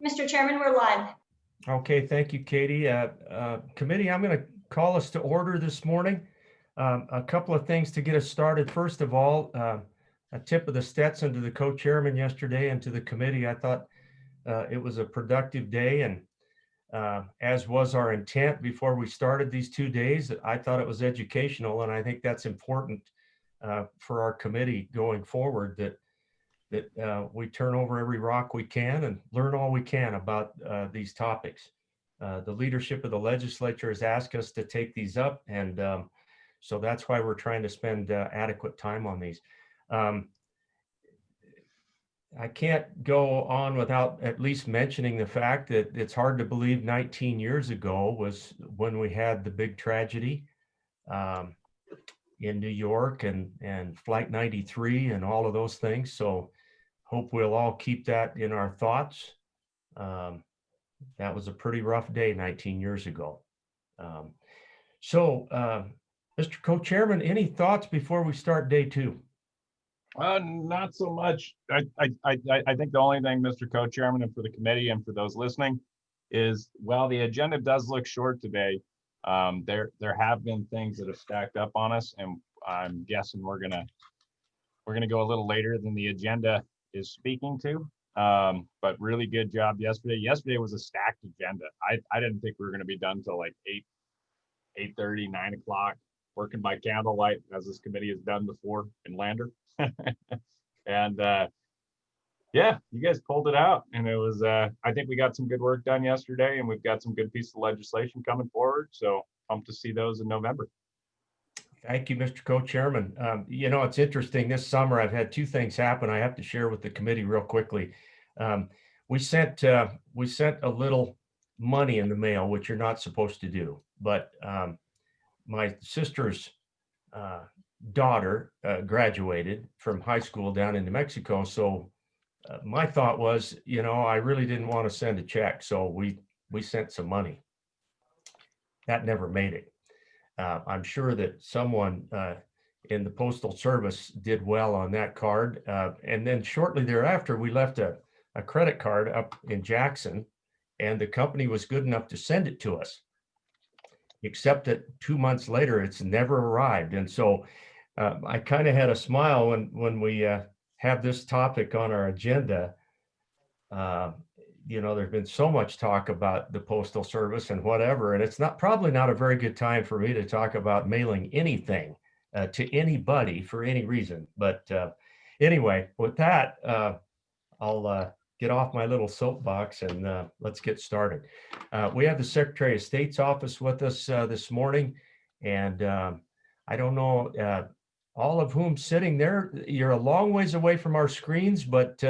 Mr. Chairman, we're live. Okay, thank you, Katie. Committee, I'm going to call us to order this morning. A couple of things to get us started. First of all, a tip of the Stetson to the co-chairman yesterday and to the committee. I thought it was a productive day, and as was our intent before we started these 2 days. I thought it was educational, and I think that's important for our committee going forward, that we turn over every rock we can and learn all we can about these topics. The leadership of the legislature has asked us to take these up, and so that's why we're trying to spend adequate time on these. I can't go on without at least mentioning the fact that it's hard to believe 19 years ago was when we had the big tragedy in New York and Flight 93 and all of those things. So hope we'll all keep that in our thoughts. That was a pretty rough day 19 years ago. Mr. Co-Chairman, any thoughts before we start day 2? Not so much. I think the only thing, Mr. Co-Chairman, and for the committee and for those listening, is while the agenda does look short today, there have been things that have stacked up on us, and I'm guessing we're gonna go a little later than the agenda is speaking to. But really good job yesterday. Yesterday was a stacked agenda. I didn't think we were gonna be done till like 8:30, 9 o'clock, working by candlelight, as this committee has done before in Lander. And yeah, you guys pulled it out, and it was I think we got some good work done yesterday, and we've got some good pieces of legislation coming forward, so pumped to see those in November. Thank you, Mr. Co-Chairman. You know, it's interesting, this summer I've had 2 things happen I have to share with the committee real quickly. We sent a little money in the mail, which you're not supposed to do, but my sister's daughter graduated from high school down in New Mexico. So my thought was, you know, I really didn't want to send a check, so we sent some money. That never made it. I'm sure that someone in the Postal Service did well on that card. And then shortly thereafter, we left a credit card up in Jackson, and the company was good enough to send it to us, except that 2 months later, it's never arrived. And so I kind of had a smile when we have this topic on our agenda. You know, there's been so much talk about the Postal Service and whatever, and it's probably not a very good time for me to talk about mailing anything to anybody for any reason. But anyway, with that, I'll get off my little soapbox and let's get started. We have the Secretary of State's office with us this morning, and I don't know all of whom sitting there. You're a long ways away from our screens, but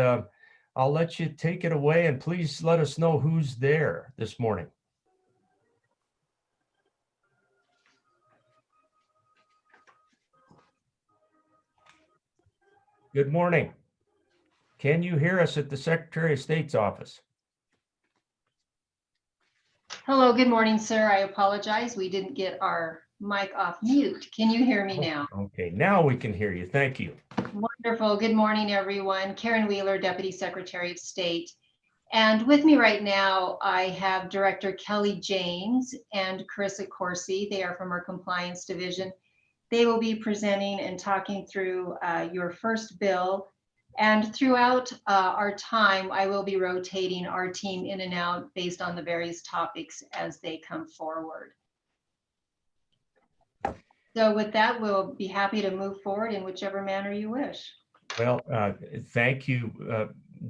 I'll let you take it away, and please let us know who's there this morning. Good morning. Can you hear us at the Secretary of State's office? Hello, good morning, sir. I apologize. We didn't get our mic off mute. Can you hear me now? Okay, now we can hear you. Thank you. Wonderful. Good morning, everyone. Karen Wheeler, Deputy Secretary of State. And with me right now, I have Director Kelly James and Carissa Corsi. They are from our Compliance Division. They will be presenting and talking through your first bill. And throughout our time, I will be rotating our team in and out based on the various topics as they come forward. So with that, we'll be happy to move forward in whichever manner you wish. Well, thank you,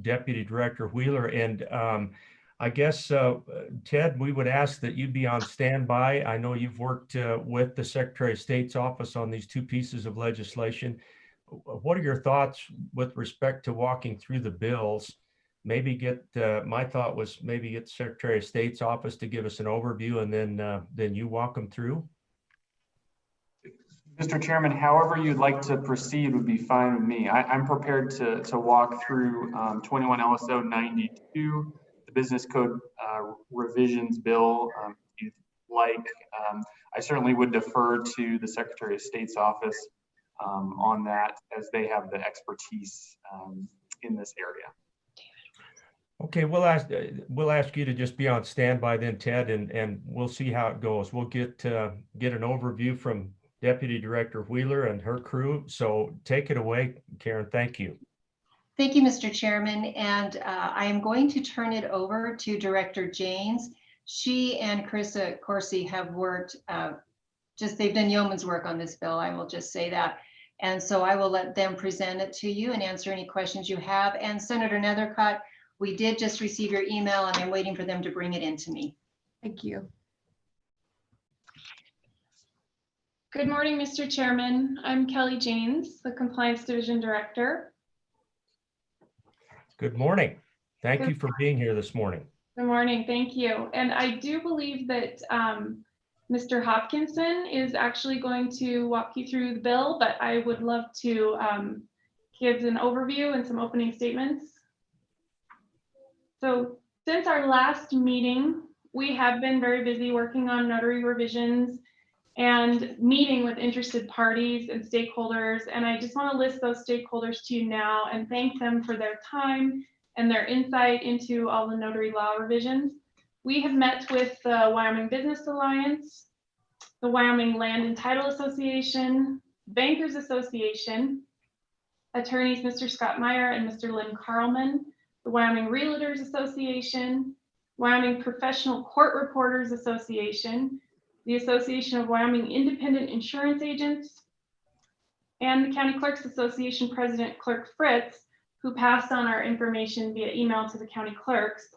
Deputy Director Wheeler. And I guess, Ted, we would ask that you be on standby. I know you've worked with the Secretary of State's office on these 2 pieces of legislation. What are your thoughts with respect to walking through the bills? Maybe my thought was maybe get the Secretary of State's office to give us an overview, and then you walk them through. Mr. Chairman, however you'd like to proceed would be fine with me. I'm prepared to walk through 21 LSO 92, the business code revisions bill, if you'd like. I certainly would defer to the Secretary of State's office on that, as they have the expertise in this area. Okay, we'll ask you to just be on standby then, Ted, and we'll see how it goes. We'll get an overview from Deputy Director Wheeler and her crew. So take it away, Karen. Thank you. Thank you, Mr. Chairman. And I am going to turn it over to Director Janes. She and Carissa Corsi have worked, they've done yeoman's work on this bill. I will just say that. And so I will let them present it to you and answer any questions you have. And Senator Nethercott, we did just receive your email and I'm waiting for them to bring it in to me. Thank you. Good morning, Mr. Chairman. I'm Kelly Janes, the Compliance Division Director. Good morning. Thank you for being here this morning. Good morning, thank you. And I do believe that Mr. Hopkinson is actually going to walk you through the bill, but I would love to give an overview and some opening statements. So since our last meeting, we have been very busy working on notary revisions and meeting with interested parties and stakeholders. And I just want to list those stakeholders to you now and thank them for their time and their insight into all the notary law revisions. We have met with the Wyoming Business Alliance, the Wyoming Land and Title Association, Bankers Association, attorneys Mr. Scott Meyer and Mr. Lynn Carlman, the Wyoming Realtors Association, Wyoming Professional Court Reporters Association, the Association of Wyoming Independent Insurance Agents, and the County Clerks Association President Clerk Fritz, who passed on our information via email to the county clerks.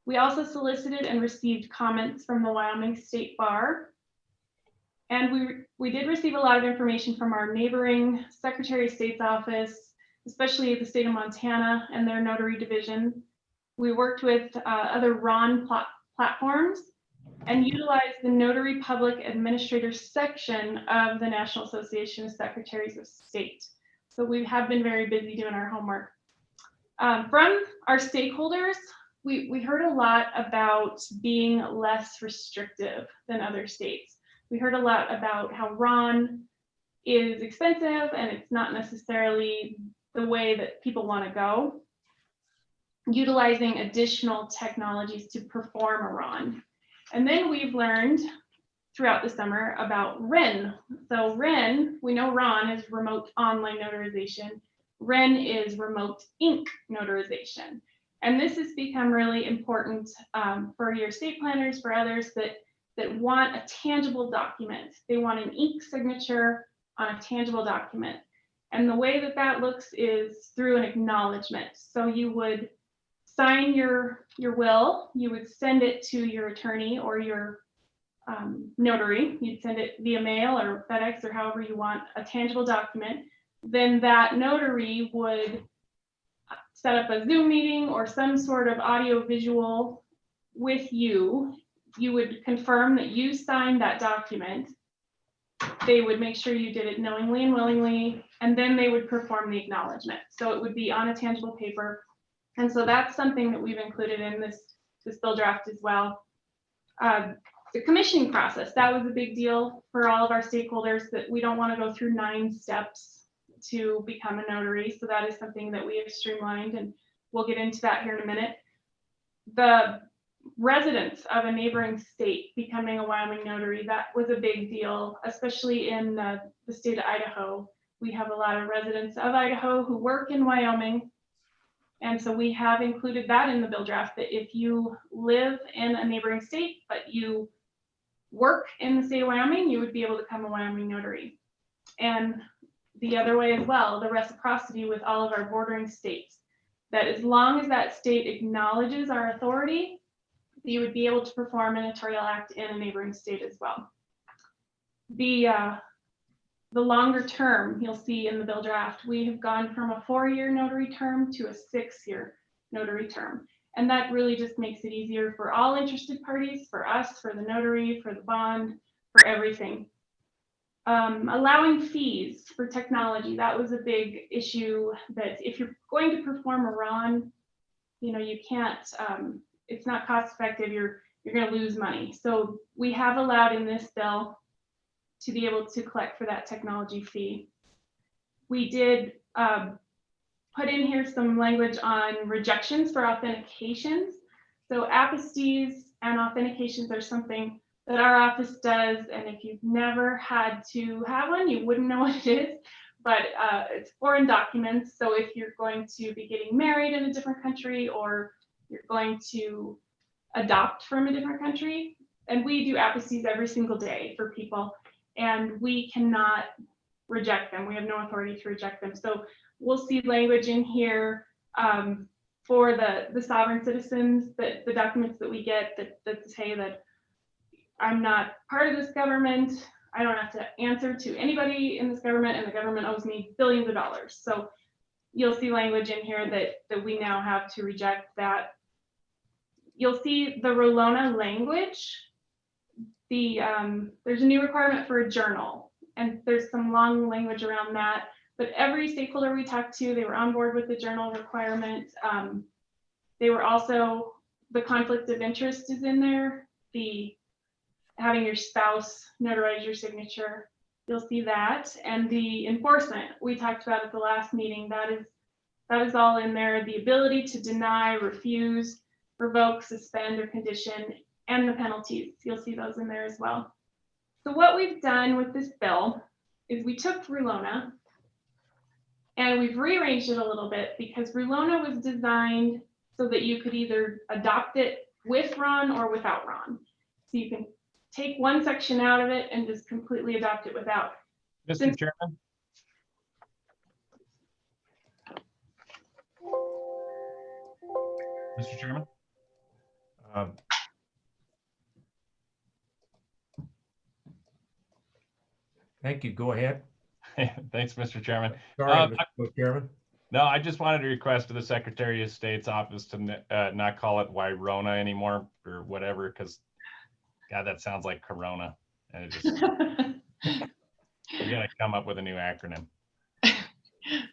We also solicited and received comments from the Wyoming State Bar. And we did receive a lot of information from our neighboring Secretary of State's office, especially the state of Montana and their notary division. We worked with other RON platforms and utilized the Notary Public Administrators section of the National Association of Secretaries of State. So we have been very busy doing our homework. From our stakeholders, we heard a lot about being less restrictive than other states. We heard a lot about how RON is expensive and it's not necessarily the way that people want to go. Utilizing additional technologies to perform a RON. And then we've learned throughout the summer about REN. So REN, we know RON is remote online notarization. REN is remote ink notarization. And this has become really important for your state planners, for others that want a tangible document. They want an ink signature on a tangible document. And the way that that looks is through an acknowledgement. So you would sign your will, you would send it to your attorney or your notary. You'd send it via mail or FedEx or however you want, a tangible document. Then that notary would set up a Zoom meeting or some sort of audio visual with you. You would confirm that you signed that document. They would make sure you did it knowingly and willingly, and then they would perform the acknowledgement. So it would be on a tangible paper. And so that's something that we've included in this bill draft as well. The commissioning process, that was a big deal for all of our stakeholders, that we don't want to go through 9 steps to become a notary. So that is something that we have streamlined, and we'll get into that here in a minute. The residents of a neighboring state becoming a Wyoming notary, that was a big deal, especially in the state of Idaho. We have a lot of residents of Idaho who work in Wyoming. And so we have included that in the bill draft, that if you live in a neighboring state, but you work in the state of Wyoming, you would be able to become a Wyoming notary. And the other way as well, the reciprocity with all of our bordering states, that as long as that state acknowledges our authority, you would be able to perform a notarial act in a neighboring state as well. The longer term, you'll see in the bill draft, we have gone from a 4-year notary term to a 6-year notary term. And that really just makes it easier for all interested parties, for us, for the notary, for the bond, for everything. Allowing fees for technology, that was a big issue, that if you're going to perform a RON, you can't, it's not cost effective, you're going to lose money. So we have allowed in this bill to be able to collect for that technology fee. we did put in here some language on rejections for authentications. So aposties and authentications are something that our office does, and if you've never had to have one, you wouldn't know what it is, but it's foreign documents. So if you're going to be getting married in a different country, or you're going to adopt from a different country, and we do aposties every single day for people, and we cannot reject them. We have no authority to reject them. So we'll see language in here for the sovereign citizens, that the documents that we get that say that I'm not part of this government, I don't have to answer to anybody in this government, and the government owes me billions of dollars. So you'll see language in here that we now have to reject that. You'll see the Rolona language. There's a new requirement for a journal, and there's some long language around that. But every stakeholder we talked to, they were on board with the journal requirement. They were also, the conflict of interest is in there. The having your spouse notarize your signature, you'll see that. And the enforcement we talked about at the last meeting, that is all in there. The ability to deny, refuse, revoke, suspend, or condition, and the penalties, you'll see those in there as well. So what we've done with this bill is we took Rulona and we've rearranged it a little bit, because Rulona was designed so that you could either adopt it with RON or without RON. So you can take one section out of it and just completely adopt it without. Mr. Chairman? Mr. Chairman? Thank you. Go ahead. Thanks, Mr. Chairman. Sorry, Mr. Chairman. No, I just wanted to request to the Secretary of State's office to not call it Wyrona anymore or whatever, because God, that sounds like Corona. And it just, we gotta come up with a new acronym.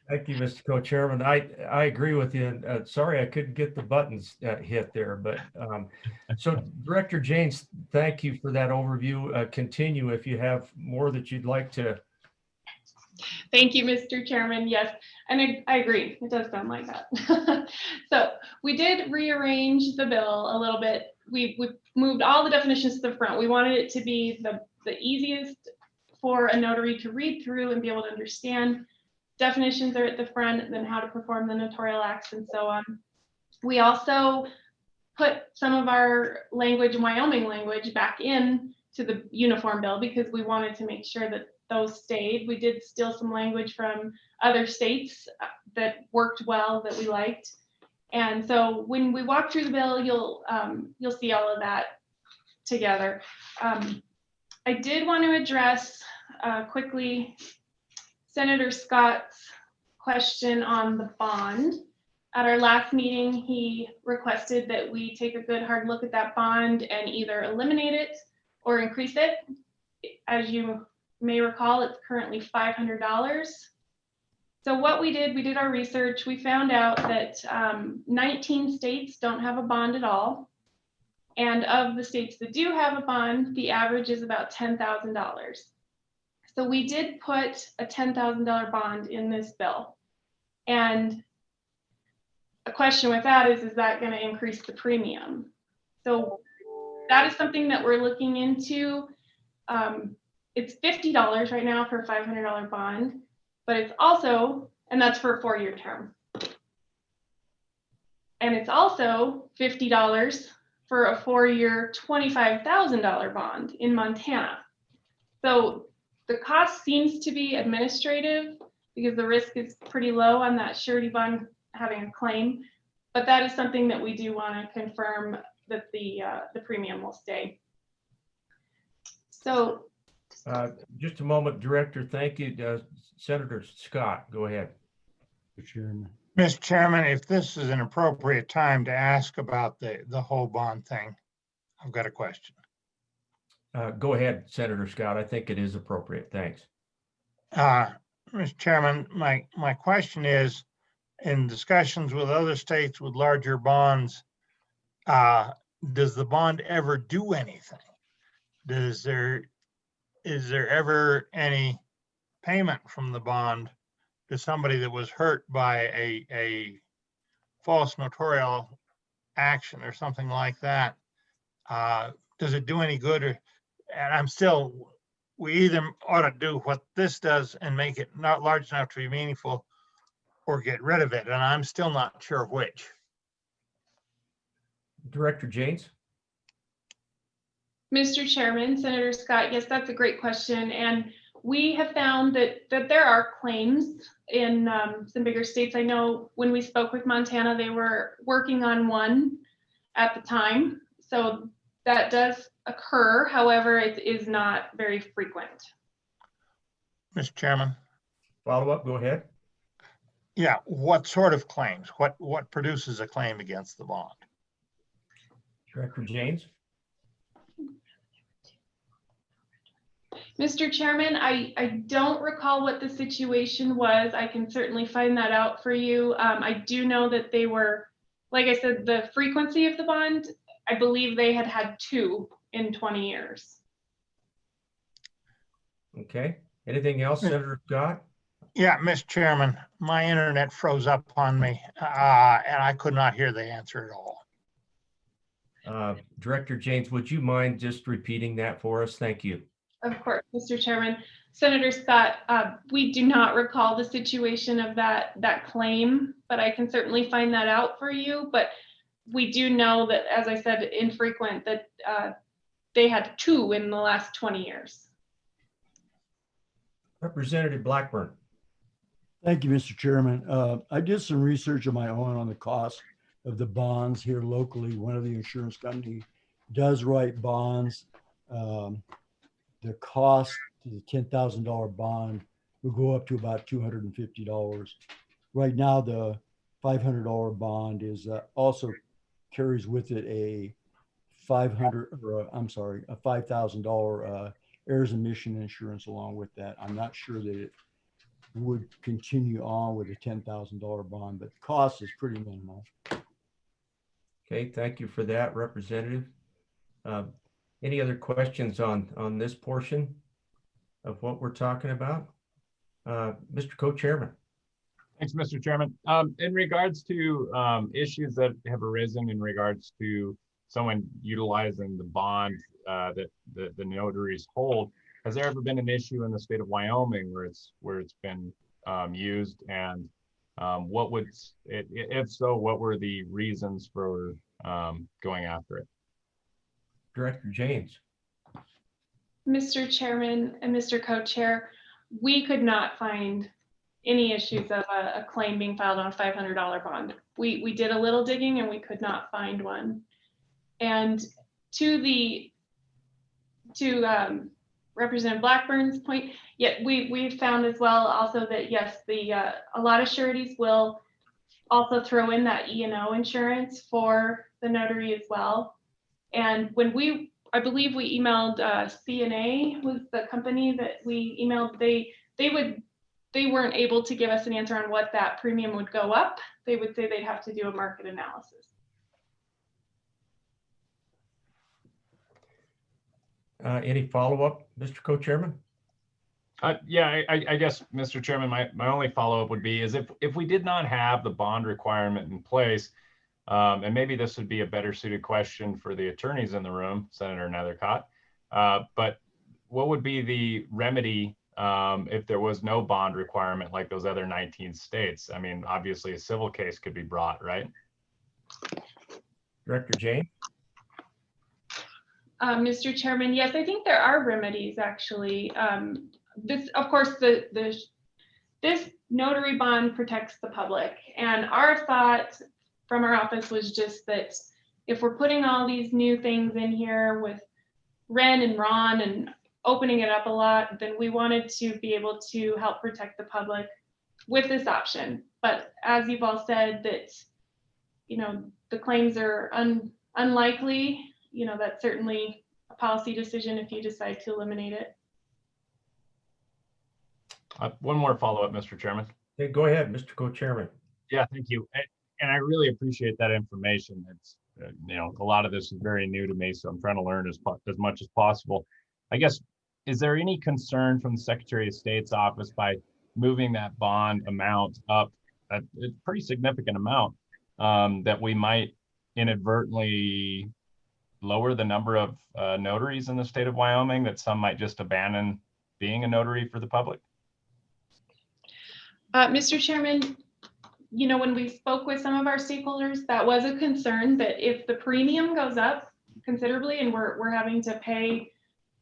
Thank you, Mr. Co-Chairman. I agree with you. And sorry, I couldn't get the buttons hit there, but so Director Janes, thank you for that overview. Continue if you have more that you'd like to. Thank you, Mr. Chairman. Yes, and I agree. It does sound like that. So we did rearrange the bill a little bit. We moved all the definitions to the front. We wanted it to be the easiest for a notary to read through and be able to understand. Definitions are at the front, and then how to perform the notarial acts and so on. We also put some of our language, Wyoming language, back in to the uniform bill, because we wanted to make sure that those stayed. We did steal some language from other states that worked well, that we liked. And so when we walk through the bill, you'll see all of that together. I did want to address quickly Senator Scott's question on the bond. At our last meeting, he requested that we take a good hard look at that bond and either eliminate it or increase it. As you may recall, it's currently $500. So what we did our research. We found out that 19 states don't have a bond at all. And of the states that do have a bond, the average is about $10,000. So we did put a $10,000 bond in this bill. And a question with that is that going to increase the premium? So that is something that we're looking into. It's $50 right now for a $500 bond, but it's also, and that's for a 4-year term. And it's also $50 for a 4-year $25,000 bond in Montana. So the cost seems to be administrative, because the risk is pretty low on that surety bond having a claim, but that is something that we do want to confirm that the premium will stay. So just a moment, Director. Thank you. Senator Scott, go ahead. Mr. Chairman, if this is an appropriate time to ask about the whole bond thing, I've got a question. Go ahead, Senator Scott. I think it is appropriate. Thanks. Mr. Chairman, my question is, in discussions with other states with larger bonds, does the bond ever do anything? Is there ever any payment from the bond to somebody that was hurt by a false notarial action or something like that, does it do any good? And I'm still, we either ought to do what this does and make it not large enough to be meaningful, or get rid of it, and I'm still not sure which. Director Janes? Mr. Chairman, Senator Scott, yes, that's a great question. And we have found that there are claims in some bigger states. I know when we spoke with Montana, they were working on one at the time. So that does occur. However, it is not very frequent. Mr. Chairman? Follow up, go ahead. Yeah, what sort of claims? What produces a claim against the bond? Director Janes? Mr. Chairman, I don't recall what the situation was. I can certainly find that out for you. I do know that they were, like I said, the frequency of the bond, I believe they had 2 in 20 years. Okay, anything else, Senator Scott? Yeah, Mr. Chairman, my internet froze up on me, and I could not hear the answer at all. Director Janes, would you mind just repeating that for us? Thank you. Of course, Mr. Chairman. Senator Scott, we do not recall the situation of that claim, but I can certainly find that out for you. But we do know that, as I said, infrequent, that they had 2 in the last 20 years. Representative Blackburn. Thank you, Mr. Chairman. I did some research of my own on the cost of the bonds here locally. One of the insurance companies does write bonds. The cost to the $10,000 bond will go up to about $250. Right now, the $500 bond is also carries with it a $5,000 errors and emission insurance along with that. I'm not sure that it would continue on with a $10,000 bond, but the cost is pretty minimal. Okay, thank you for that, Representative. Any other questions on this portion of what we're talking about? Mr. Co-Chairman. Thanks, Mr. Chairman. In regards to issues that have arisen in regards to someone utilizing the bond that the notaries hold, has there ever been an issue in the state of Wyoming where it's been used, and what would it, if so, what were the reasons for going after it? Director Janes. Mr. Chairman and Mr. Co-Chair, we could not find any issues of a claim being filed on a $500 bond. We did a little digging and we could not find one. And to Representative Blackburn's point, yet we found as well also that yes, a lot of sureties will also throw in that E&O insurance for the notary as well. And when I believe we emailed CNA was the company that we emailed. They weren't able to give us an answer on what that premium would go up. They would say they'd have to do a market analysis. Any follow-up, Mr. Co-Chairman? Yeah, I guess, Mr. Chairman, my only follow-up would be is if we did not have the bond requirement in place, and maybe this would be a better suited question for the attorneys in the room, Senator Nethercott, but what would be the remedy if there was no bond requirement like those other 19 states? I mean, obviously a civil case could be brought, right? Director Janes? Mr. Chairman, yes, I think there are remedies actually. This, of course, this notary bond protects the public, and our thought from our office was just that if we're putting all these new things in here with Ren and Ron and opening it up a lot, then we wanted to be able to help protect the public with this option. But as you've all said, that the claims are unlikely. That's certainly a policy decision if you decide to eliminate it. One more follow-up, Mr. Chairman. Okay, go ahead, Mr. Co-Chairman. Yeah, thank you. And I really appreciate that information. It's, a lot of this is very new to me, so I'm trying to learn as much as possible. I guess, is there any concern from the Secretary of State's office by moving that bond amount up a pretty significant amount, that we might inadvertently lower the number of notaries in the state of Wyoming, that some might just abandon being a notary for the public? Mr. Chairman, you know, when we spoke with some of our stakeholders, that was a concern, that if the premium goes up considerably and we're having to pay,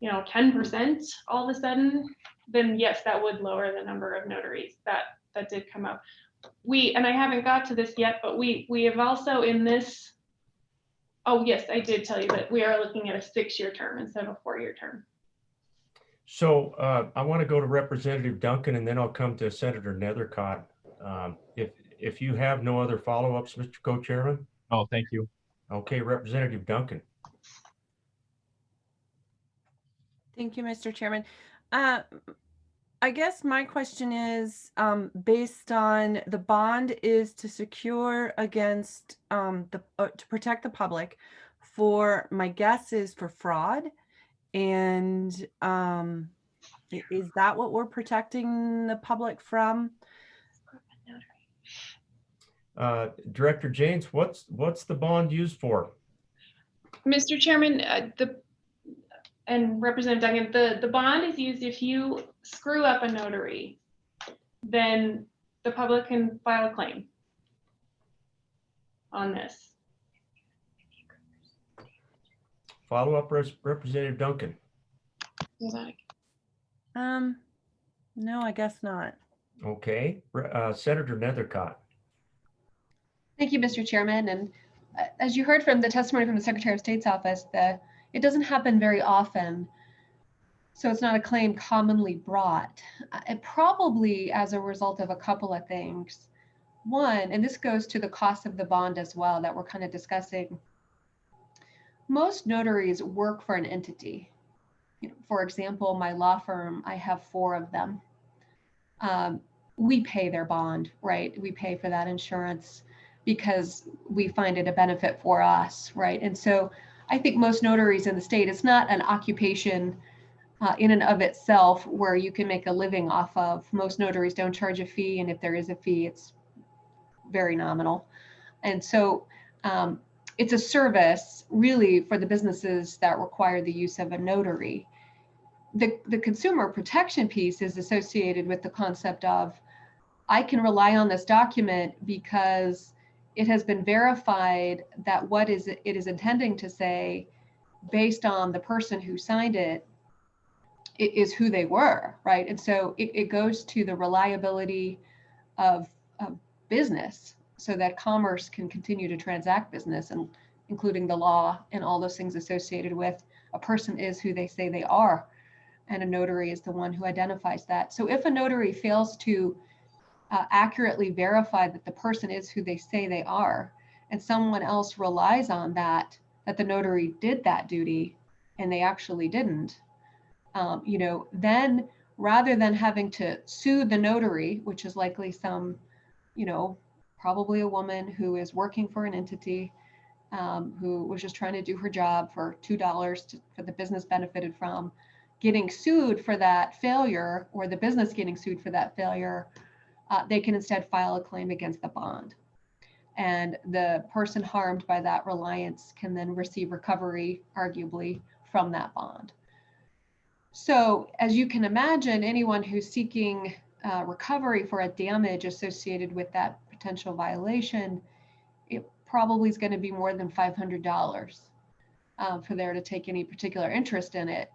you know, 10% all of a sudden, then yes, that would lower the number of notaries. That did come up. And I haven't got to this yet, but we have also in this, oh yes, I did tell you that we are looking at a 6-year term instead of a 4-year term. So I want to go to Representative Duncan, and then I'll come to Senator Nethercott. If you have no other follow-ups, Mr. Co-Chairman. Oh, thank you. Okay, Representative Duncan. Thank you, Mr. Chairman. I guess my question is, based on the bond is to secure against to protect the public for, my guess is for fraud. And is that what we're protecting the public from? Director Janes, what's the bond used for? Mr. Chairman, and Representative Duncan, the bond is used if you screw up a notary, then the public can file a claim on this. Follow up, Representative Duncan. No, I guess not. Okay, Senator Nethercott. Thank you, Mr. Chairman. And as you heard from the testimony from the Secretary of State's office, it doesn't happen very often. So it's not a claim commonly brought. It probably as a result of a couple of things. One, and this goes to the cost of the bond as well that we're kind of discussing. Most notaries work for an entity. You know, for example, my law firm, I have 4 of them. We pay their bond, right? We pay for that insurance because we find it a benefit for us, right? And so I think most notaries in the state, it's not an occupation in and of itself where you can make a living off of. Most notaries don't charge a fee, and if there is a fee, it's very nominal. And so it's a service really for the businesses that require the use of a notary. The consumer protection piece is associated with the concept of, I can rely on this document because it has been verified that what it is intending to say based on the person who signed it is who they were, right? And so it goes to the reliability of business so that commerce can continue to transact business, and including the law and all those things associated with a person is who they say they are. And a notary is the one who identifies that. So if a notary fails to accurately verify that the person is who they say they are, and someone else relies on that the notary did that duty and they actually didn't, then rather than having to sue the notary, which is likely some, probably a woman who is working for an entity, who was just trying to do her job for $2 for the business benefited from, getting sued for that failure, or the business getting sued for that failure, they can instead file a claim against the bond. And the person harmed by that reliance can then receive recovery, arguably, from that bond. So as you can imagine, anyone who's seeking recovery for a damage associated with that potential violation, it probably is going to be more than $500 for there to take any particular interest in it.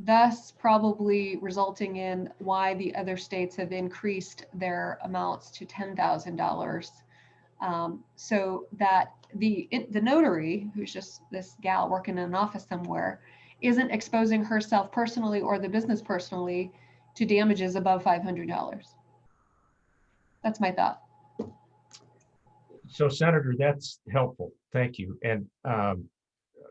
Thus probably resulting in why the other states have increased their amounts to $10,000, so that the notary, who's just this gal working in an office somewhere, isn't exposing herself personally or the business personally to damages above $500. That's my thought. So Senator, that's helpful. Thank you. And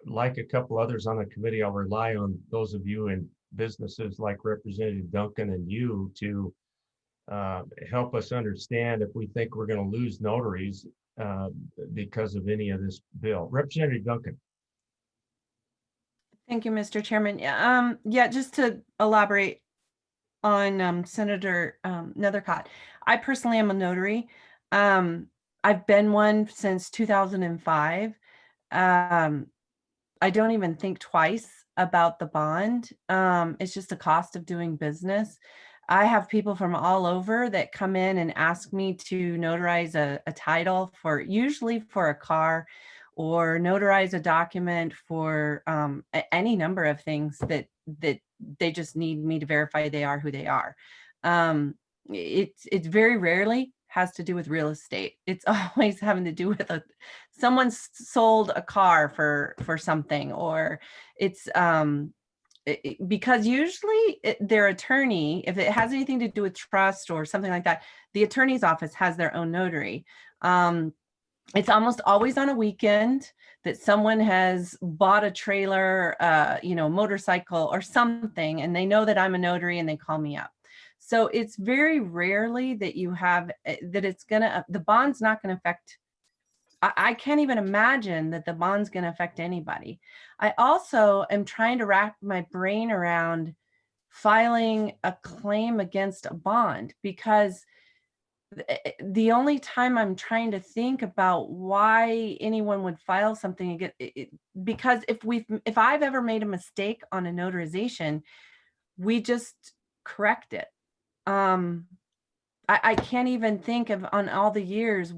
like a couple others on the committee, I'll rely on those of you in businesses like Representative Duncan and you to help us understand if we think we're going to lose notaries because of any of this bill. Representative Duncan. Thank you, Mr. Chairman. Yeah, just to elaborate on Senator Nethercott. I personally am a notary. I've been one since 2005. I don't even think twice about the bond. It's just the cost of doing business. I have people from all over that come in and ask me to notarize a title for, usually for a car, or notarize a document for any number of things that they just need me to verify they are who they are. It's very rarely has to do with real estate. It's always having to do with someone sold a car for something, or it's because usually their attorney, if it has anything to do with trust or something like that, the attorney's office has their own notary. It's almost always on a weekend that someone has bought a trailer, motorcycle or something, and they know that I'm a notary and they call me up. So it's very rarely that you have that it's gonna, the bond's not gonna affect, I can't even imagine that the bond's gonna affect anybody. I also am trying to wrap my brain around filing a claim against a bond, because the only time I'm trying to think about why anyone would file something against because if I've ever made a mistake on a notarization, we just correct it. I can't even think of, on all the years,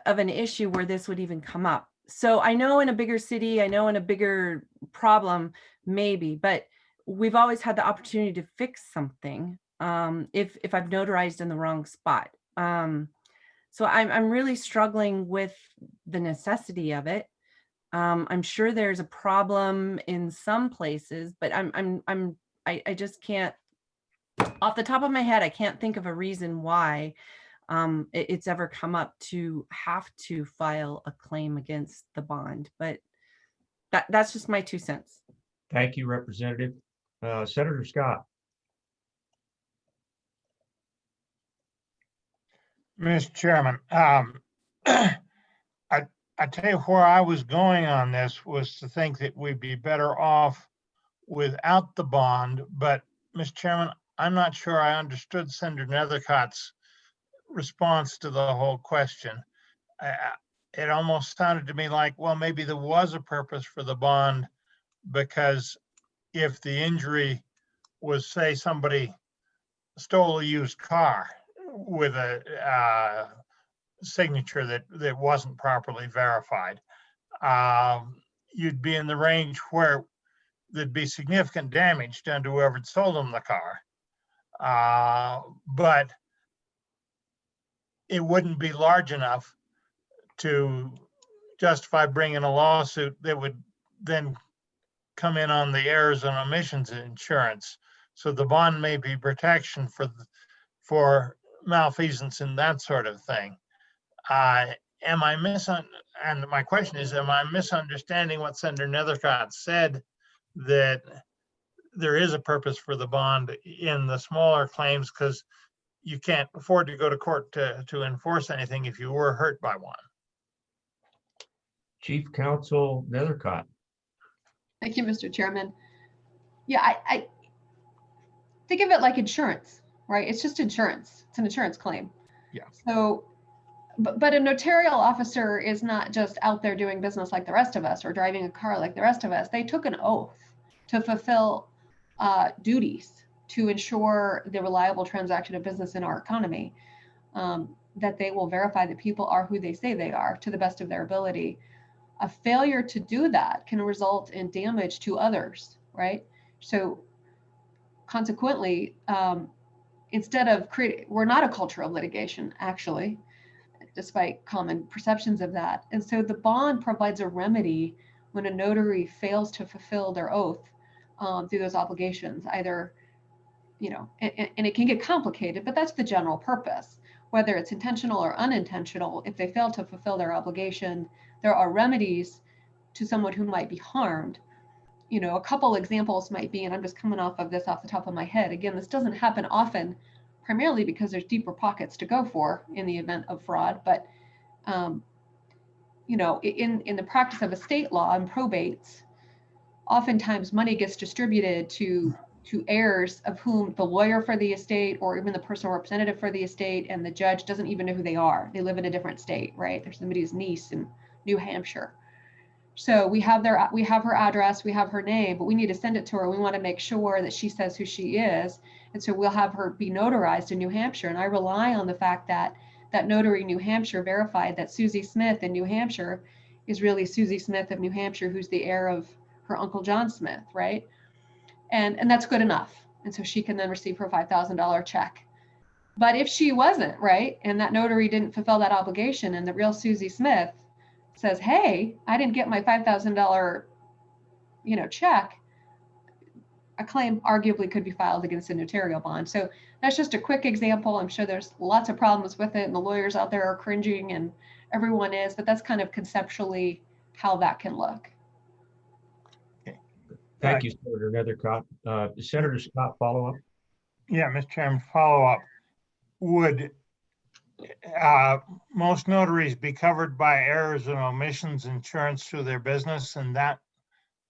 of an issue where this would even come up. So I know in a bigger city, I know in a bigger problem, maybe, but we've always had the opportunity to fix something if I've notarized in the wrong spot. So I'm really struggling with the necessity of it. I'm sure there's a problem in some places, but I just can't, off the top of my head, I can't think of a reason why it's ever come up to have to file a claim against the bond. But that's just my 2 cents. Thank you, Representative. Senator Scott. Mr. Chairman, I tell you where I was going on this was to think that we'd be better off without the bond. But, Mr. Chairman, I'm not sure I understood Senator Nethercott's response to the whole question. It almost sounded to me like, well, maybe there was a purpose for the bond, because if the injury was, say, somebody stole a used car with a signature that wasn't properly verified, you'd be in the range where there'd be significant damage done to whoever sold them the car. But it wouldn't be large enough to justify bringing a lawsuit that would then come in on the errors and omissions insurance. So the bond may be protection for malfeasance and that sort of thing. And my question is, am I misunderstanding what Senator Nethercott said, that there is a purpose for the bond in the smaller claims because you can't afford to go to court to enforce anything if you were hurt by one? Chief Counsel Nethercott. Thank you, Mr. Chairman. Yeah, I think of it like insurance, right? It's just insurance. It's an insurance claim. Yeah. So, but a notarial officer is not just out there doing business like the rest of us or driving a car like the rest of us. They took an oath to fulfill duties to ensure the reliable transaction of business in our economy, that they will verify that people are who they say they are to the best of their ability. A failure to do that can result in damage to others, right? So consequently, instead of we're not a culture of litigation, actually, despite common perceptions of that. And so the bond provides a remedy when a notary fails to fulfill their oath through those obligations, either, and it can get complicated, but that's the general purpose. Whether it's intentional or unintentional, if they fail to fulfill their obligation, there are remedies to someone who might be harmed. A couple examples might be, and I'm just coming off of this off the top of my head. Again, this doesn't happen often, primarily because there's deeper pockets to go for in the event of fraud. But, in the practice of estate law and probates, oftentimes money gets distributed to to heirs of whom the lawyer for the estate or even the personal representative for the estate and the judge doesn't even know who they are. They live in a different state, right? There's somebody's niece in New Hampshire. So we have her address, we have her name, but we need to send it to her. We want to make sure that she says who she is. And so we'll have her be notarized in New Hampshire. And I rely on the fact that that notary in New Hampshire verified that Susie Smith in New Hampshire is really Susie Smith of New Hampshire, who's the heir of her Uncle John Smith, right? And that's good enough. And so she can then receive her $5,000 check. But if she wasn't, right, and that notary didn't fulfill that obligation, and the real Susie Smith says, hey, I didn't get my $5,000, check, a claim arguably could be filed against a notarial bond. So that's just a quick example. I'm sure there's lots of problems with it, and the lawyers out there are cringing, and everyone is, but that's kind of conceptually how that can look. Thank you, Senator Nethercott. Senator Scott, follow up. Yeah, Mr. Chairman, follow up. Would most notaries be covered by errors and omissions insurance through their business, and that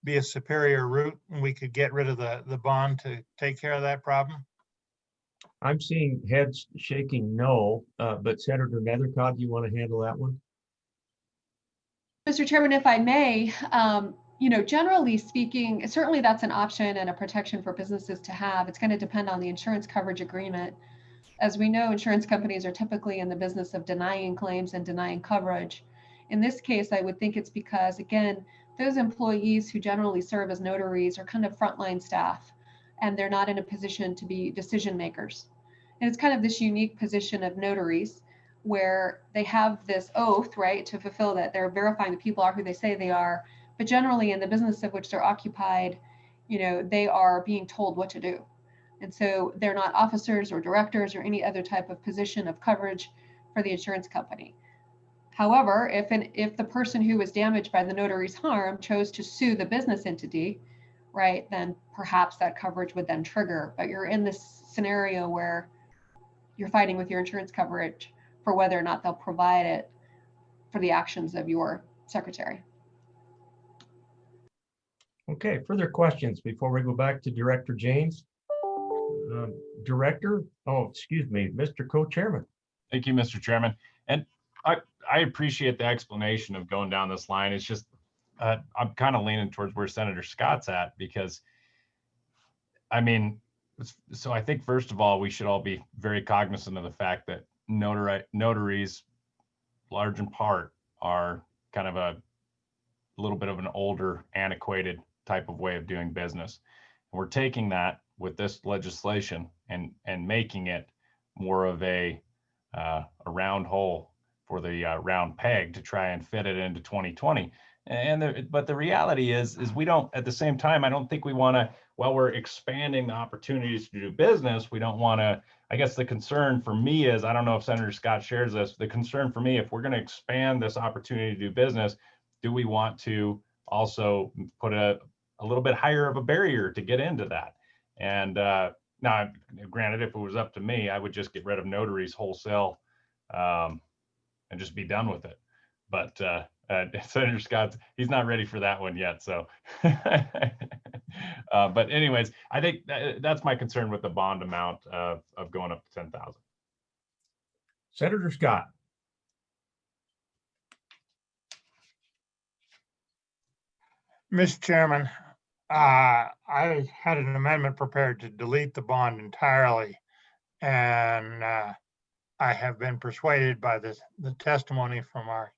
be a superior route, and we could get rid of the bond to take care of that problem? I'm seeing heads shaking no, but Senator Nethercott, do you want to handle that one? Mr. Chairman, if I may, generally speaking, certainly that's an option and a protection for businesses to have. It's going to depend on the insurance coverage agreement. As we know, insurance companies are typically in the business of denying claims and denying coverage. In this case, I would think it's because, again, those employees who generally serve as notaries are kind of frontline staff, and they're not in a position to be decision makers. And it's kind of this unique position of notaries where they have this oath, right, to fulfill that they're verifying the people are who they say they are. But generally in the business of which they're occupied, they are being told what to do. And so they're not officers or directors or any other type of position of coverage for the insurance company. However, if the person who was damaged by the notary's harm chose to sue the business entity, right, then perhaps that coverage would then trigger. But you're in this scenario where you're fighting with your insurance coverage for whether or not they'll provide it for the actions of your secretary. Okay, further questions before we go back to Director Janes? Mr. Co-Chairman. Thank you, Mr. Chairman. And I appreciate the explanation of going down this line. It's just, I'm kind of leaning towards where Senator Scott's at, because, I think first of all, we should all be very cognizant of the fact that notaries, large in part, are kind of a little bit of an older, antiquated type of way of doing business. We're taking that with this legislation and making it more of a round hole for the round peg to try and fit it into 2020. But the reality is we don't, at the same time, I don't think we want to, while we're expanding the opportunities to do business, we don't want to, I guess the concern for me is, I don't know if Senator Scott shares this, the concern for me, if we're going to expand this opportunity to do business, do we want to also put a little bit higher of a barrier to get into that? And now, granted, if it was up to me, I would just get rid of notaries wholesale and just be done with it. But Senator Scott, he's not ready for that one yet. So, but anyways, I think that's my concern with the bond amount of going up to 10,000. Senator Scott. Mr. Chairman, I had an amendment prepared to delete the bond entirely, and I have been persuaded by the testimony from our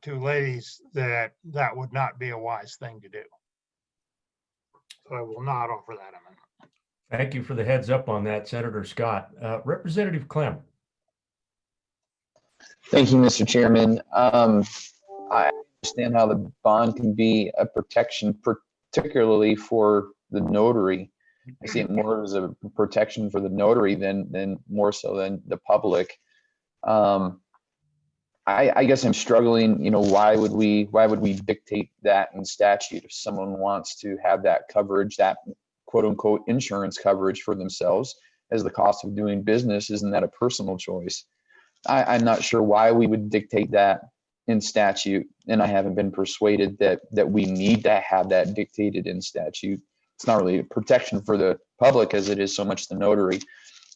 two ladies that that would not be a wise thing to do. So I will not offer that amendment. Thank you for the heads up on that, Senator Scott. Representative Clem. Thank you, Mr. Chairman. I understand how the bond can be a protection, particularly for the notary. I see it more as a protection for the notary than more so than the public. I guess I'm struggling, why would we dictate that in statute? If someone wants to have that coverage, that quote unquote insurance coverage for themselves as the cost of doing business, isn't that a personal choice? I'm not sure why we would dictate that in statute, and I haven't been persuaded that we need to have that dictated in statute. it's not really a protection for the public as it is so much the notary.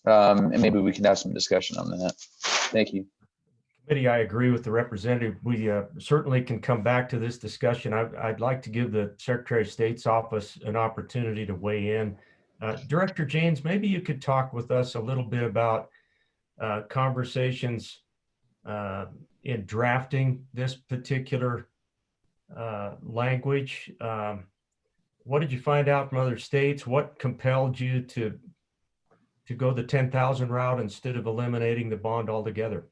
And maybe we can have some discussion on that. Thank you. Committee, I agree with the representative. We certainly can come back to this discussion. I'd like to give the Secretary of State's office an opportunity to weigh in. Director James, maybe you could talk with us a little bit about conversations in drafting this particular language. What did you find out from other states? What compelled you to go the 10,000 route instead of eliminating the bond altogether?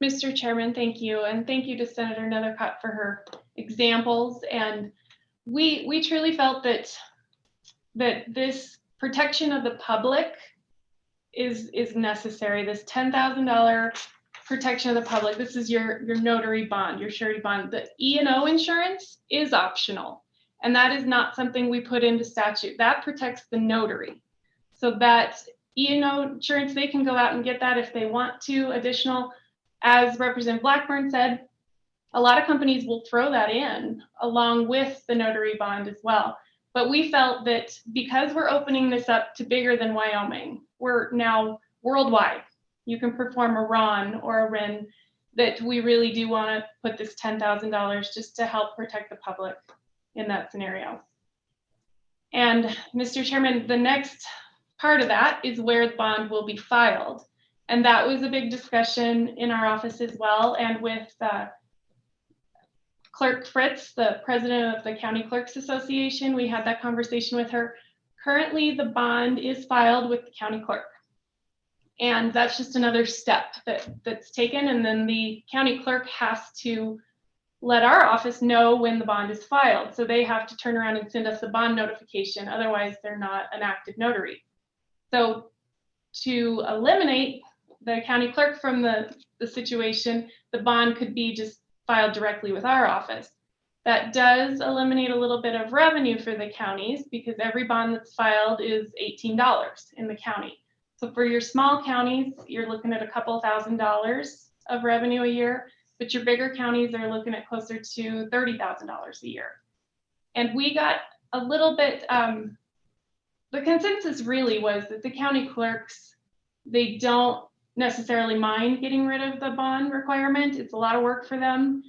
Mr. Chairman, thank you. And thank you to Senator Nethercott for her examples. And we truly felt that this protection of the public is necessary. This $10,000 protection of the public. This is your notary bond, your surety bond. The E&O insurance is optional. And that is not something we put into statute. That protects the notary. So that E&O insurance, they can go out and get that if they want to. Additional, as Representative Blackburn said, a lot of companies will throw that in along with the notary bond as well. But we felt that because we're opening this up to bigger than Wyoming, we're now worldwide. You can perform a RON or a RIN, that we really do want to put this $10,000 just to help protect the public in that scenario. And Mr. Chairman, the next part of that is where the bond will be filed. And that was a big discussion in our office as well. And with Clerk Fritz, the president of the County Clerks Association, we had that conversation with her. Currently, the bond is filed with the county clerk. And that's just another step that's taken. And then the county clerk has to let our office know when the bond is filed. So they have to turn around and send us a bond notification. Otherwise, they're not an active notary. So to eliminate the county clerk from the situation, the bond could be just filed directly with our office. That does eliminate a little bit of revenue for the counties because every bond that's filed is $18 in the county. So for your small counties, you're looking at a couple $1,000s of revenue a year, but your bigger counties are looking at closer to $30,000 a year. And we got a little bit, the consensus really was that the county clerks, they don't necessarily mind getting rid of the bond requirement. It's a lot of work for them.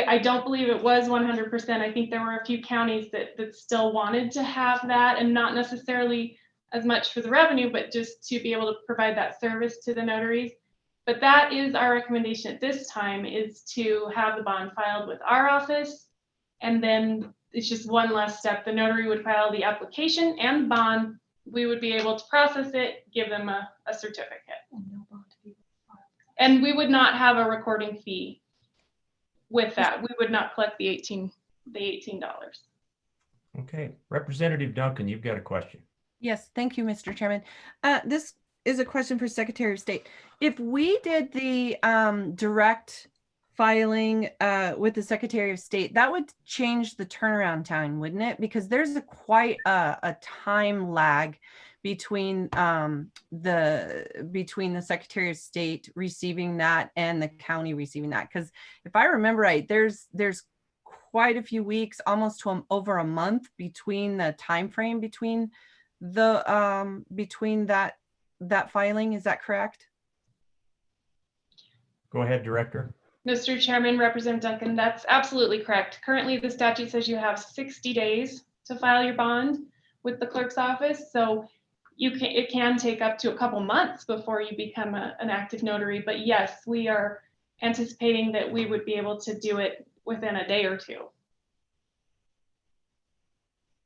I don't believe it was 100%. I think there were a few counties that still wanted to have that, and not necessarily as much for the revenue, but just to be able to provide that service to the notaries. But that is our recommendation at this time, is to have the bond filed with our office. And then it's just one less step. The notary would file the application and bond. We would be able to process it, give them a certificate. And we would not have a recording fee with that. We would not collect the $18. Okay, Representative Duncan, you've got a question. Yes, thank you, Mr. Chairman. This is a question for Secretary of State. If we did the direct filing with the Secretary of State, that would change the turnaround time, wouldn't it? Because there's quite a time lag between the Secretary of State receiving that and the county receiving that. Because if I remember right, there's quite a few weeks, almost to over a month between the time frame between the between that filing. Is that correct? Go ahead, Director. Mr. Chairman, Representative Duncan, that's absolutely correct. Currently, the statute says you have 60 days to file your bond with the clerk's office. So it can take up to a couple months before you become an active notary. But yes, we are anticipating that we would be able to do it within a day or two.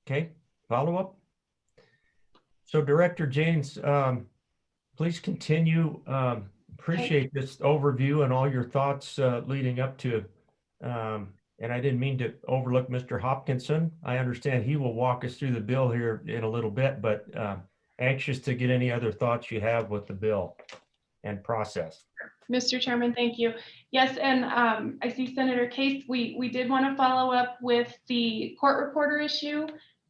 Okay, follow up. So Director James, please continue. Appreciate this overview and all your thoughts leading up to, and I didn't mean to overlook Mr. Hopkinson. I understand he will walk us through the bill here in a little bit, but anxious to get any other thoughts you have with the bill and process. Mr. Chairman, thank you. Yes, and I see Senator Case, we did want to follow up with the court reporter issue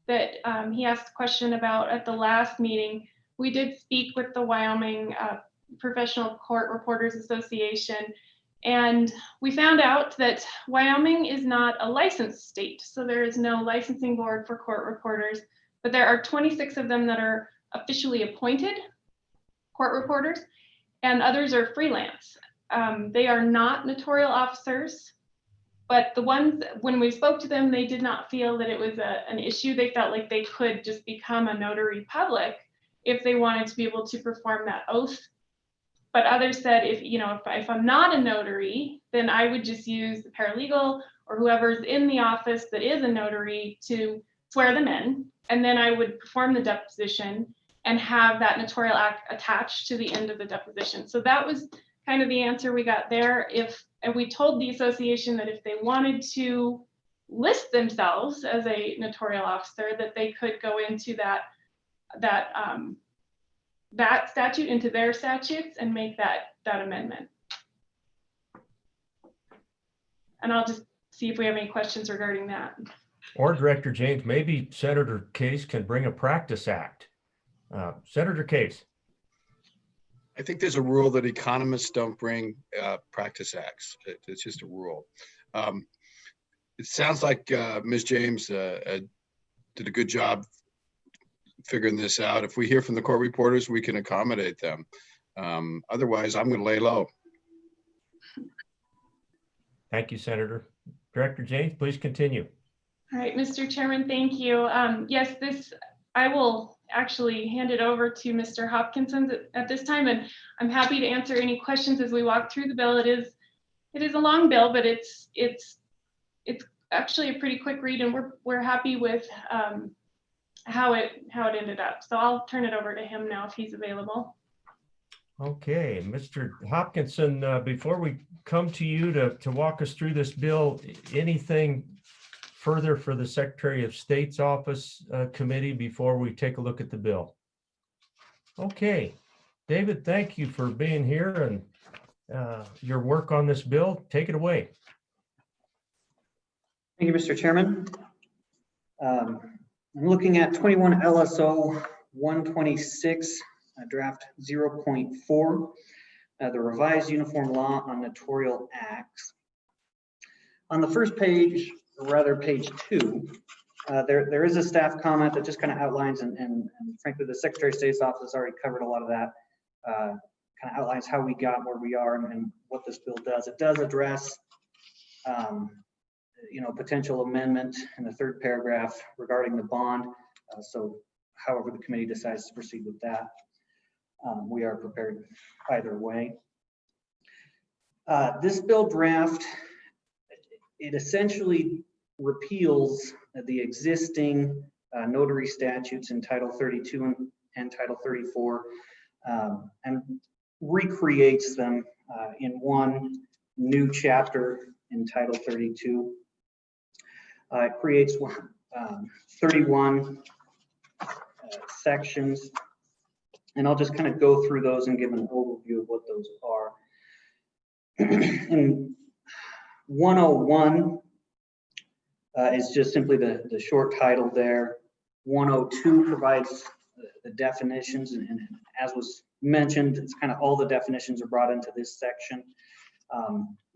that he asked a question about at the last meeting. We did speak with the Wyoming Professional Court Reporters Association, And we found out that Wyoming is not a licensed state, so there is no licensing board for court reporters, but there are 26 of them that are officially appointed court reporters, and others are freelance. They are not notarial officers, but the ones, when we spoke to them, they did not feel that it was an issue. They felt like they could just become a notary public if they wanted to be able to perform that oath. But others said, if I'm not a notary, then I would just use the paralegal or whoever's in the office that is a notary to swear them in. And then I would perform the deposition and have that notarial act attached to the end of the deposition. So that was kind of the answer we got there. And we told the association that if they wanted to list themselves as a notarial officer, that they could go into that statute into their statutes and make that amendment. And I'll just see if we have any questions regarding that. Or Director James, maybe Senator Case can bring a practice act. Senator Case. I think there's a rule that economists don't bring practice acts. It's just a rule. It sounds like Ms. James did a good job figuring this out. If we hear from the court reporters, we can accommodate them. Otherwise, I'm going to lay low. Thank you, Senator. Director James, please continue. All right, Mr. Chairman, thank you. Yes, I will actually hand it over to Mr. Hopkinson at this time, and I'm happy to answer any questions as we walk through the bill. It is a long bill, but it's actually a pretty quick read, and we're happy with how it ended up. So I'll turn it over to him now if he's available. Okay, Mr. Hopkinson, before we come to you to walk us through this bill, anything further for the Secretary of State's office committee before we take a look at the bill? Okay, David, thank you for being here and your work on this bill. Take it away. Thank you, Mr. Chairman. I'm looking at 21 LSO 126, draft 0.4, the revised uniform law on notarial acts. On the first page, or rather page 2, there is a staff comment that just kind of outlines, and frankly, the Secretary of State's office has already covered a lot of that, kind of outlines how we got where we are and what this bill does. It does address potential amendment in the third paragraph regarding the bond. So however the committee decides to proceed with that, we are prepared either way. This bill draft, it essentially repeals the existing notary statutes in Title 32 and Title 34 and recreates them in one new chapter in Title 32. It creates 31 sections, and I'll just kind of go through those and give an overview of what those are. In 101 is just simply the short title there. 102 provides the definitions, and as was mentioned, it's kind of all the definitions are brought into this section.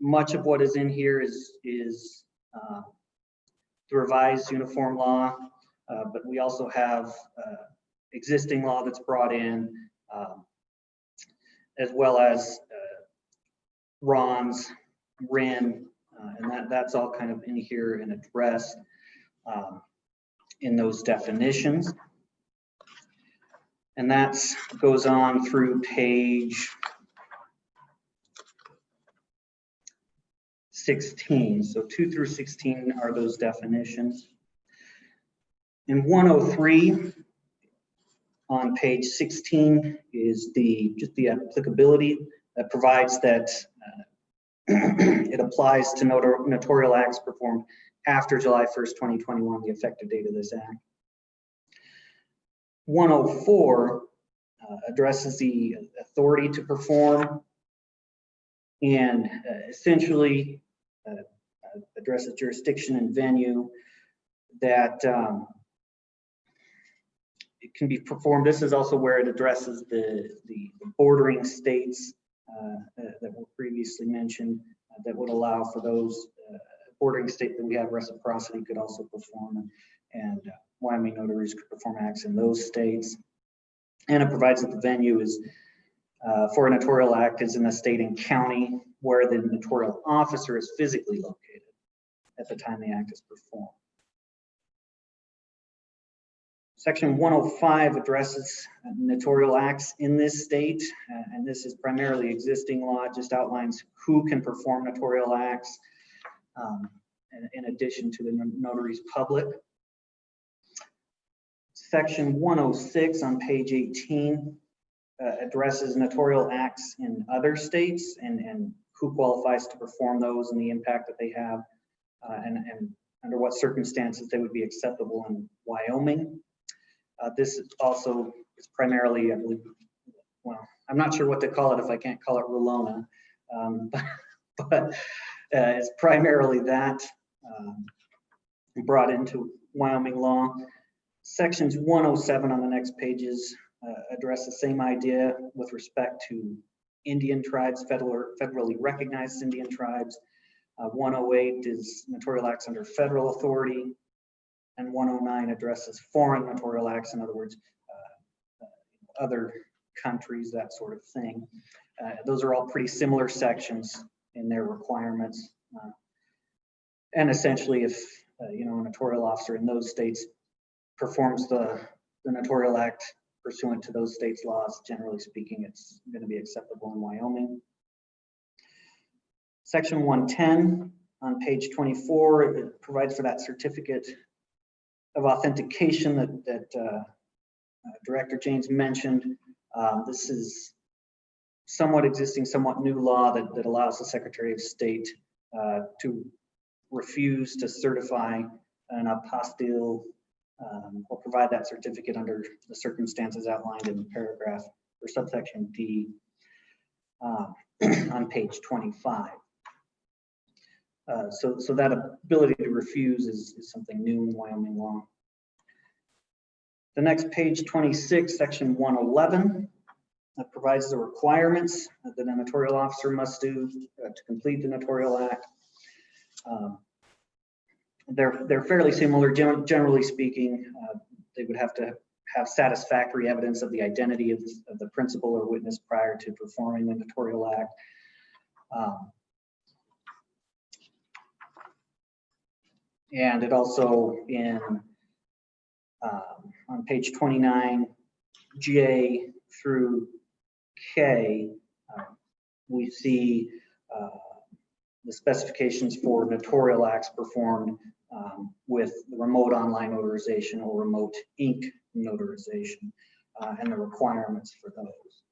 Much of what is in here is the revised uniform law, but we also have existing law that's brought in, as well as RONs, RIN, and that's all kind of in here and addressed in those definitions. And that goes on through page 16. So 2 through 16 are those definitions. In 103 on page 16 is just the applicability that provides that it applies to notarial acts performed after July 1st, 2021, the effective date of this act. 104 addresses the authority to perform and essentially addresses jurisdiction and venue that it can be performed. This is also where it addresses the bordering states that were previously mentioned, that would allow for those bordering state that we have reciprocity could also perform, and Wyoming notaries could perform acts in those states. And it provides that the venue is for a notarial act is in a state and county where the notarial officer is physically located at the time the act is performed. Section 105 addresses notarial acts in this state, and this is primarily existing law. It just outlines who can perform notarial acts in addition to the notary's public. Section 106 on page 18 addresses notarial acts in other states and who qualifies to perform those and the impact that they have, and under what circumstances they would be acceptable in Wyoming. This also is primarily, I believe, well, I'm not sure what to call it if I can't call it Rulona, but it's primarily that brought into Wyoming law. Sections 107 on the next pages address the same idea with respect to Indian tribes, federally recognized Indian tribes. 108 is notarial acts under federal authority, and 109 addresses foreign notarial acts, in other words, other countries, that sort of thing. Those are all pretty similar sections in their requirements. And essentially, if a notarial officer in those states performs the notarial act pursuant to those states' laws, generally speaking, it's going to be acceptable in Wyoming. Section 110 on page 24, it provides for that certificate of authentication that Director James mentioned. This is somewhat existing, somewhat new law that allows the Secretary of State to refuse to certify an apostille or provide that certificate under the circumstances outlined in paragraph or subsection D on page 25. So that ability to refuse is something new in Wyoming law. The next page 26, section 111, provides the requirements that a notarial officer must do to complete the notarial act. They're fairly similar, generally speaking. They would have to have satisfactory evidence of the identity of the principal or witness prior to performing the notarial act. And it also on page 29, J through K, we see the specifications for notarial acts performed with remote online notarization or remote ink notarization and the requirements for those.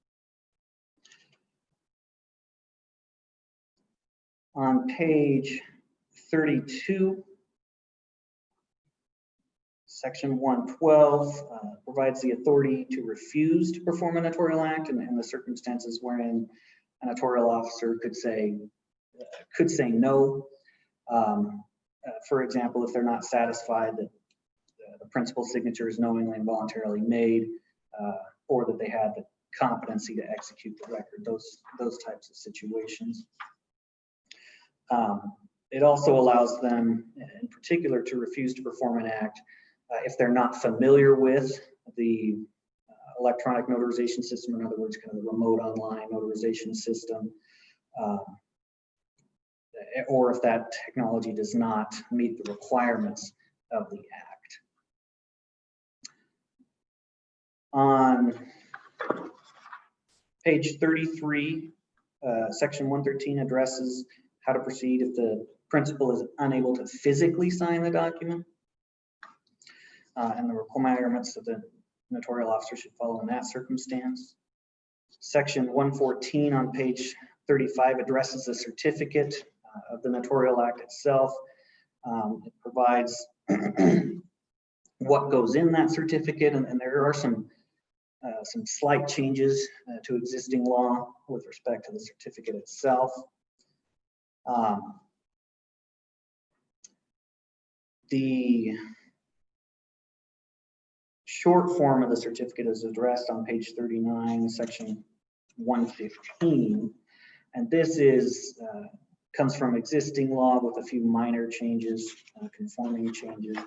On page 32, section 112 provides the authority to refuse to perform a notarial act and the circumstances wherein a notarial officer could say no. For example, if they're not satisfied that the principal's signature is knowingly and voluntarily made, or that they had the competency to execute the record, those types of situations. It also allows them, in particular, to refuse to perform an act if they're not familiar with the electronic notarization system, in other words, kind of the remote online notarization system, or if that technology does not meet the requirements of the act. On page 33, section 113 addresses how to proceed if the principal is unable to physically sign the document, and the requirements that the notarial officer should follow in that circumstance. Section 114 on page 35 addresses the certificate of the notarial act itself. It provides what goes in that certificate, and there are some slight changes to existing law with respect to the certificate itself. The short form of the certificate is addressed on page 39, section 115. And this is Comes from existing law with a few minor changes, conforming changes.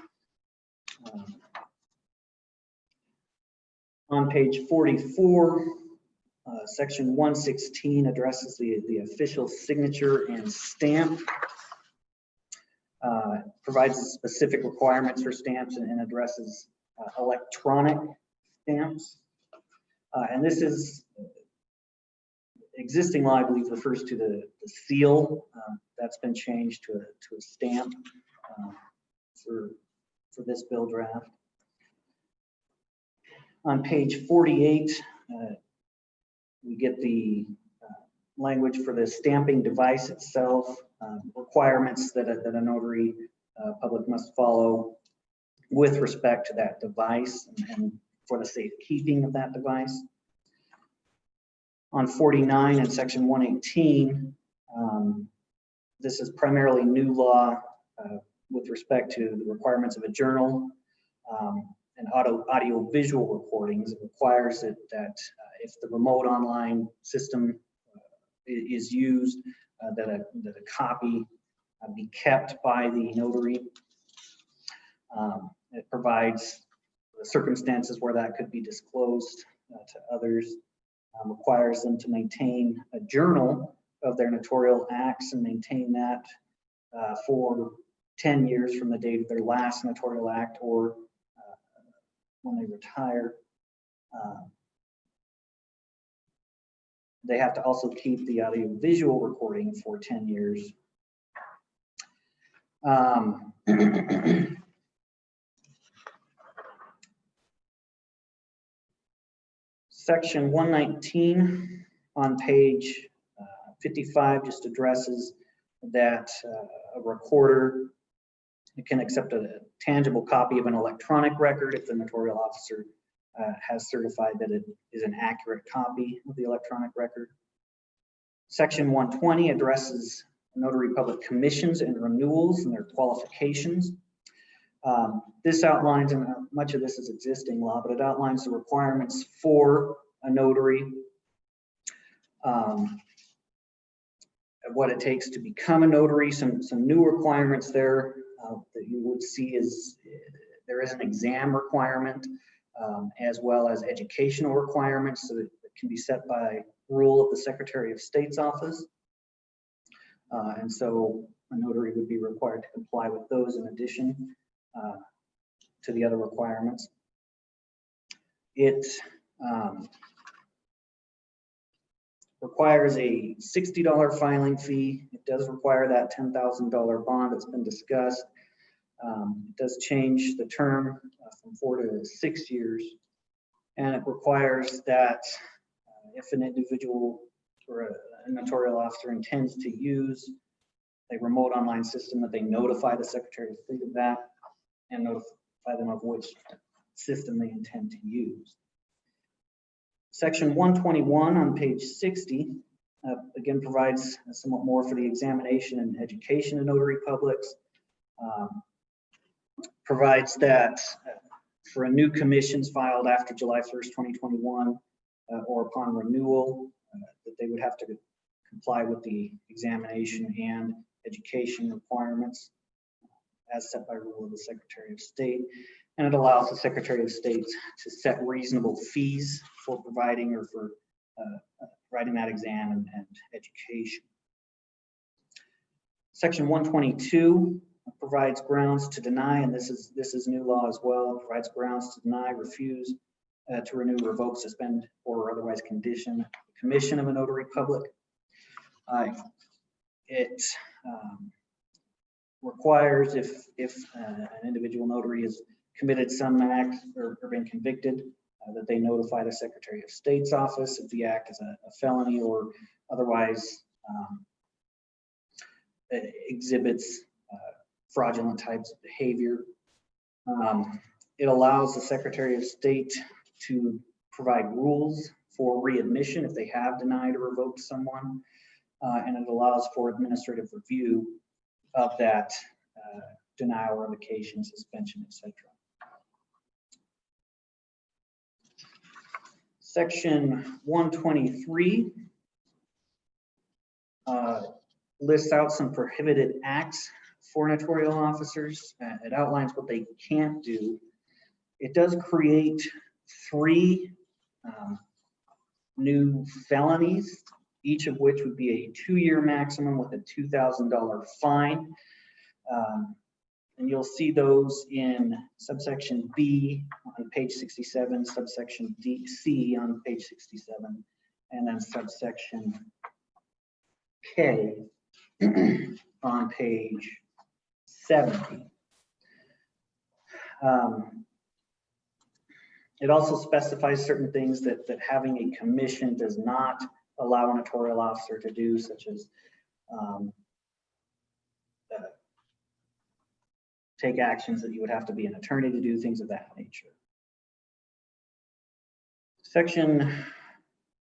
On page 44, section 116 addresses the official signature and stamp. Provides specific requirements for stamps and addresses electronic stamps. And this is existing law, I believe, refers to the seal. That's been changed to a stamp for this bill draft. On page 48, we get the language for the stamping device itself, requirements that a notary public must follow with respect to that device and for the safekeeping of that device. On 49 and section 118, this is primarily new law with respect to the requirements of a journal and audio visual recordings. It requires that if the remote online system is used, that a copy be kept by the notary. It provides the circumstances where that could be disclosed to others. Requires them to maintain a journal of their notarial acts and maintain that for 10 years from the date of their last notarial act or when they retire. They have to also keep the audio visual recording for 10 years. Section 119 on page 55 just addresses that a recorder can accept a tangible copy of an electronic record if the notarial officer has certified that it is an accurate copy of the electronic record. Section 120 addresses notary public commissions and renewals and their qualifications. This outlines, and much of this is existing law, but it outlines the requirements for a notary, what it takes to become a notary, some new requirements there that you would see is there is an exam requirement as well as educational requirements that can be set by rule of the Secretary of State's office. And so a notary would be required to comply with those in addition to the other requirements. It requires a $60 filing fee. It does require that $10,000 bond that's been discussed. It does change the term from 4 to 6 years. And it requires that if an individual or a notarial officer intends to use a remote online system, that they notify the Secretary of State of that and notify them of which system they intend to use. Section 121 on page 60, again, provides somewhat more for the examination and education of notary publics. Provides that for a new commissions filed after July 1st, 2021, or upon renewal, that they would have to comply with the examination and education requirements as set by rule of the Secretary of State. And it allows the Secretary of State to set reasonable fees for providing or for writing that exam and education. Section 122 provides grounds to deny, and this is new law as well. It provides grounds to deny, refuse to renew, revoke, suspend, or otherwise condition the commission of a notary public. It requires if an individual notary has committed some act or been convicted, that they notify the Secretary of State's office if the act is a felony or otherwise exhibits fraudulent types of behavior. It allows the Secretary of State to provide rules for readmission if they have denied or revoked someone, and it allows for administrative review of that denial, revocation, suspension, etc. Section 123 lists out some prohibited acts for notarial officers. It outlines what they can't do. It does create 3 new felonies, each of which would be a 2-year maximum with a $2,000 fine. And you'll see those in subsection B on page 67, subsection C on page 67, and then subsection K on page 70. It also specifies certain things that having a commission does not allow a notarial officer to do, such as take actions that you would have to be an attorney to do, things of that nature. Section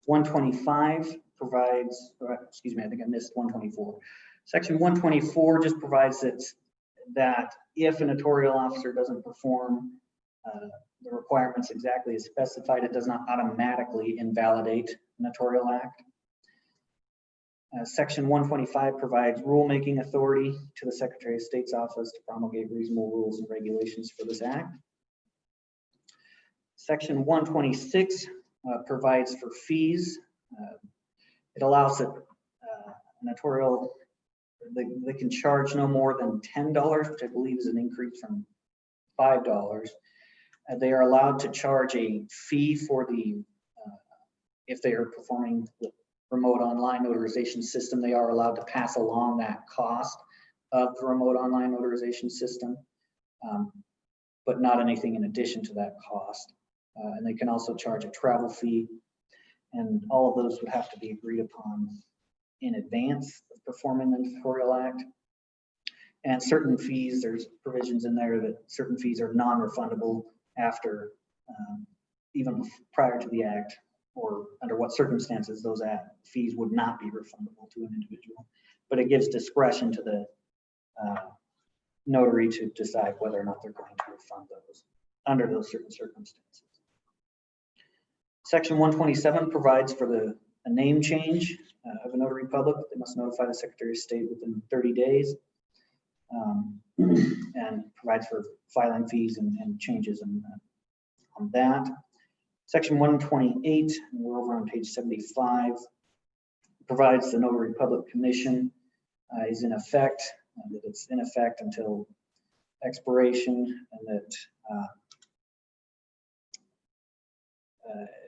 125 provides, excuse me, I think I missed 124. Section 124 just provides that if a notarial officer doesn't perform the requirements exactly as specified, it does not automatically invalidate a notarial act. Section 125 provides rulemaking authority to the Secretary of State's office to promulgate reasonable rules and regulations for this act. Section 126 provides for fees. It allows that notarial, they can charge no more than $10, which I believe is an increase from $5. They are allowed to charge a fee for the, if they are performing the remote online notarization system, they are allowed to pass along that cost of the remote online notarization system, but not anything in addition to that cost. And they can also charge a travel fee, and all of those would have to be agreed upon in advance of performing the notarial act. And certain fees, there's provisions in there that certain fees are non-refundable after, even prior to the act, or under what circumstances those fees would not be refundable to an individual. But it gives discretion to the notary to decide whether or not they're going to refund those under those certain circumstances. Section 127 provides for a name change of a notary public. They must notify the Secretary of State within 30 days, and provides for filing fees and changes on that. Section 128, and we're over on page 75, provides the Notary Public Commission is in effect, that it's in effect until expiration, and that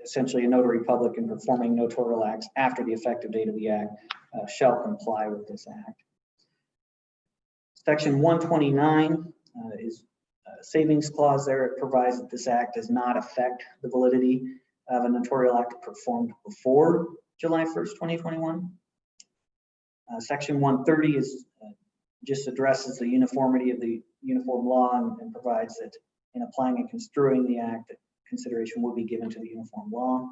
essentially a notary public in performing notarial acts after the effective date of the act shall comply with this act. Section 129 is a savings clause there. It provides that this act does not affect the validity of a notarial act performed before July 1st, 2021. Section 130 is just addresses the uniformity of the uniform law and provides that in applying and construing the act, that consideration will be given to the uniform law.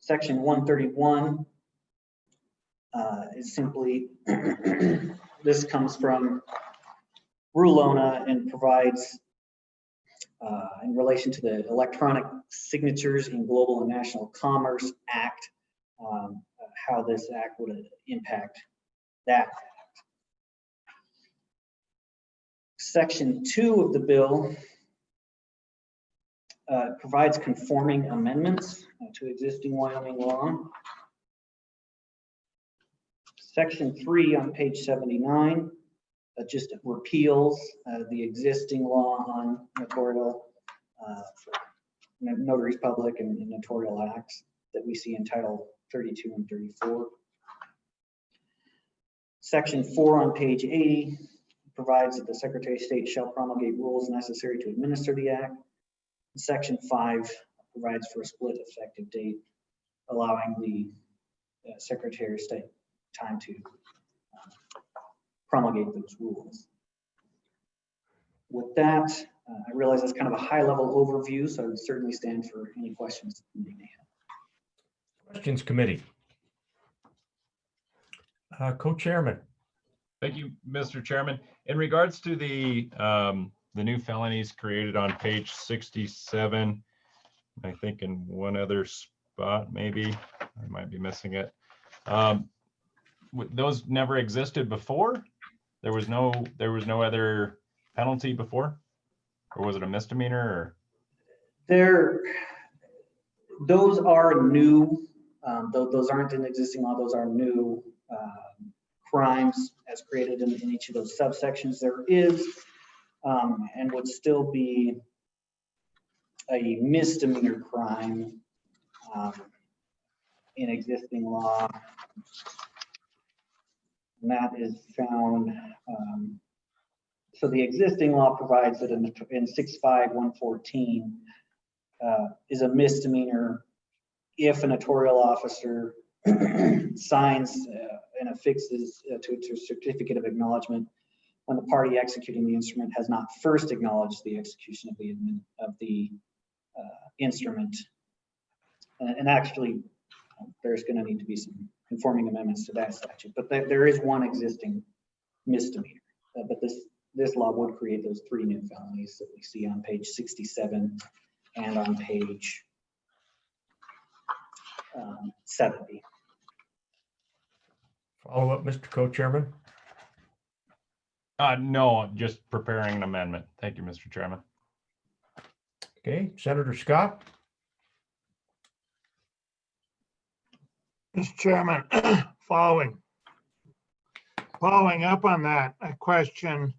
Section 131 is simply, this comes from Rulona and provides in relation to the Electronic Signatures in Global and National Commerce Act, how this act would impact that act. Section 2 of the bill provides conforming amendments to existing Wyoming law. Section 3 on page 79 just repeals the existing law on notarial, notaries public and notarial acts that we see in Title 32 and 34. Section 4 on page 80 provides that the Secretary of State shall promulgate rules necessary to administer the act. Section 5 provides for a split effective date, allowing the Secretary of State time to promulgate those rules. With that, I realize that's kind of a high-level overview, so I would certainly stand for any questions that you may have. Questions committee. Co-chairman. Thank you, Mr. Chairman. In regards to the new felonies created on page 67, I think in one other spot, maybe I might be missing it. those never existed before? There was no other penalty before? Or was it a misdemeanor or? Those are new, those aren't in existing law, those are new crimes as created in each of those subsections. There is, and would still be a misdemeanor crime in existing law. And that is found, so the existing law provides that in 65114 is a misdemeanor if a notarial officer signs and affixes to a certificate of acknowledgement when the party executing the instrument has not first acknowledged the execution of the instrument. And actually, there's going to need to be some conforming amendments to that statute, but there is one existing misdemeanor. But this law would create those 3 new felonies that we see on page 67 and on page 70. Follow up, Mr. Co-Chairman. No, just preparing an amendment. Thank you, Mr. Chairman. Okay, Senator Scott. Mr. Chairman, following up on that, a question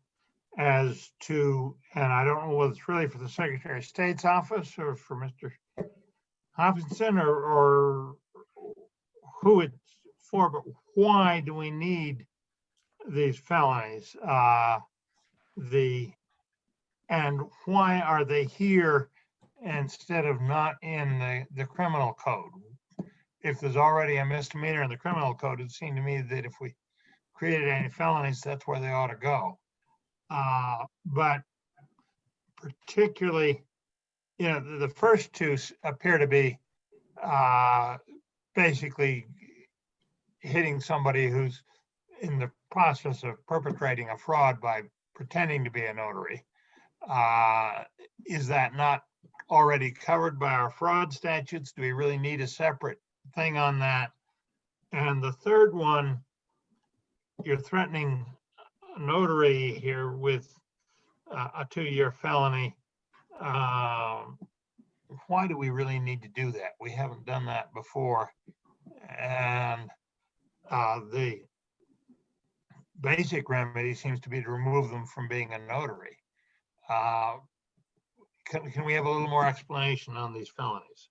as to, and I don't know whether it's really for the Secretary of State's office or for Mr. Hopkinson or who it's for, but why do we need these felonies? And why are they here instead of not in the criminal code? If there's already a misdemeanor in the criminal code, it seemed to me that if we created any felonies, that's where they ought to go. But particularly, the first 2 appear to be basically hitting somebody who's in the process of perpetrating a fraud by pretending to be a notary. Is that not already covered by our fraud statutes? Do we really need a separate thing on that? And the third one, you're threatening a notary here with a 2-year felony. Why do we really need to do that? We haven't done that before. And the basic remedy seems to be to remove them from being a notary. Can we have a little more explanation on these felonies?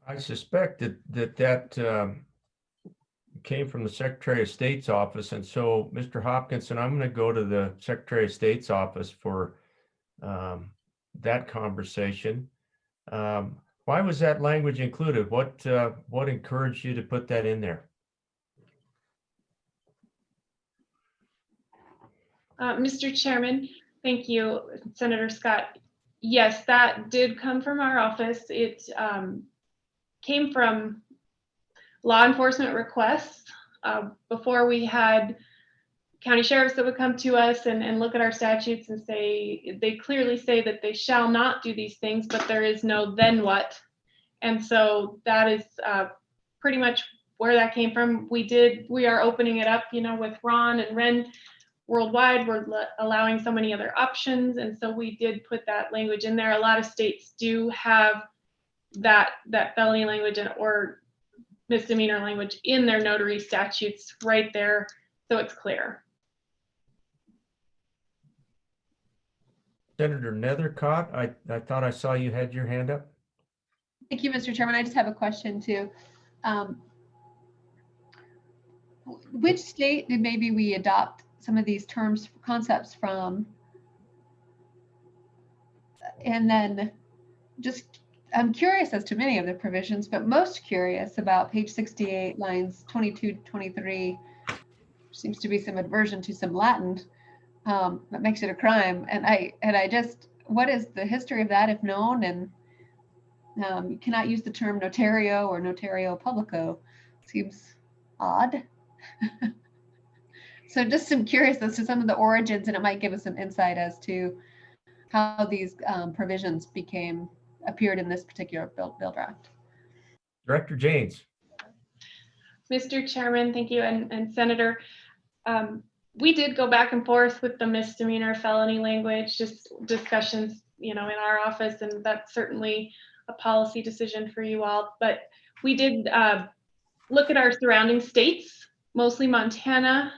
I suspect that came from the Secretary of State's office. And so, Mr. Hopkinson, I'm going to go to the Secretary of State's office for that conversation. Why was that language included? What encouraged you to put that in there? Mr. Chairman, thank you, Senator Scott. Yes, that did come from our office. It came from law enforcement requests. Before we had county sheriffs that would come to us and look at our statutes and say, they clearly say that they shall not do these things, but there is no then what. And so that is pretty much where that came from. We are opening it up, with Ron and Ren worldwide. We're allowing so many other options. And so we did put that language in there. A lot of states do have that felony language or misdemeanor language in their notary statutes right there. So it's clear. Senator Nethercott, I thought I saw you had your hand up. Thank you, Mr. Chairman. I just have a question too. Which state did maybe we adopt some of these concepts from? And then I'm curious as to many of the provisions, but most curious about page 68, lines 22 to 23. Seems to be some aversion to some Latin that makes it a crime. And I just, what is the history of that if known? And you cannot use the term notario or notario publico. Seems odd. So just some curious as to some of the origins, and it might give us some insight as to how these provisions appeared in this particular bill draft. Director Janes. Mr. Chairman, thank you, and Senator. We did go back and forth with the misdemeanor felony language, just discussions, in our office, and that's certainly a policy decision for you all. But we did look at our surrounding states, mostly Montana.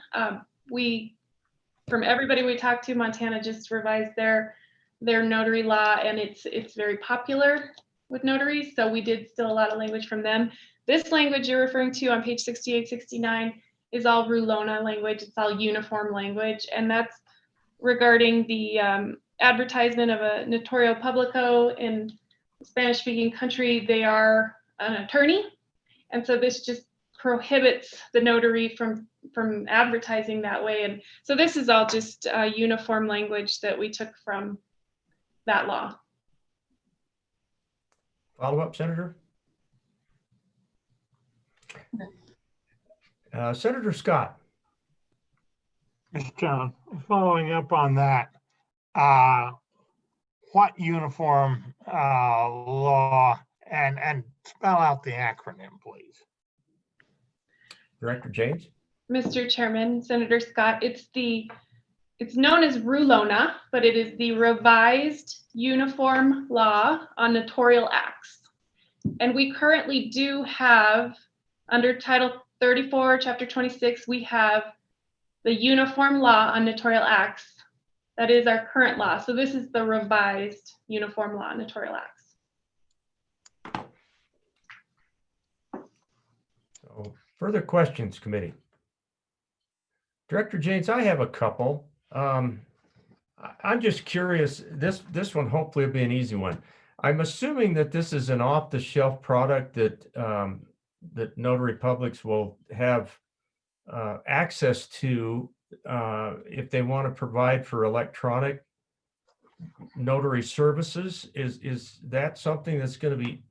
From everybody we talked to, Montana just revised their notary law, and it's very popular with notaries. So we did steal a lot of language from them. This language you're referring to on page 68, 69 is all Rulona language. It's all uniform language. And that's regarding the advertisement of a notario publico in a Spanish-speaking country. They are an attorney. And so this just prohibits the notary from advertising that way. And so this is all just uniform language that we took from that law. Follow up, Senator? Senator Scott. Mr. Chairman, following up on that, what uniform law, and spell out the acronym, please. Director James. Mr. Chairman, Senator Scott, it's known as Rulona, but it is the Revised Uniform Law on Notarial Acts. And we currently do have, under Title 34, Chapter 26, we have the Uniform Law on Notarial Acts. That is our current law. So this is the Revised Uniform Law on Notarial Acts. So further questions, committee? Director James, I have a couple. I'm just curious, this one hopefully will be an easy one. I'm assuming that this is an off-the-shelf product that that notary publics will have access to if they want to provide for electronic notary services. Is that something that's going to be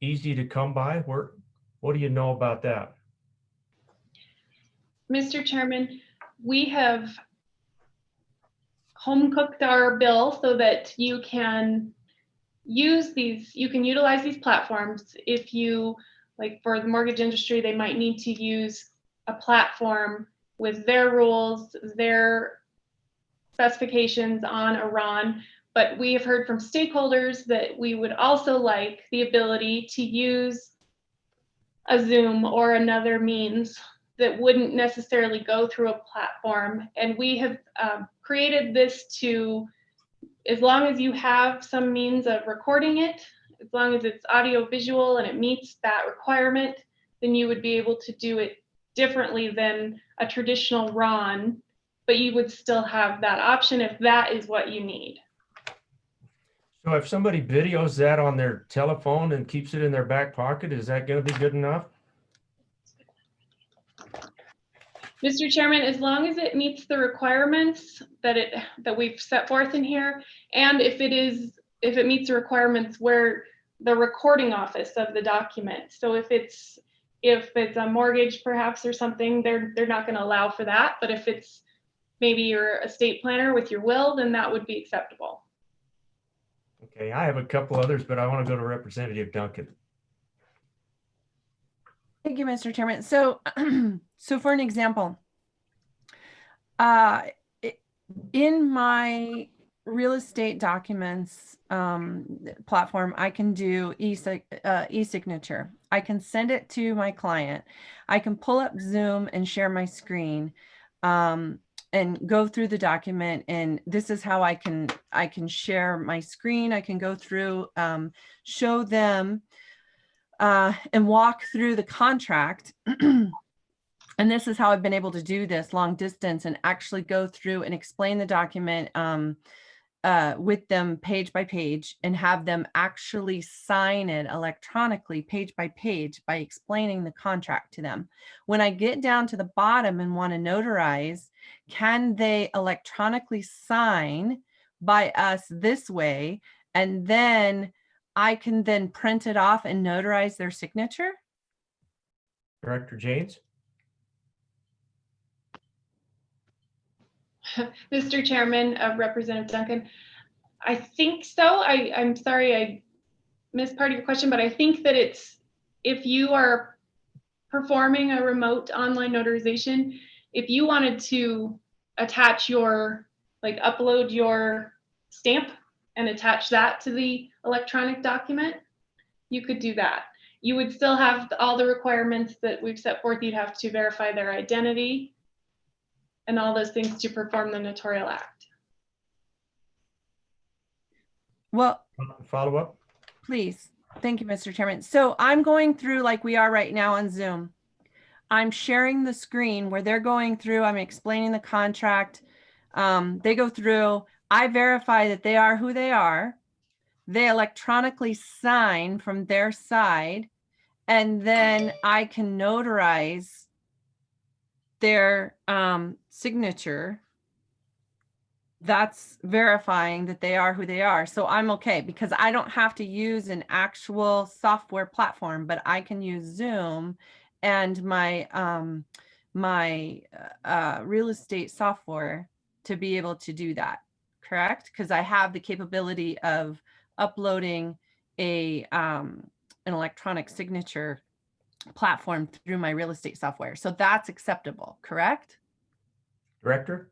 easy to come by? What do you know about that? Mr. Chairman, we have home cooked our bill so that you can utilize these platforms. If you, like for the mortgage industry, they might need to use a platform with their rules, their specifications on Iran. But we have heard from stakeholders that we would also like the ability to use a Zoom or another means that wouldn't necessarily go through a platform. And we have created this to, as long as you have some means of recording it, as long as it's audio visual and it meets that requirement, then you would be able to do it differently than a traditional RON, but you would still have that option if that is what you need. So if somebody videos that on their telephone and keeps it in their back pocket, is that going to be good enough? Mr. Chairman, as long as it meets the requirements that we've set forth in here, and if it meets the requirements where the recording office of the document. So if it's a mortgage perhaps or something, they're not going to allow for that. But if it's maybe your estate planner with your will, then that would be acceptable. Okay, I have a couple others, but I want to go to Representative Duncan. Thank you, Mr. Chairman. So, so for an example, in my real estate documents platform, I can do e-signature. I can send it to my client. I can pull up Zoom and share my screen and go through the document. And this is how I can share my screen. I can go through, show them and walk through the contract. And this is how I've been able to do this long distance and actually go through and explain the document with them page by page and have them actually sign it electronically page by page by explaining the contract to them. When I get down to the bottom and want to notarize, can they electronically sign by us this way? And then I can then print it off and notarize their signature? Director James? Mr. Chairman, Representative Duncan, I think so. I'm sorry I missed part of your question, but I think that it's, if you are performing a remote online notarization, if you wanted to attach your, like upload your stamp and attach that to the electronic document, you could do that. You would still have all the requirements that we've set forth. You'd have to verify their identity and all those things to perform the notarial act. Well, Follow up? please. Thank you, Mr. Chairman. So I'm going through like we are right now on Zoom. I'm sharing the screen where they're going through, I'm explaining the contract. They go through, I verify that they are who they are. They electronically sign from their side, and then I can notarize their signature. That's verifying that they are who they are. So I'm okay because I don't have to use an actual software platform, but I can use Zoom and my real estate software to be able to do that. Correct? Because I have the capability of uploading an electronic signature platform through my real estate software. So that's acceptable, correct? Director?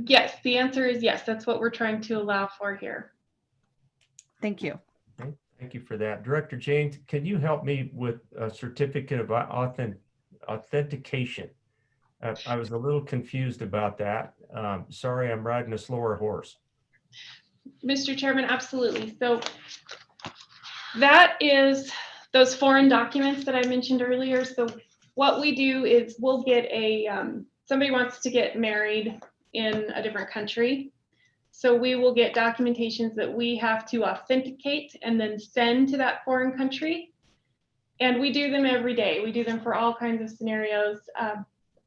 Yes, the answer is yes. That's what we're trying to allow for here. Thank you. Okay, thank you for that. Director James, can you help me with a certificate of authentication? I was a little confused about that. Sorry, I'm riding a slower horse. Mr. Chairman, absolutely. So that is those foreign documents that I mentioned earlier. So what we do is we'll get a, somebody wants to get married in a different country. So we will get documentations that we have to authenticate and then send to that foreign country. And we do them every day. We do them for all kinds of scenarios.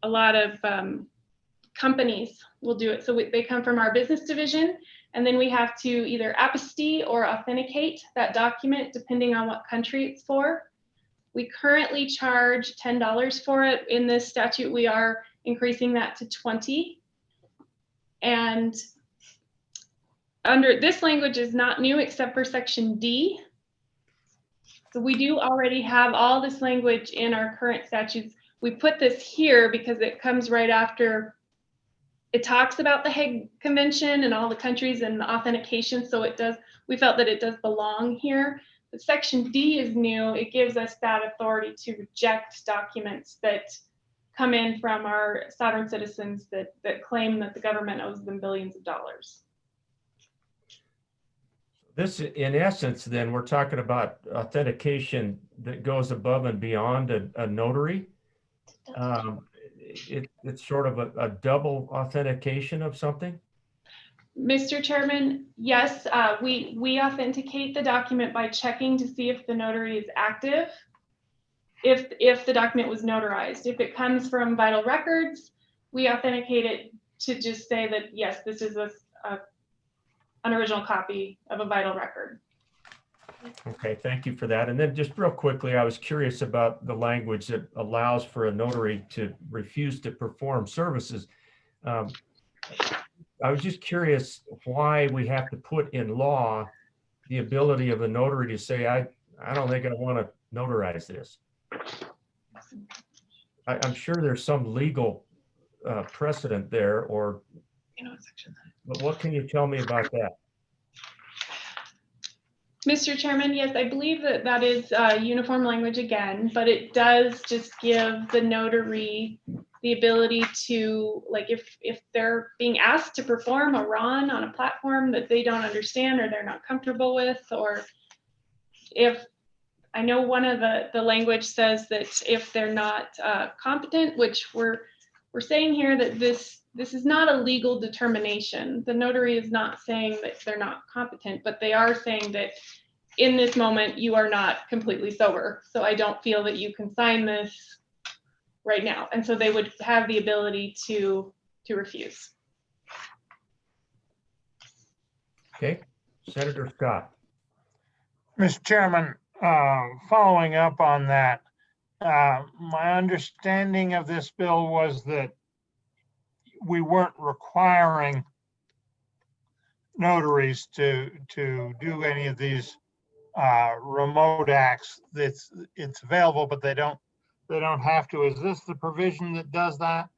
A lot of companies will do it. So they come from our business division, and then we have to either apostille or authenticate that document depending on what country it's for. We currently charge $10 for it. In this statute, we are increasing that to $20. And under this language is not new except for section D. So we do already have all this language in our current statutes. We put this here because it comes right after, it talks about the Hague Convention and all the countries and the authentication. So it does, we felt that it does belong here. But section D is new. It gives us that authority to reject documents that come in from our sovereign citizens that claim that the government owes them billions of dollars. This, in essence, then we're talking about authentication that goes above and beyond a notary. It's sort of a double authentication of something. Mr. Chairman, yes, we authenticate the document by checking to see if the notary is active, if the document was notarized. If it comes from vital records, we authenticate it to just say that, yes, this is an original copy of a vital record. Okay, thank you for that. And then just real quickly, I was curious about the language that allows for a notary to refuse to perform services. I was just curious why we have to put in law the ability of a notary to say, I don't think I want to notarize this. I'm sure there's some legal precedent there, or, but what can you tell me about that? Mr. Chairman, yes, I believe that is uniform language again, but it does just give the notary the ability to, like, if they're being asked to perform a RON on a platform that they don't understand or they're not comfortable with, or if, I know one of the language says that if they're not competent, which we're saying here that this is not a legal determination. The notary is not saying that they're not competent, but they are saying that in this moment, you are not completely sober. So I don't feel that you can sign this right now. And so they would have the ability to refuse. Okay, Senator Scott. Mr. Chairman, following up on that, my understanding of this bill was that we weren't requiring notaries to do any of these remote acts, it's available, but they don't have to. Is this the provision that does that?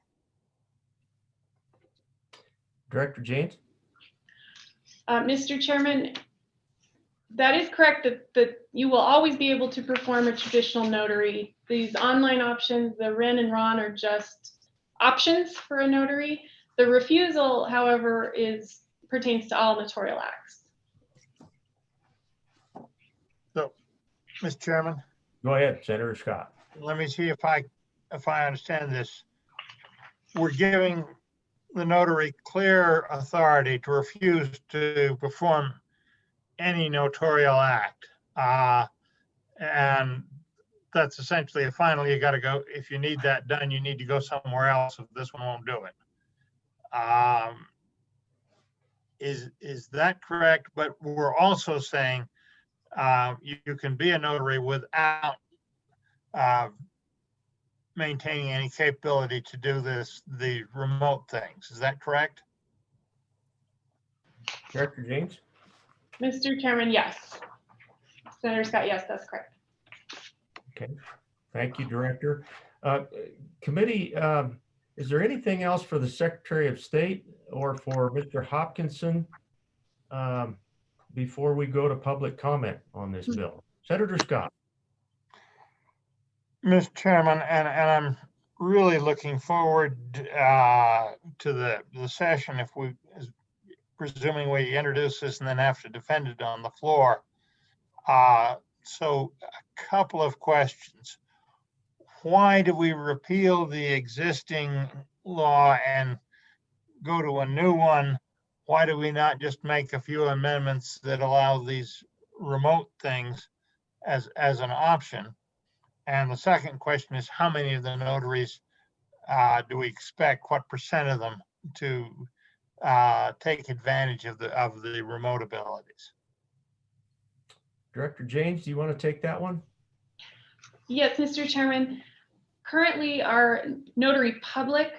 Director James? Mr. Chairman, that is correct that you will always be able to perform a traditional notary. These online options, the RIN and RON, are just options for a notary. The refusal, however, pertains to all notarial acts. So, Mr. Chairman, Go ahead, Senator Scott. let me see if I understand this. We're giving the notary clear authority to refuse to perform any notarial act. And that's essentially a final. You got to go, if you need that done, you need to go somewhere else if this one won't do it. Is that correct? But we're also saying you can be a notary without maintaining any capability to do the remote things. Is that correct? Director James? Mr. Chairman, yes. Senator Scott, yes, that's correct. Okay, thank you, Director. Committee, is there anything else for the Secretary of State or for Mr. Hopkinson before we go to public comment on this bill? Senator Scott. Mr. Chairman, and I'm really looking forward to the session if presuming we introduce this and then have to defend it on the floor. So a couple of questions. Why do we repeal the existing law and go to a new one? Why do we not just make a few amendments that allow these remote things as an option? And the second question is, how many of the notaries do we expect, what % of them to take advantage of the remote abilities? Director James, do you want to take that one? Yes, Mr. Chairman. Currently, our notary public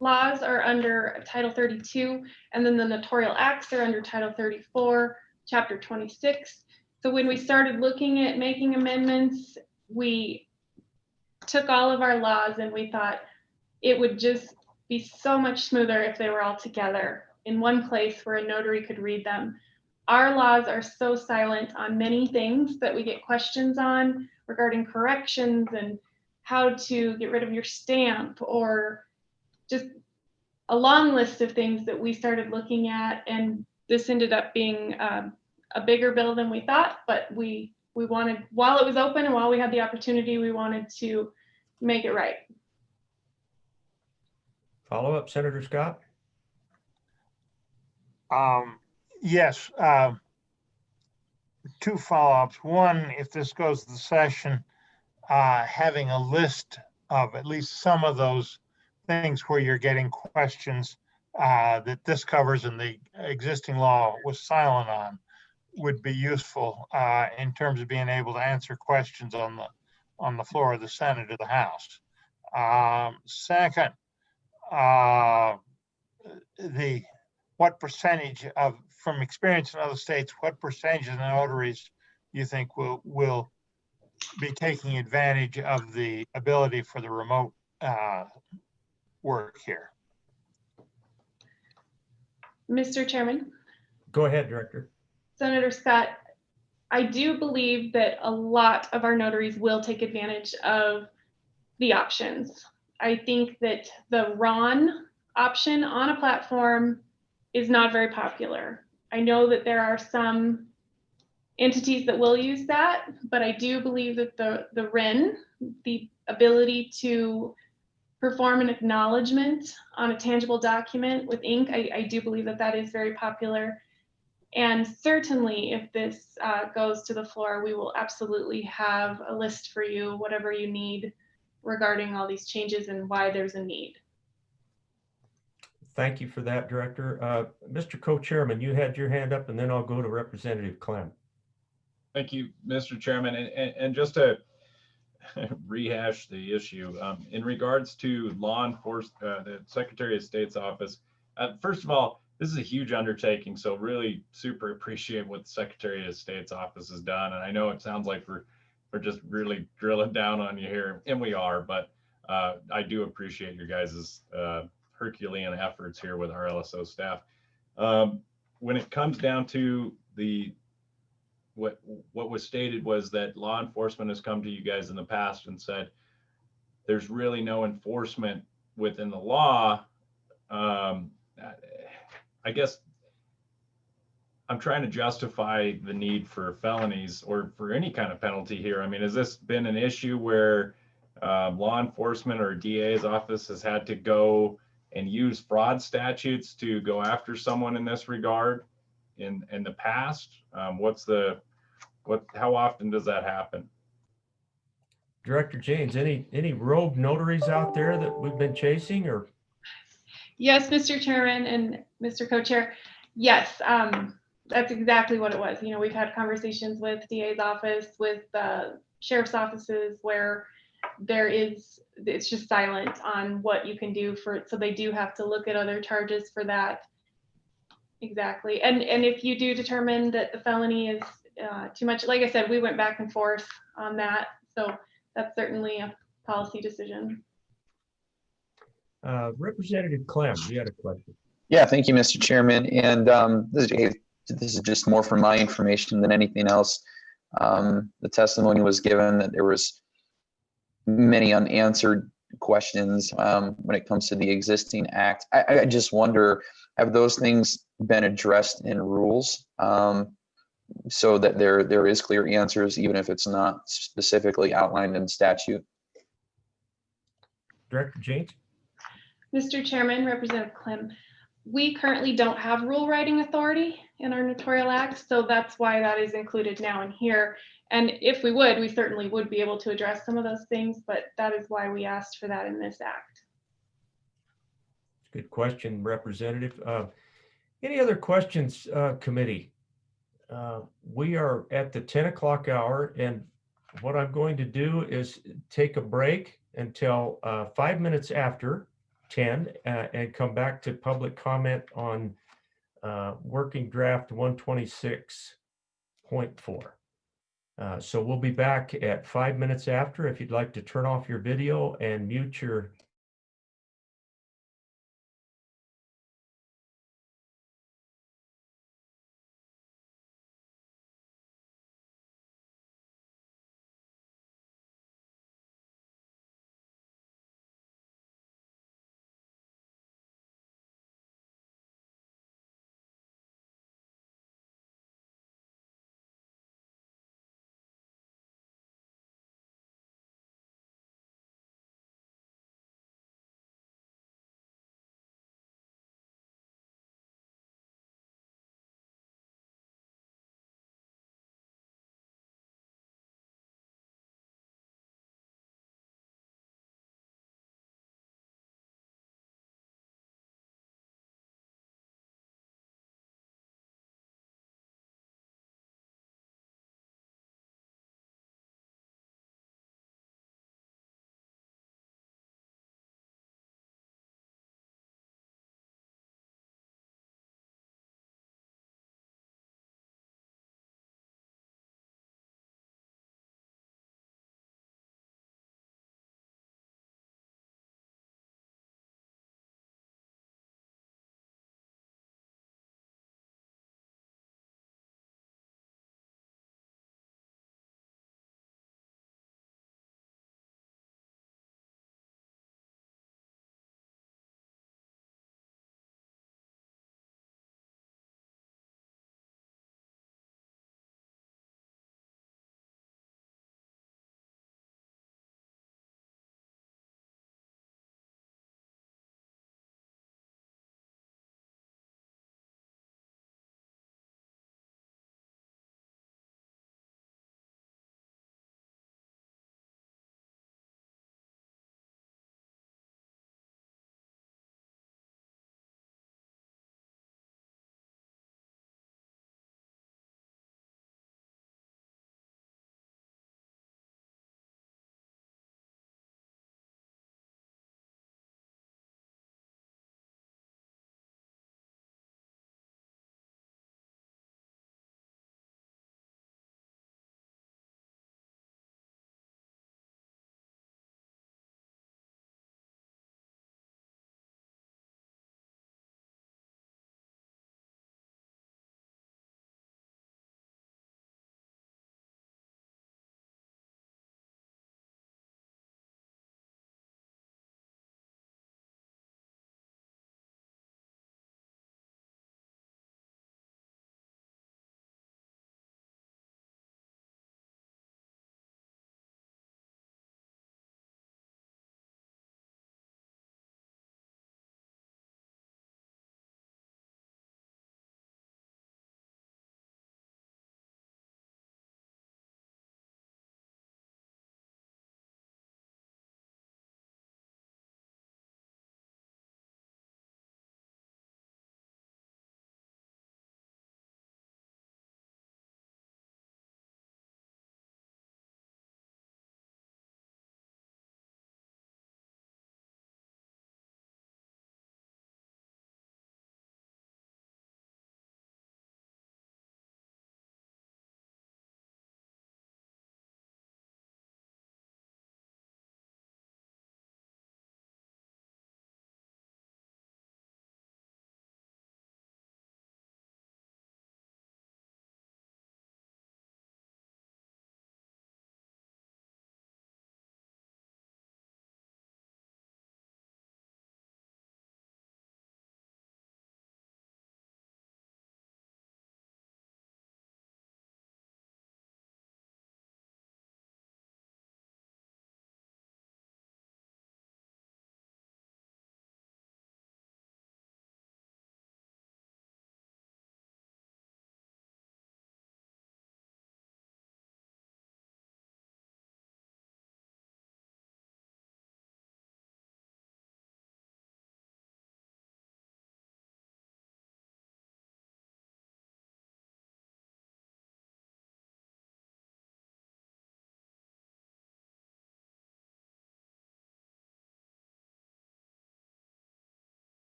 laws are under Title 32, and then the notarial acts are under Title 34, Chapter 26. So when we started looking at making amendments, we took all of our laws and we thought it would just be so much smoother if they were all together in one place where a notary could read them. Our laws are so silent on many things that we get questions on regarding corrections and how to get rid of your stamp, or just a long list of things that we started looking at. And this ended up being a bigger bill than we thought, but we wanted, while it was open and while we had the opportunity, we wanted to make it right. Follow up, Senator Scott? Yes, two follow-ups. One, if this goes to the session, having a list of at least some of those things where you're getting questions that this covers and the existing law was silent on would be useful in terms of being able to answer questions on the floor of the Senate or the House. Second, what percentage of, from experience in other states, what percentage of the notaries you think will be taking advantage of the ability for the remote work here? Mr. Chairman. Go ahead, Director. Senator Scott, I do believe that a lot of our notaries will take advantage of the options. I think that the RON option on a platform is not very popular. I know that there are some entities that will use that, but I do believe that the RIN, the ability to perform an acknowledgement on a tangible document with ink, I do believe that that is very popular. And certainly if this goes to the floor, we will absolutely have a list for you, whatever you need regarding all these changes and why there's a need. Thank you for that, Director. Mr. Co-Chairman, you had your hand up, and then I'll go to Representative Clem. Thank you, Mr. Chairman. And just to rehash the issue, in regards to law enforcement, the Secretary of State's office, first of all, this is a huge undertaking. So really super appreciate what the Secretary of State's office has done. And I know it sounds like we're just really drilling down on you here, and we are, but I do appreciate your guys' Herculean efforts here with our LSO staff. When it comes down to what was stated was that law enforcement has come to you guys in the past and said there's really no enforcement within the law. I guess I'm trying to justify the need for felonies or for any kind of penalty here. I mean, has this been an issue where law enforcement or DA's office has had to go and use fraud statutes to go after someone in this regard in the past? How often does that happen? Director James, any rogue notaries out there that we've been chasing, or? Yes, Mr. Chairman and Mr. Co-Chair. Yes, that's exactly what it was. You know, we've had conversations with DA's office, with sheriff's offices where it's just silent on what you can do for it. So they do have to look at other charges for that. Exactly. And if you do determine that the felony is too much, like I said, we went back and forth on that. So that's certainly a policy decision. Representative Clem, you had a question. Yeah, thank you, Mr. Chairman. And this is just more for my information than anything else. The testimony was given that there was many unanswered questions when it comes to the existing act. I just wonder, have those things been addressed in rules so that there is clear answers, even if it's not specifically outlined in statute? Director James? Mr. Chairman, Representative Clem, we currently don't have rule writing authority in our notarial act, so that's why that is included now in here. And if we would, we certainly would be able to address some of those things, but that is why we asked for that in this act. Good question, Representative. Any other questions, committee? We are at the 10 o'clock hour, and what I'm going to do is take a break until 5 minutes after 10 and come back to public comment on working draft 126.4. So we'll be back at 5 minutes after. If you'd like to turn off your video and mute your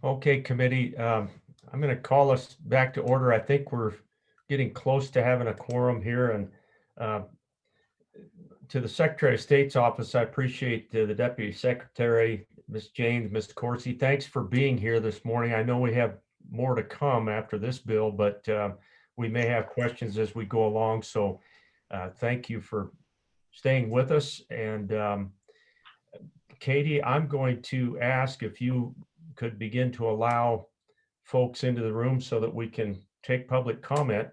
Okay, committee, I'm going to call us back to order. I think we're getting close to having a quorum here, and to the Secretary of State's office, I appreciate the Deputy Secretary, Ms. James, Mr. Corsi. Thanks for being here this morning. I know we have more to come after this bill, but we may have questions as we go along. So thank you for staying with us. And Katie, I'm going to ask if you could begin to allow folks into the room so that we can take public comment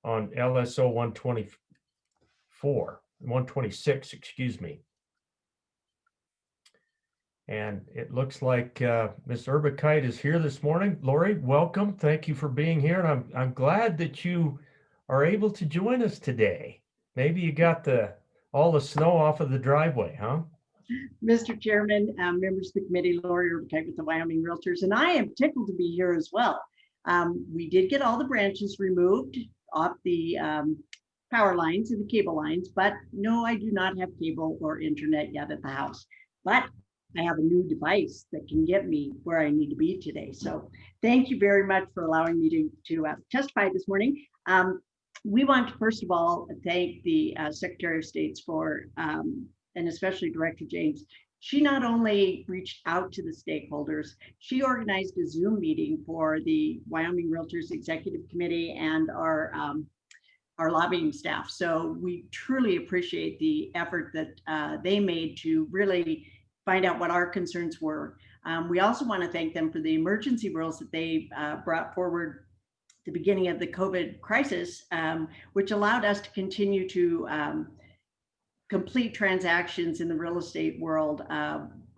on LSO 126, excuse me. And it looks like Ms. Urbikite is here this morning. Lori, welcome. Thank you for being here. And I'm glad that you are able to join us today. Maybe you got all the snow off of the driveway, huh? Mr. Chairman, members of the committee, Lori Urbikite with the Wyoming Realtors, and I am tickled to be here as well. We did get all the branches removed off the power lines and the cable lines, but no, I do not have cable or internet yet at the house. But I have a new device that can get me where I need to be today. So thank you very much for allowing me to testify this morning. We want to, first of all, thank the Secretary of State for, and especially Director James. She not only reached out to the stakeholders, she organized a Zoom meeting for the Wyoming Realtors Executive Committee and our lobbying staff. So we truly appreciate the effort that they made to really find out what our concerns were. We also want to thank them for the emergency rules that they brought forward at the beginning of the COVID crisis, which allowed us to continue to complete transactions in the real estate world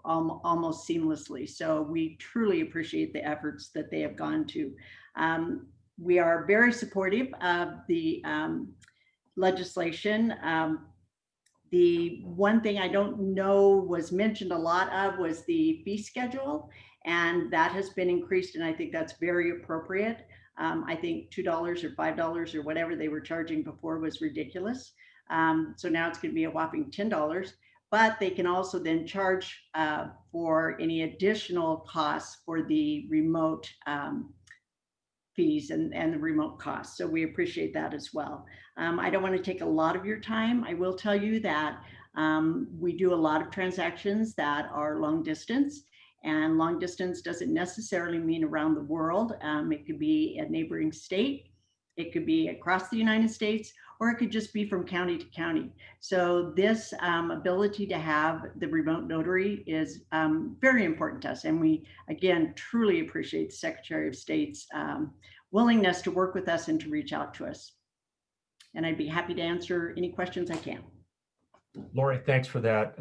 almost seamlessly. So we truly appreciate the efforts that they have gone to. We are very supportive of the legislation. The one thing I don't know was mentioned a lot of was the fee schedule, and that has been increased, and I think that's very appropriate. I think $2 or $5 or whatever they were charging before was ridiculous. So now it's going to be a whopping $10, but they can also then charge for any additional costs for the remote fees and the remote costs. So we appreciate that as well. I don't want to take a lot of your time. I will tell you that we do a lot of transactions that are long distance, and long distance doesn't necessarily mean around the world. It could be a neighboring state, it could be across the United States, or it could just be from county to county. So this ability to have the remote notary is very important to us. And we, again, truly appreciate the Secretary of State's willingness to work with us and to reach out to us. And I'd be happy to answer any questions I can. Lori, thanks for that.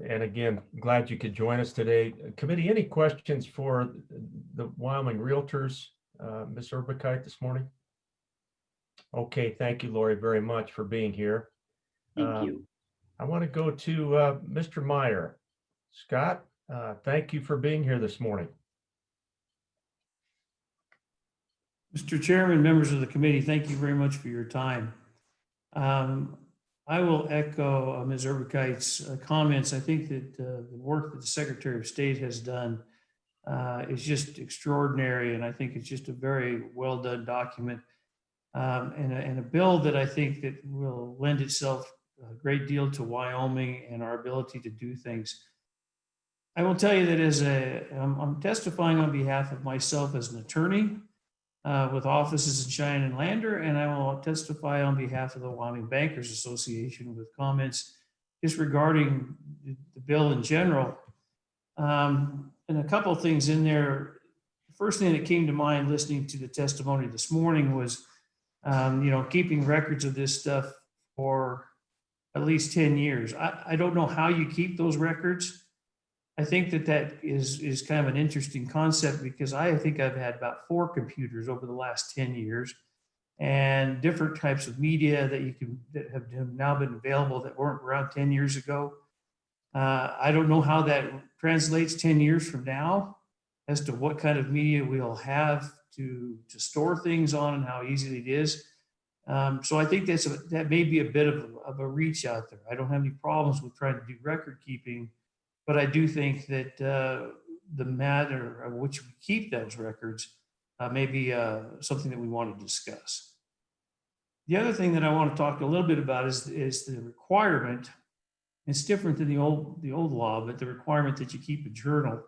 And again, glad you could join us today. Committee, any questions for the Wyoming Realtors, Ms. Urbikite this morning? Okay, thank you, Lori, very much for being here. Thank you. I want to go to Mr. Meyer. Scott, thank you for being here this morning. Mr. Chairman, members of the committee, thank you very much for your time. I will echo Ms. Urbikite's comments. I think that the work that the Secretary of State has done is just extraordinary, and I think it's just a very well done document. And a bill that I think that will lend itself a great deal to Wyoming and our ability to do things. I will tell you that I'm testifying on behalf of myself as an attorney with offices in Cheyenne and Lander, and I will testify on behalf of the Wyoming Bankers Association with comments just regarding the bill in general. And a couple of things in there. The first thing that came to mind listening to the testimony this morning was keeping records of this stuff for at least 10 years. I don't know how you keep those records. I think that is kind of an interesting concept, because I think I've had about 4 computers over the last 10 years and different types of media that have now been available that weren't around 10 years ago. I don't know how that translates 10 years from now as to what kind of media we'll have to store things on and how easy it is. So I think that may be a bit of a reach out there. I don't have any problems with trying to do record keeping, but I do think that the matter of which we keep those records may be something that we want to discuss. The other thing that I want to talk a little bit about is the requirement. It's different than the old law, but the requirement that you keep a journal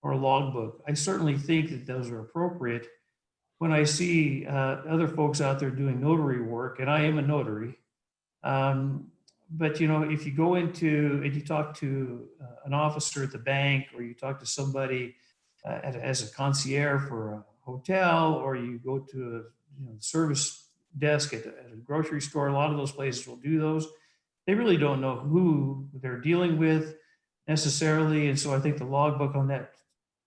or a logbook. I certainly think that those are appropriate. When I see other folks out there doing notary work, and I am a notary, but if you go into and you talk to an officer at the bank, or you talk to somebody as a concierge for a hotel, or you go to a service desk at a grocery store, a lot of those places will do those. They really don't know who they're dealing with necessarily, and so I think the logbook on that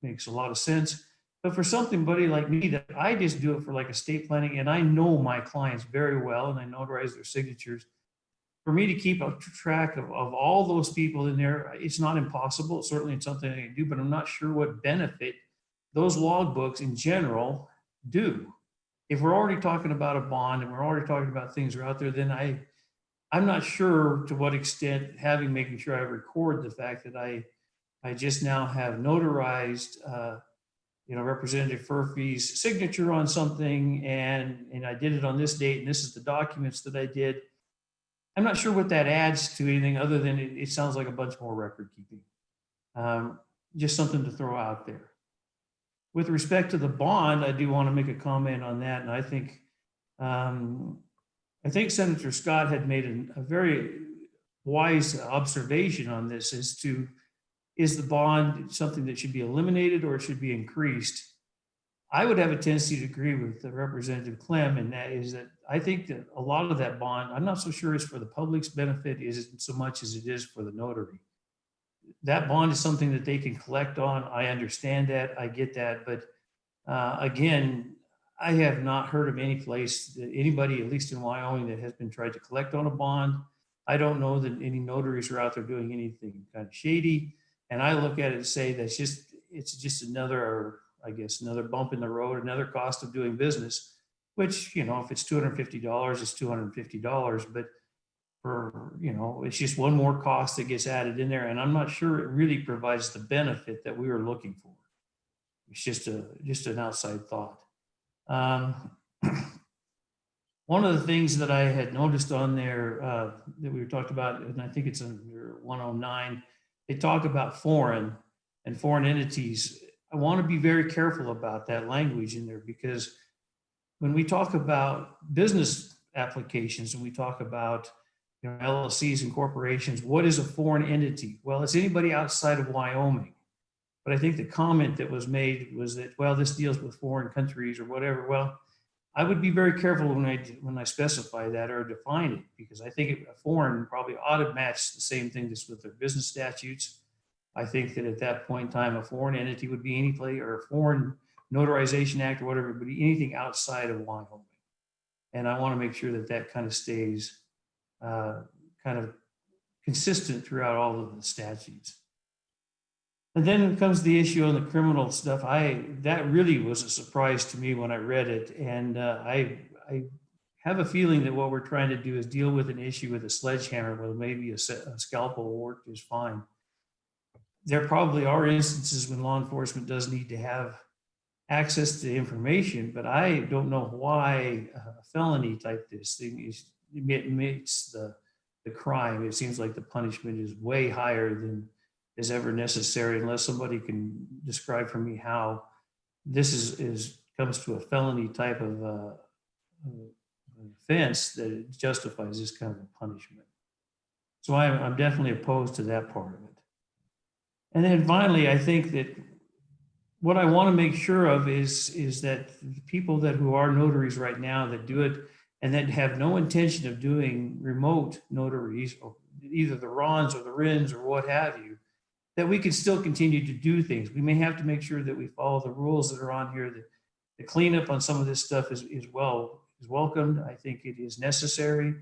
makes a lot of sense. But for somebody like me, that I just do it for like estate planning, and I know my clients very well, and I notarize their signatures. For me to keep a track of all those people in there, it's not impossible. Certainly it's something I can do, but I'm not sure what benefit those logbooks in general do. If we're already talking about a bond and we're already talking about things that are out there, then I'm not sure to what extent making sure I record the fact that I just now have notarized Representative Furphy's signature on something, and I did it on this date, and this is the documents that I did. I'm not sure what that adds to anything other than it sounds like a bunch more record keeping. Just something to throw out there. With respect to the bond, I do want to make a comment on that, and I think Senator Scott had made a very wise observation on this as to, is the bond something that should be eliminated or it should be increased? I would have a tendency to agree with Representative Clem, and that is that I think that a lot of that bond, I'm not so sure is for the public's benefit isn't so much as it is for the notary. That bond is something that they can collect on. I understand that, I get that, but again, I have not heard of any place that anybody, at least in Wyoming, that has been tried to collect on a bond. I don't know that any notaries are out there doing anything kind of shady. And I look at it and say it's just another, I guess, another bump in the road, another cost of doing business, which, if it's $250, it's $250, but it's just one more cost that gets added in there. And I'm not sure it really provides the benefit that we were looking for. It's just an outside thought. One of the things that I had noticed on there that we talked about, and I think it's under 109, they talk about foreign entities. I want to be very careful about that language in there, because when we talk about business applications and we talk about LLCs and corporations, what is a foreign entity? Well, it's anybody outside of Wyoming. But I think the comment that was made was that, well, this deals with foreign countries or whatever. Well, I would be very careful when I specify that or define it, because I think a foreign probably ought to match the same thing that's with their business statutes. I think that at that point in time, a foreign entity would be any place, or a foreign notarization act or whatever, but anything outside of Wyoming. And I want to make sure that that kind of stays kind of consistent throughout all of the statutes. And then comes the issue on the criminal stuff. That really was a surprise to me when I read it. And I have a feeling that what we're trying to do is deal with an issue with a sledgehammer, where maybe a scalpel will work just fine. There probably are instances when law enforcement does need to have access to information, but I don't know why a felony type this thing makes the crime. It seems like the punishment is way higher than is ever necessary, unless somebody can describe for me how this comes to a felony type of offense that it justifies this kind of a punishment. So I'm definitely opposed to that part of it. And then finally, I think that what I want to make sure of is that people who are notaries right now that do it and that have no intention of doing remote notaries, or either the RONs or the RINs or what have you, that we can still continue to do things. We may have to make sure that we follow the rules that are on here. That the cleanup on some of this stuff is welcomed. I think it is necessary.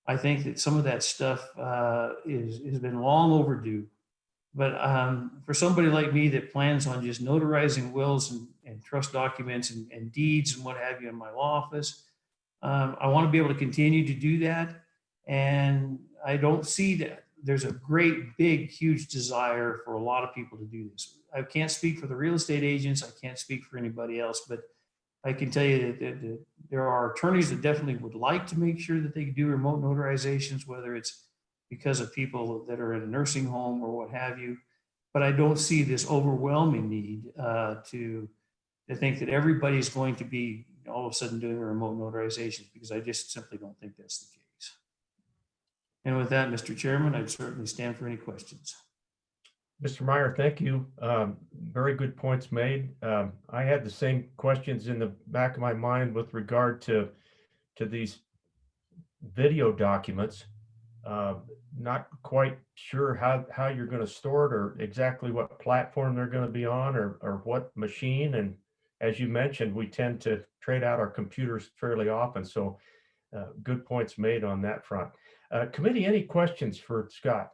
I think that some of that stuff has been long overdue. But for somebody like me that plans on just notarizing wills and trust documents and deeds and what have you in my law office, I want to be able to continue to do that. And I don't see that. there's a great, big, huge desire for a lot of people to do this. I can't speak for the real estate agents. I can't speak for anybody else, but I can tell you that there are attorneys that definitely would like to make sure that they can do remote notarizations, whether it's because of people that are in a nursing home or what have you. But I don't see this overwhelming need to think that everybody's going to be all of a sudden doing remote notarizations, because I just simply don't think that's the case. And with that, Mr. Chairman, I'd certainly stand for any questions. Mr. Meyer, thank you. Very good points made. I had the same questions in the back of my mind with regard to these video documents. Not quite sure how you're going to store it, or exactly what platform they're going to be on, or what machine. And as you mentioned, we tend to trade out our computers fairly often. So good points made on that front. Committee, any questions for Scott?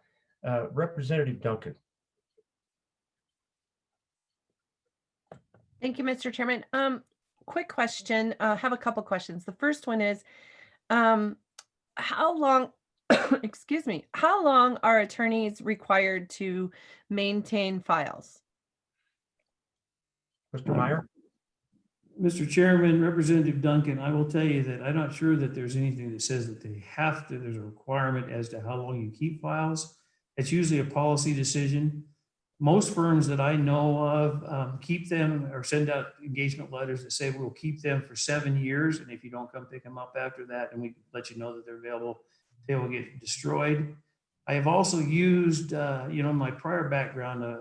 Representative Duncan. Thank you, Mr. Chairman. Quick question. Have a couple questions. The first one is, how long, excuse me, how long are attorneys required to maintain files? Mr. Meyer? Mr. Chairman, Representative Duncan, I will tell you that I'm not sure that there's anything that says that they have to, there's a requirement as to how long you keep files. It's usually a policy decision. Most firms that I know of keep them or send out engagement letters that say we'll keep them for 7 years. And if you don't come pick them up after that, and we can let you know that they're available, they will get destroyed. I have also used, my prior background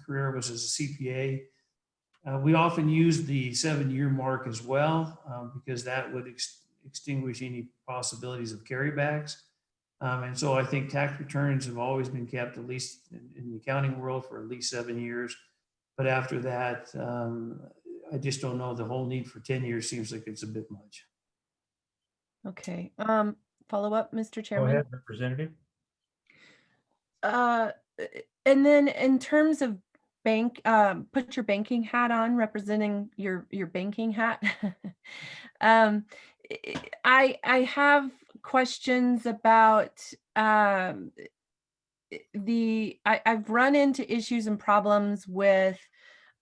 career was as a CPA. We often use the 7-year mark as well, because that would extinguish any possibilities of carrybacks. And so I think tax returns have always been kept, at least in the accounting world, for at least 7 years. But after that, I just don't know. The whole need for 10 years seems like it's a bit much. Okay. Follow up, Mr. Chairman. Go ahead, Representative. And then in terms of put your banking hat on, representing your banking hat. I have questions about I've run into issues and problems with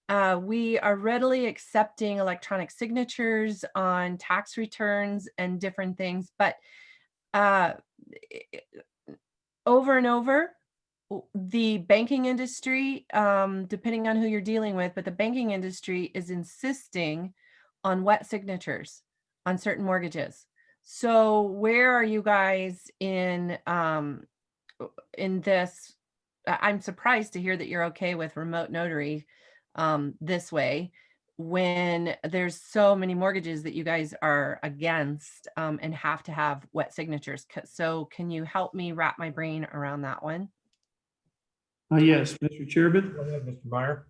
we are readily accepting electronic signatures on tax returns and different things, but over and over, the banking industry, depending on who you're dealing with, but the banking industry is insisting on wet signatures on certain mortgages. So where are you guys in this? I'm surprised to hear that you're okay with remote notary this way, when there's so many mortgages that you guys are against and have to have wet signatures. So can you help me wrap my brain around that one? Yes, Mr. Chairman. Go ahead, Mr. Meyer.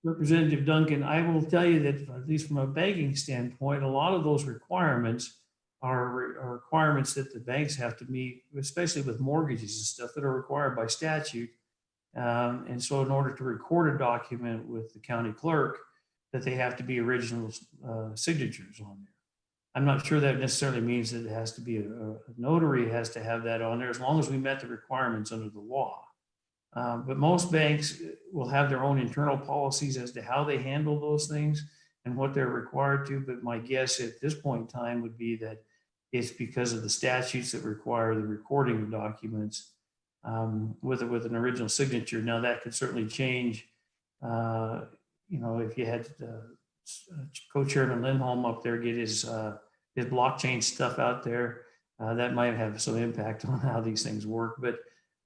Representative Duncan, I will tell you that, at least from a banking standpoint, a lot of those requirements are requirements that the banks have to meet, especially with mortgages and stuff that are required by statute. And so in order to record a document with the county clerk, that they have to be original signatures on there. I'm not sure that necessarily means that it has to be a notary has to have that on there, as long as we met the requirements under the law. But most banks will have their own internal policies as to how they handle those things and what they're required to. But my guess at this point in time would be that it's because of the statutes that require the recording of documents with an original signature. Now that could certainly change. If you had Co-Chairman Lindholm up there get his blockchain stuff out there, that might have some impact on how these things work. But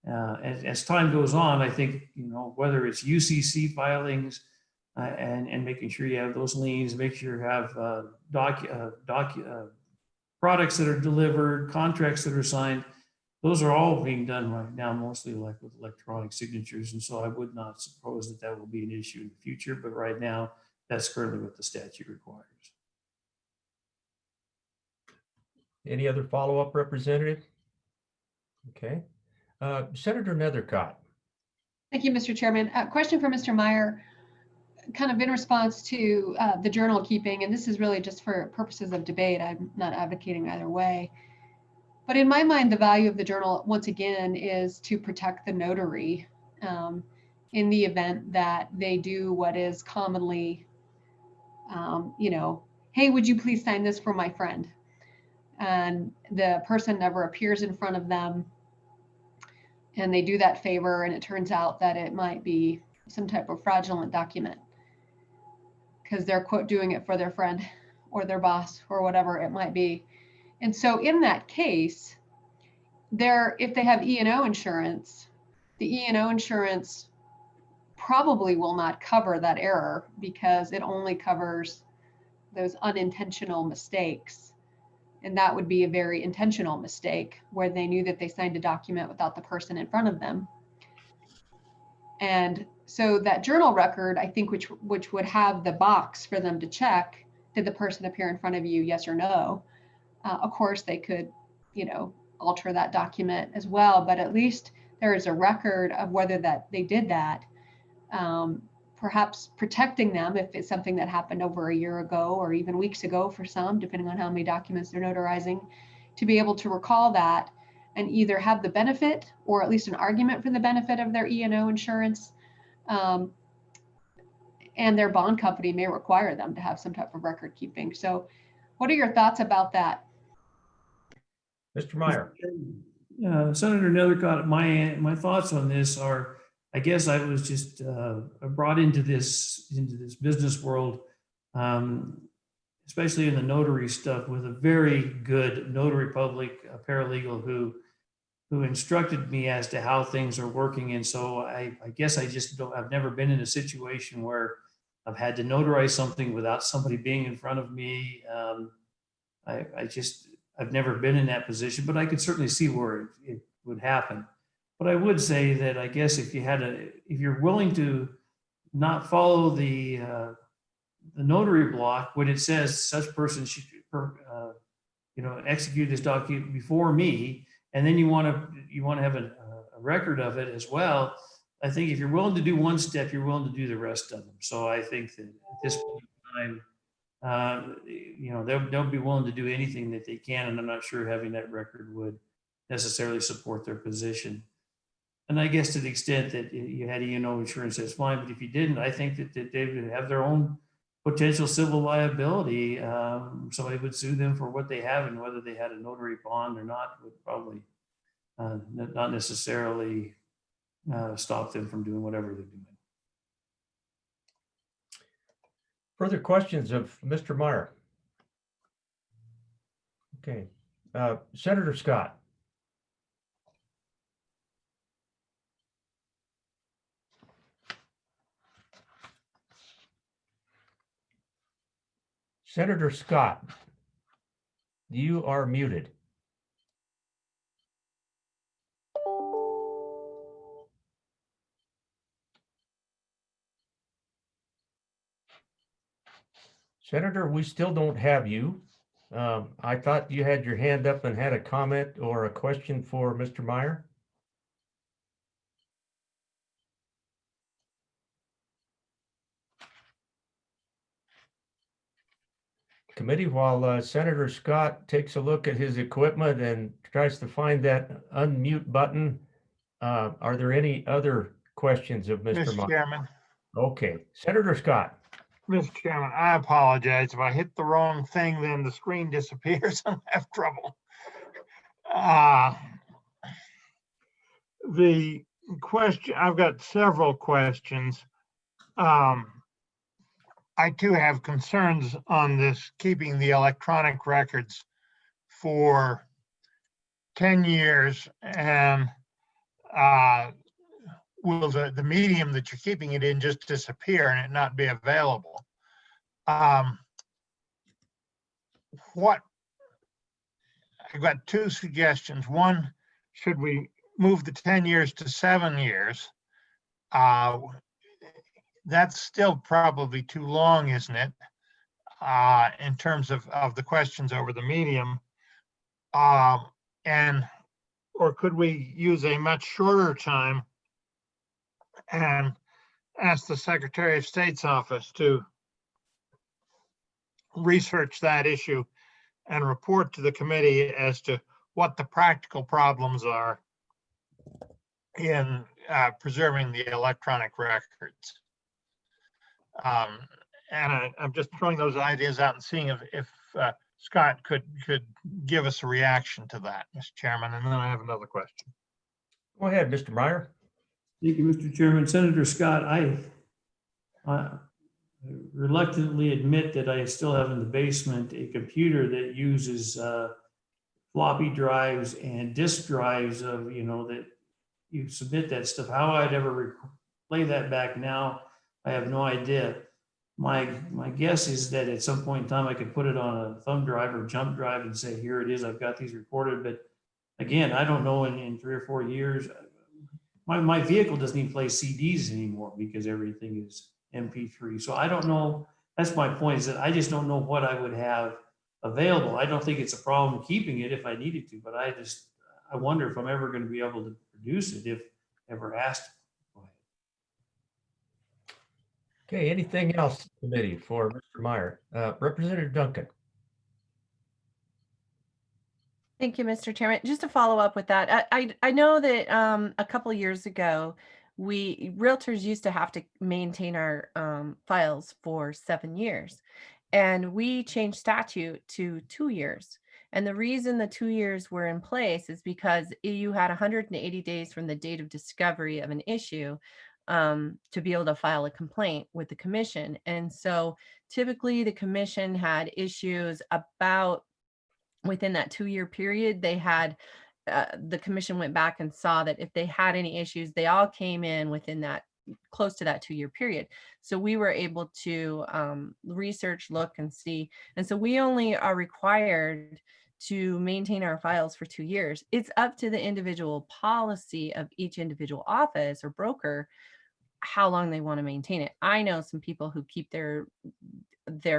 as time goes on, I think, whether it's UCC filings and making sure you have those liens, make sure you have products that are delivered, contracts that are signed, those are all being done right now, mostly like with electronic signatures. And so I would not suppose that that will be an issue in the future, but right now, that's currently what the statute requires. Any other follow-up, Representative? Okay. Senator Nethercott. Thank you, Mr. Chairman. Question for Mr. Meyer, kind of in response to the journal keeping, and this is really just for purposes of debate. I'm not advocating either way. But in my mind, the value of the journal, once again, is to protect the notary in the event that they do what is commonly, hey, would you please sign this for my friend? And the person never appears in front of them, and they do that favor, and it turns out that it might be some type of fraudulent document because they're quote doing it for their friend or their boss or whatever it might be. And so in that case, if they have E&O insurance, the E&O insurance probably will not cover that error because it only covers those unintentional mistakes. And that would be a very intentional mistake where they knew that they signed a document without the person in front of them. And so that journal record, I think, which would have the box for them to check, did the person appear in front of you, yes or no? Of course, they could, alter that document as well, but at least there is a record of whether that they did that. Perhaps protecting them if it's something that happened over a year ago or even weeks ago for some, depending on how many documents they're notarizing, to be able to recall that and either have the benefit or at least an argument for the benefit of their E&O insurance. And their bond company may require them to have some type of record keeping. So what are your thoughts about that? Mr. Meyer. Senator Nethercott, my thoughts on this are, I guess I was just brought into this business world, especially in the notary stuff, with a very good notary public paralegal who instructed me as to how things are working. And so I guess I've never been in a situation where I've had to notarize something without somebody being in front of me. I've never been in that position, but I could certainly see where it would happen. But I would say that I guess if you're willing to not follow the notary block when it says such person should execute this document before me, and then you want to have a record of it as well. I think if you're willing to do one step, you're willing to do the rest of them. So I think that at this point in time, they'll be willing to do anything that they can, and I'm not sure having that record would necessarily support their position. And I guess to the extent that you had E&O insurance, that's fine. But if you didn't, I think that they would have their own potential civil liability. Somebody would sue them for what they have, and whether they had a notary bond or not would probably not necessarily stop them from doing whatever they're doing. Further questions of Mr. Meyer? Okay. Senator Scott. Senator Scott, you are muted. Senator, we still don't have you. I thought you had your hand up and had a comment or a question for Mr. Meyer. Committee, while Senator Scott takes a look at his equipment and tries to find that unmute button, are there any other questions of Mr. Mr. Meyer? Chairman, Okay, Senator Scott. Mr. Chairman, I apologize. If I hit the wrong thing, then the screen disappears and I have trouble. The question, I've got several questions. I too have concerns on this, keeping the electronic records for 10 years, and will the medium that you're keeping it in just disappear and it not be available? I've got two suggestions. One, should we move the 10 years to 7 years? That's still probably too long, isn't it? In terms of the questions over the medium. Or could we use a much shorter time and ask the Secretary of State's office to research that issue and report to the committee as to what the practical problems are in preserving the electronic records. And I'm just throwing those ideas out and seeing if Scott could give us a reaction to that, Mr. Chairman, and then I have another question. Go ahead, Mr. Meyer. Thank you, Mr. Chairman. Senator Scott, I reluctantly admit that I still have in the basement a computer that uses floppy drives and disk drives of, that you submit that stuff. How I'd ever play that back now, I have no idea. My guess is that at some point in time, I could put it on a thumb drive or jump drive and say, here it is, I've got these recorded. But again, I don't know in 3 or 4 years, my vehicle doesn't even play CDs anymore because everything is MP3. So I don't know. That's my point, is that I just don't know what I would have available. I don't think it's a problem keeping it if I needed to, but I wonder if I'm ever going to be able to produce it if ever asked. Okay, anything else, committee, for Mr. Meyer? Representative Duncan. Thank you, Mr. Chairman. Just to follow up with that, I know that a couple of years ago, realtors used to have to maintain our files for 7 years, and we changed statute to 2 years. And the reason the 2 years were in place is because you had 180 days from the date of discovery of an issue to be able to file a complaint with the commission. And so typically the commission had issues about within that 2-year period. They had the commission went back and saw that if they had any issues, they all came in within that close to that 2-year period. So we were able to research, look, and see. And so we only are required to maintain our files for 2 years. It's up to the individual policy of each individual office or broker how long they want to maintain it. I know some people who keep their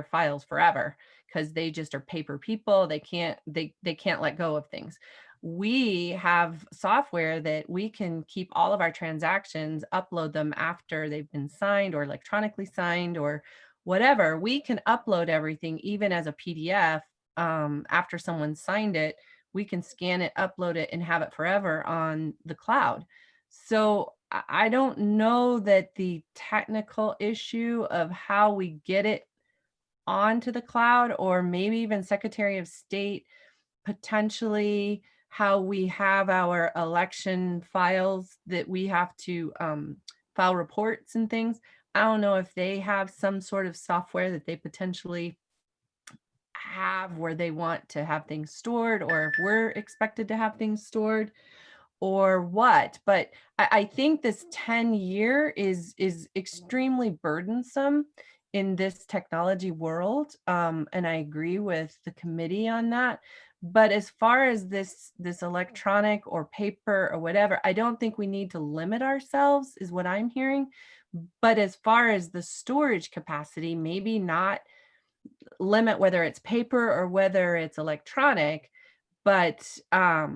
files forever because they just are paper people. They can't let go of things. We have software that we can keep all of our transactions, upload them after they've been signed or electronically signed or whatever. We can upload everything even as a PDF after someone signed it. We can scan it, upload it, and have it forever on the cloud. So I don't know that the technical issue of how we get it onto the cloud, or maybe even Secretary of State, potentially how we have our election files that we have to file reports and things. I don't know if they have some sort of software that they potentially have where they want to have things stored, or if we're expected to have things stored or what. But I think this 10-year is extremely burdensome in this technology world. And I agree with the committee on that. But as far as this electronic or paper or whatever, I don't think we need to limit ourselves, is what I'm hearing. But as far as the storage capacity, maybe not limit whether it's paper or whether it's electronic. But I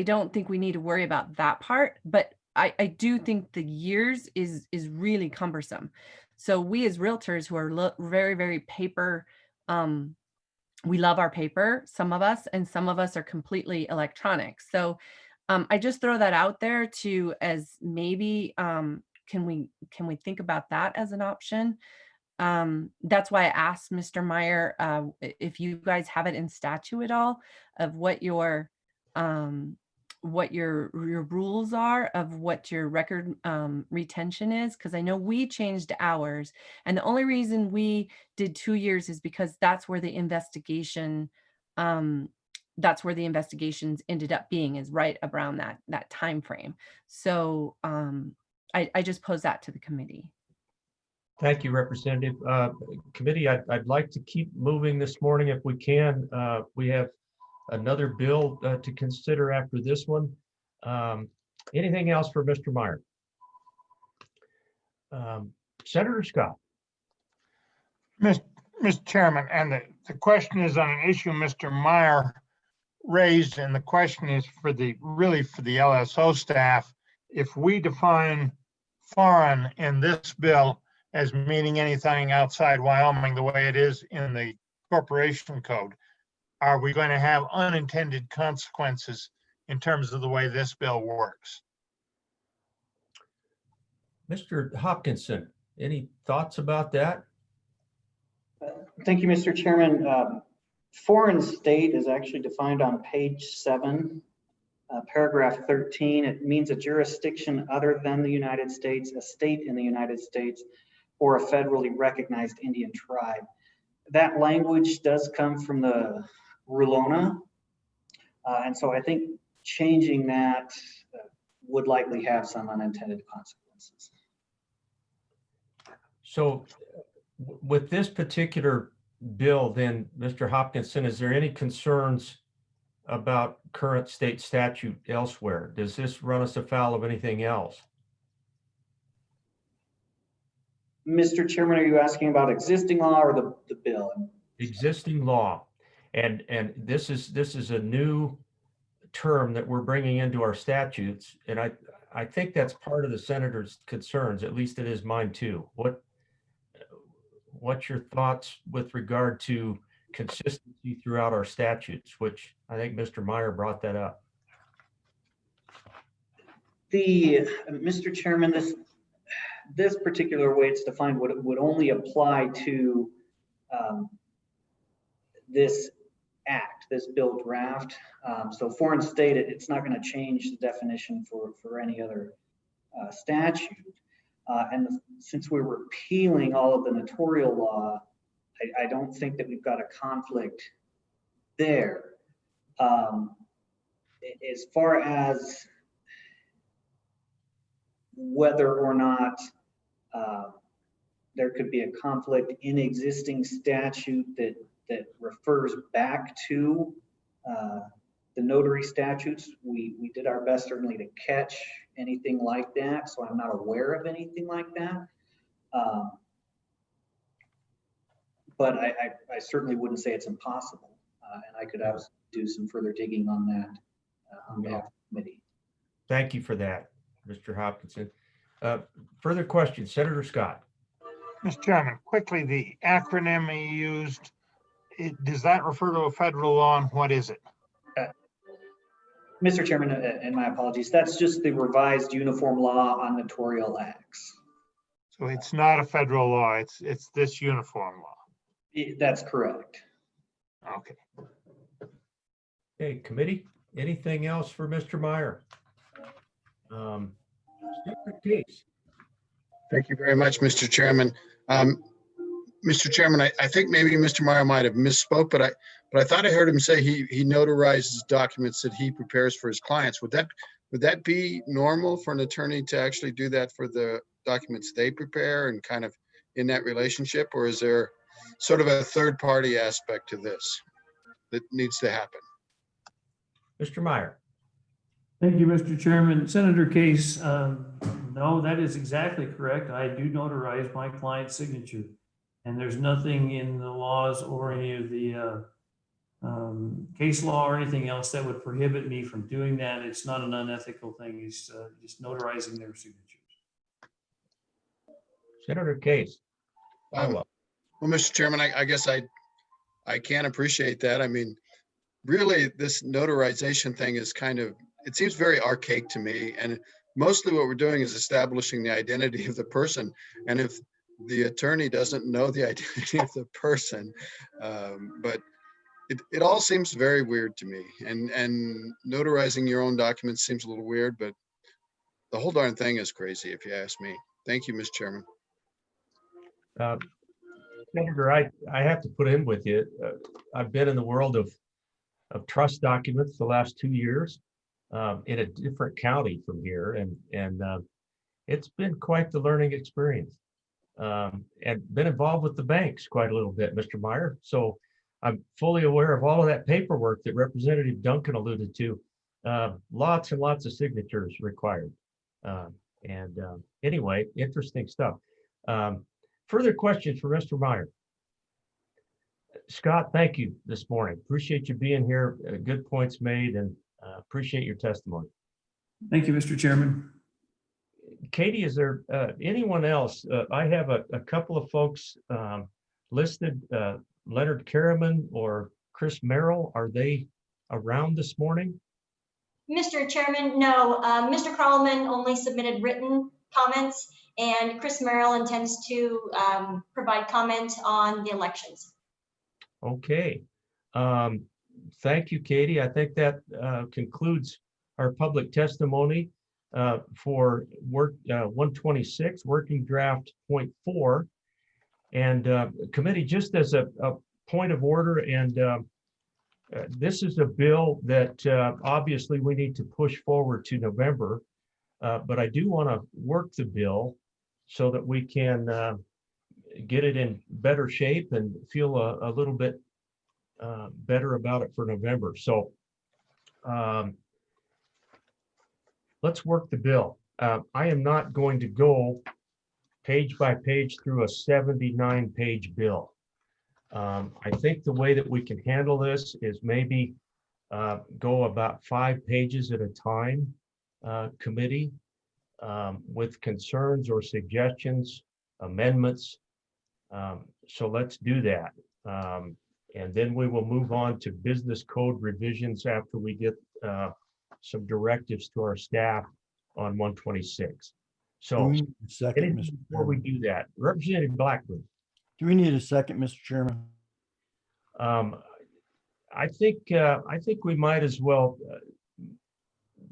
don't think we need to worry about that part. But I do think the years is really cumbersome. So we as realtors who are very, very paper, we love our paper, some of us, and some of us are completely electronic. So I just throw that out there to as maybe can we think about that as an option? That's why I asked Mr. Meyer if you guys have it in statute at all of what your rules are of what your record retention is, because I know we changed ours, and the only reason we did 2 years is because that's where the investigations ended up being, is right around that time frame. So I just pose that to the committee. Thank you, Representative. Committee, I'd like to keep moving this morning if we can. We have another bill to consider after this one. Anything else for Mr. Meyer? Senator Scott. Mr. Chairman, and the question is on an issue Mr. Meyer raised, and the question is really for the LSO staff. If we define foreign in this bill as meaning anything outside Wyoming the way it is in the corporation code, are we going to have unintended consequences in terms of the way this bill works? Mr. Hopkinson, any thoughts about that? Thank you, Mr. Chairman. Foreign state is actually defined on page 7, paragraph 13. It means a jurisdiction other than the United States, a state in the United States, or a federally recognized Indian tribe. That language does come from the Rulona. And so I think changing that would likely have some unintended consequences. So with this particular bill, then, Mr. Hopkinson, is there any concerns about current state statute elsewhere? Does this run us afoul of anything else? Mr. Chairman, are you asking about existing law or the bill? Existing law. And this is a new term that we're bringing into our statutes. And I think that's part of the senator's concerns, at least it is mine too. What's your thoughts with regard to consistency throughout our statutes, which I think Mr. Meyer brought that up. Mr. Chairman, this particular way it's defined would only apply to this act, this bill draft. So foreign state, it's not going to change the definition for any other statute. And since we're repealing all of the notarial law, I don't think that we've got a conflict there. As far as whether or not there could be a conflict in existing statute that refers back to the notary statutes, we did our best certainly to catch anything like that. So I'm not aware of anything like that. But I certainly wouldn't say it's impossible. And I could do some further digging on that on behalf of the committee. Thank you for that, Mr. Hopkinson. Further questions, Senator Scott. Mr. Chairman, quickly, the acronym you used, does that refer to a federal law and what is it? Mr. Chairman, and my apologies, that's just the revised uniform law on notarial acts. So it's not a federal law, it's this uniform law. That's correct. Okay. Okay, committee, anything else for Mr. Meyer? Case. Thank you very much, Mr. Chairman. Mr. Chairman, I think maybe Mr. Meyer might have misspoke, but I thought I heard him say he notarizes documents that he prepares for his clients. Would that be normal for an attorney to actually do that for the documents they prepare and kind of in that relationship, or is there sort of a third party aspect to this that needs to happen? Mr. Meyer. Thank you, Mr. Chairman. Senator Case, no, that is exactly correct. I do notarize my client's signature. And there's nothing in the laws or any of the case law or anything else that would prohibit me from doing that. It's not an unethical thing. It's just notarizing their signatures. Senator Case. Well, Mr. Chairman, I guess I can appreciate that. I mean, really, this notarization thing is kind of, it seems very archaic to me. And mostly what we're doing is establishing the identity of the person. And if the attorney doesn't know the identity of the person, but it all seems very weird to me. And notarizing your own documents seems a little weird, but the whole darn thing is crazy, if you ask me. Thank you, Mr. Chairman. Senator, I have to put in with you. I've been in the world of trust documents the last 2 years in a different county from here, and it's been quite the learning experience. And been involved with the banks quite a little bit, Mr. Meyer. So I'm fully aware of all of that paperwork that Representative Duncan alluded to. Lots and lots of signatures required. Anyway, interesting stuff. Further questions for Mr. Meyer? Scott, thank you this morning. Appreciate you being here. Good points made, and appreciate your testimony. Thank you, Mr. Chairman. Katie, is there anyone else? I have a couple of folks listed, Leonard Kerriman or Chris Merrill, are they around this morning? Mr. Chairman, no, Mr. Carlman only submitted written comments, and Chris Merrill intends to provide comment on the elections. Okay. Thank you, Katie. I think that concludes our public testimony for work 126, working draft point 4. And committee, just as a point of order, and this is a bill that obviously we need to push forward to November, but I do want to work the bill so that we can get it in better shape and feel a little bit better about it for November. So let's work the bill. I am not going to go page by page through a 79-page bill. I think the way that we can handle this is maybe go about 5 pages at a time, committee, with concerns or suggestions, amendments. So let's do that. And then we will move on to business code revisions after we get some directives to our staff on 126. Do we So need a second, anything Mr. before we Chairman? do that, Representative Blackburn. Do we need a second, Mr. Chairman? I think we might as well.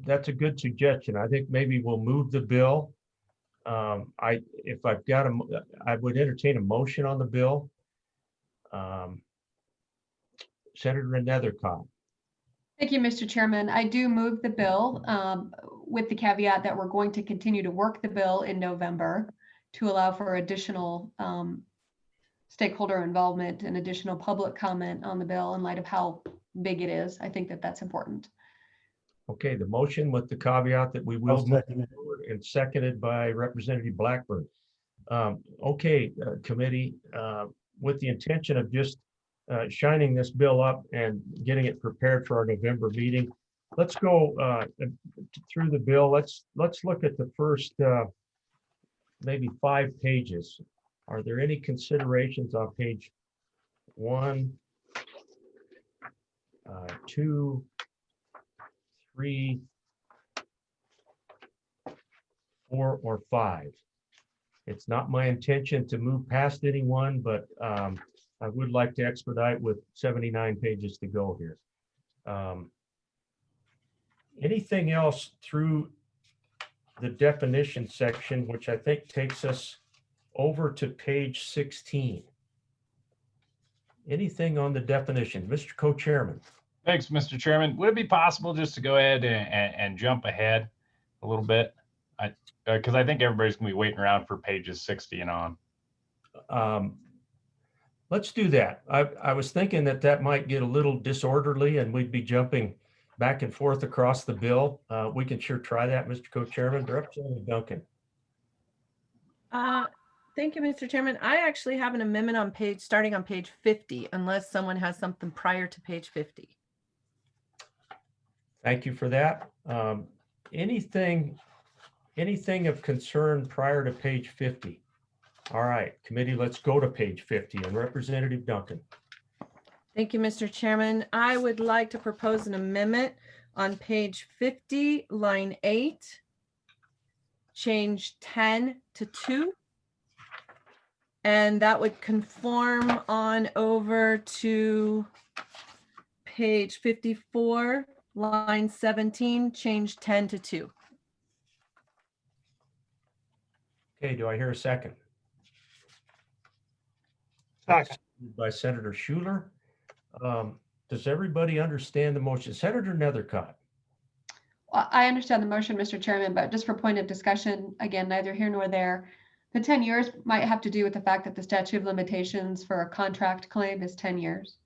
That's a good suggestion. I think maybe we'll move the bill. If I've got I would entertain a motion on the bill. Senator Nethercott. Thank you, Mr. Chairman. I do move the bill with the caveat that we're going to continue to work the bill in November to allow for additional stakeholder involvement and additional public comment on the bill in light of how big it is. I think that that's important. Okay, the motion with the caveat that we will I'll move second it. forward, and seconded by Representative Blackburn. Okay, committee, with the intention of just shining this bill up and getting it prepared for our November meeting, let's go through the bill. Let's look at the first maybe 5 pages. Are there any considerations on page 1, 2, 3, 4, or 5? It's not my intention to move past anyone, but I would like to expedite with 79 pages to go here. Anything else through the definition section, which I think takes us over to page 16? Anything on the definition, Mr. Co-Chairman? Thanks, Mr. Chairman. Would it be possible just to go ahead and jump ahead a little bit? Because I think everybody's gonna be waiting around for pages 60 and on. Let's do that. I was thinking that might get a little disorderly and we'd be jumping back and forth across the bill. We can sure try that, Mr. Co-Chairman. Representative Duncan. Thank you, Mr. Chairman. I actually have an amendment on starting on page 50, unless someone has something prior to page 50. Thank you for that. Anything of concern prior to page 50? All right, committee, let's go to page 50 and Representative Duncan. Thank you, Mr. Chairman. I would like to propose an amendment on page 50, line 8. Change 10 to 2. And that would conform on over to page 54, line 17, change 10 to 2. Okay, do I hear a second? Second. By Senator Schuler. Does everybody understand the motion? Senator Nethercott. Well, I understand the motion, Mr. Chairman, but just for point of discussion, again, neither here nor there. The 10 years might have to do with the fact that the statute of limitations for a contract claim is 10 years.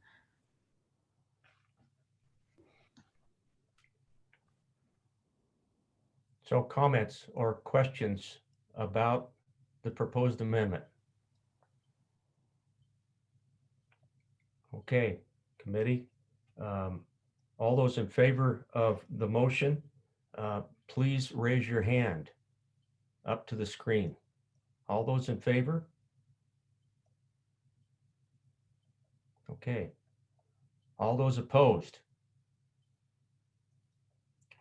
So comments or questions about the proposed amendment? Okay, committee. All those in favor of the motion, please raise your hand up to the screen. All those in favor? Okay. All those opposed?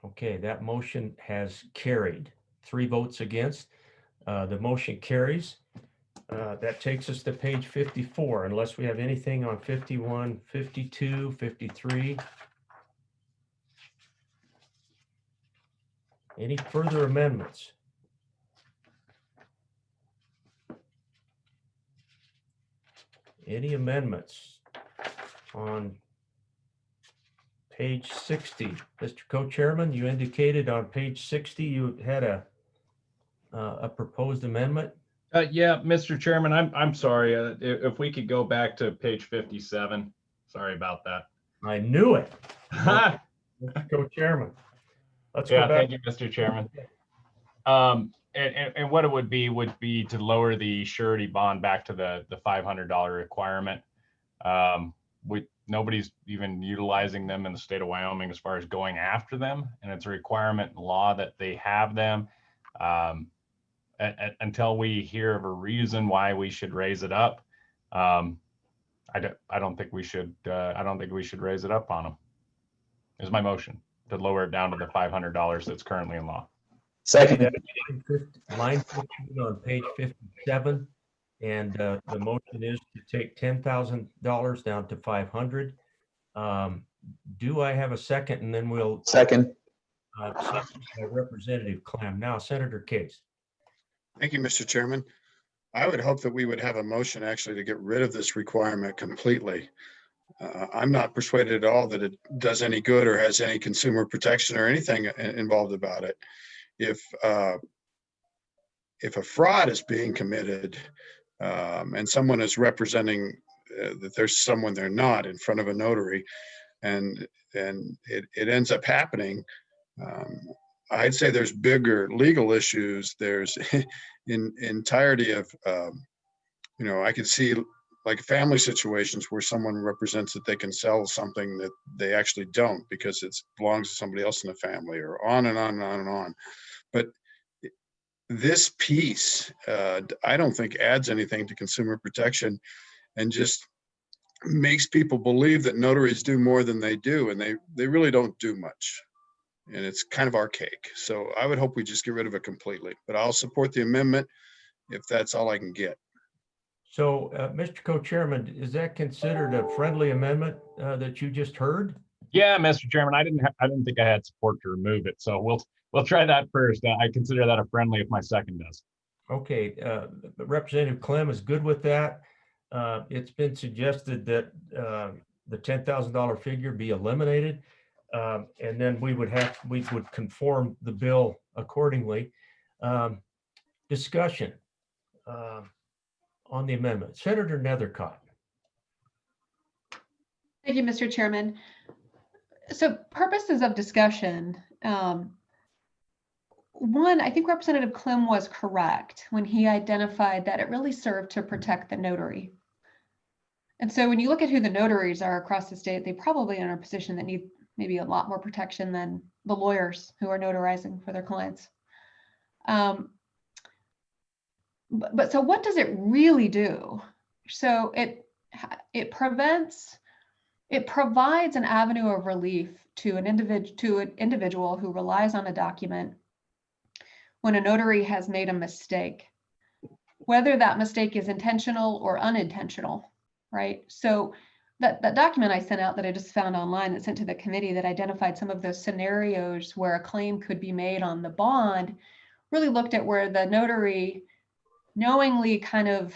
Okay, that motion has carried. 3 votes against. The motion carries. That takes us to page 54, unless we have anything on 51, 52, 53. Any further amendments? Any amendments on page 60? Mr. Co-Chairman, you indicated on page 60 you had a proposed amendment. Yeah, Mr. Chairman, I'm sorry. If we could go back to page 57. Sorry about that. I knew it. Mr. Co-Chairman. Let's go Yeah, back. thank you, Mr. Chairman. And what it would be to lower the surety bond back to the $500 requirement. Nobody's even utilizing them in the state of Wyoming as far as going after them, and it's a requirement in law that they have them. Until we hear of a reason why we should raise it up, I don't think we should. I don't think we should raise it up on them. Is my motion to lower it down to the $500 that's currently in law. Second. Line 15 on page 57, and the motion is to take $10,000 down to $500. Do I have a second? And then we'll Second. Representative Clem. Now, Senator Case. Thank you, Mr. Chairman. I would hope that we would have a motion actually to get rid of this requirement completely. I'm not persuaded at all that it does any good or has any consumer protection or anything involved about it. If a fraud is being committed and someone is representing that there's someone they're not in front of a notary, and it ends up happening, I'd say there's bigger legal issues. There's in entirety of, I could see like family situations where someone represents that they can sell something that they actually don't because it belongs to somebody else in the family, or on and on and on and on. But this piece, I don't think adds anything to consumer protection, and just makes people believe that notaries do more than they do, and they really don't do much. And it's kind of archaic. So I would hope we just get rid of it completely, but I'll support the amendment if that's all I can get. So, Mr. Co-Chairman, is that considered a friendly amendment that you just heard? Yeah, Mr. Chairman, I didn't think I had support to remove it, so we'll try that first. I consider that a friendly if my second does. Okay, Representative Clem is good with that. It's been suggested that the $10,000 figure be eliminated, and then we would conform the bill accordingly. Discussion on the amendment. Senator Nethercott. Thank you, Mr. Chairman. So purposes of discussion, one, I think Representative Clem was correct when he identified that it really served to protect the notary. And so when you look at who the notaries are across the state, they probably are in a position that need maybe a lot more protection than the lawyers who are notarizing for their clients. But so what does it really do? So it provides an avenue of relief to an individual who relies on a document when a notary has made a mistake, whether that mistake is intentional or unintentional, right? So that document I sent out that I just found online that sent to the committee that identified some of those scenarios where a claim could be made on the bond really looked at where the notary knowingly kind of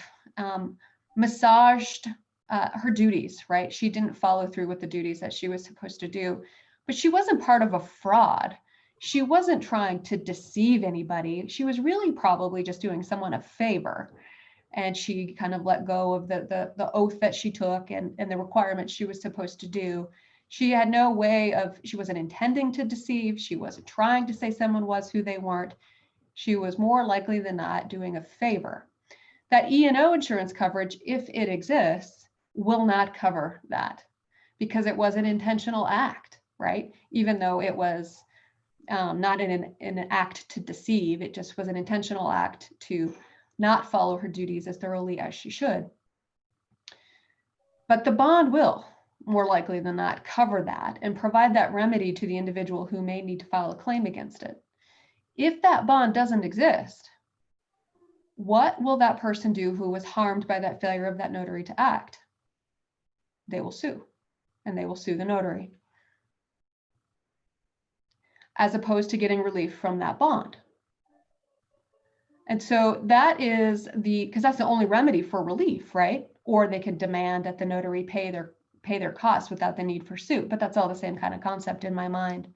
massaged her duties, right? She didn't follow through with the duties that she was supposed to do, but she wasn't part of a fraud. She wasn't trying to deceive anybody. She was really probably just doing someone a favor. And she kind of let go of the oath that she took and the requirements she was supposed to do. She had no way she wasn't intending to deceive. She wasn't trying to say someone was who they weren't. She was more likely than not doing a favor. That E&O insurance coverage, if it exists, will not cover that because it was an intentional act, right? Even though it was not in an act to deceive, it just was an intentional act to not follow her duties as thoroughly as she should. But the bond will. more likely than not, cover that and provide that remedy to the individual who may need to file a claim against it. If that bond doesn't exist, what will that person do who was harmed by that failure of that notary to act? They will sue, and they will sue the notary, as opposed to getting relief from that bond. And so that is because that's the only remedy for relief, right? Or they could demand that the notary pay their costs without the need for suit, but that's all the same kind of concept in my mind.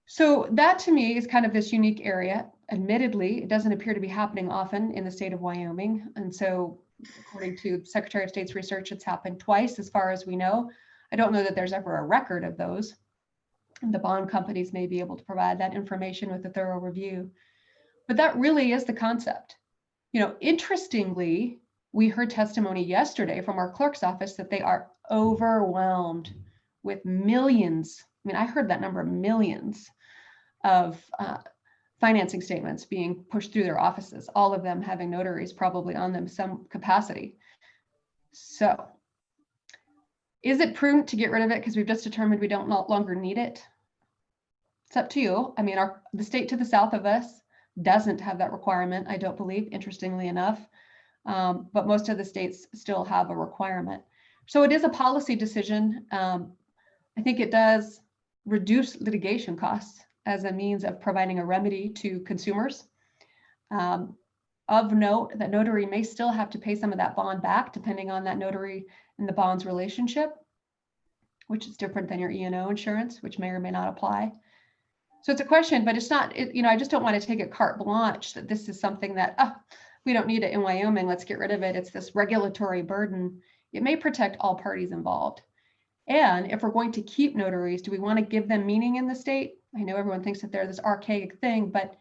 So that to me is kind of this unique area. Admittedly, it doesn't appear to be happening often in the state of Wyoming. And so according to Secretary of State's research, it's happened twice as far as we know. I don't know that there's ever a record of those. The bond companies may be able to provide that information with a thorough review. But that really is the concept. You know, interestingly, we heard testimony yesterday from our clerk's office that they are overwhelmed with millions. I mean, I heard that number, millions of financing statements being pushed through their offices, all of them having notaries probably on them some capacity. So is it prudent to get rid of it because we've just determined we don't no longer need it? It's up to you. I mean, the state to the south of us doesn't have that requirement, I don't believe, interestingly enough. But most of the states still have a requirement. So it is a policy decision. I think it does reduce litigation costs as a means of providing a remedy to consumers. Of note, that notary may still have to pay some of that bond back depending on that notary and the bond's relationship, which is different than your E&O insurance, which may or may not apply. So it's a question, but it's not, you know, I just don't want to take a carte blanche that this is something that, we don't need it in Wyoming, let's get rid of it. It's this regulatory burden. It may protect all parties involved. And if we're going to keep notaries, do we want to give them meaning in the state? I know everyone thinks that they're this archaic thing, but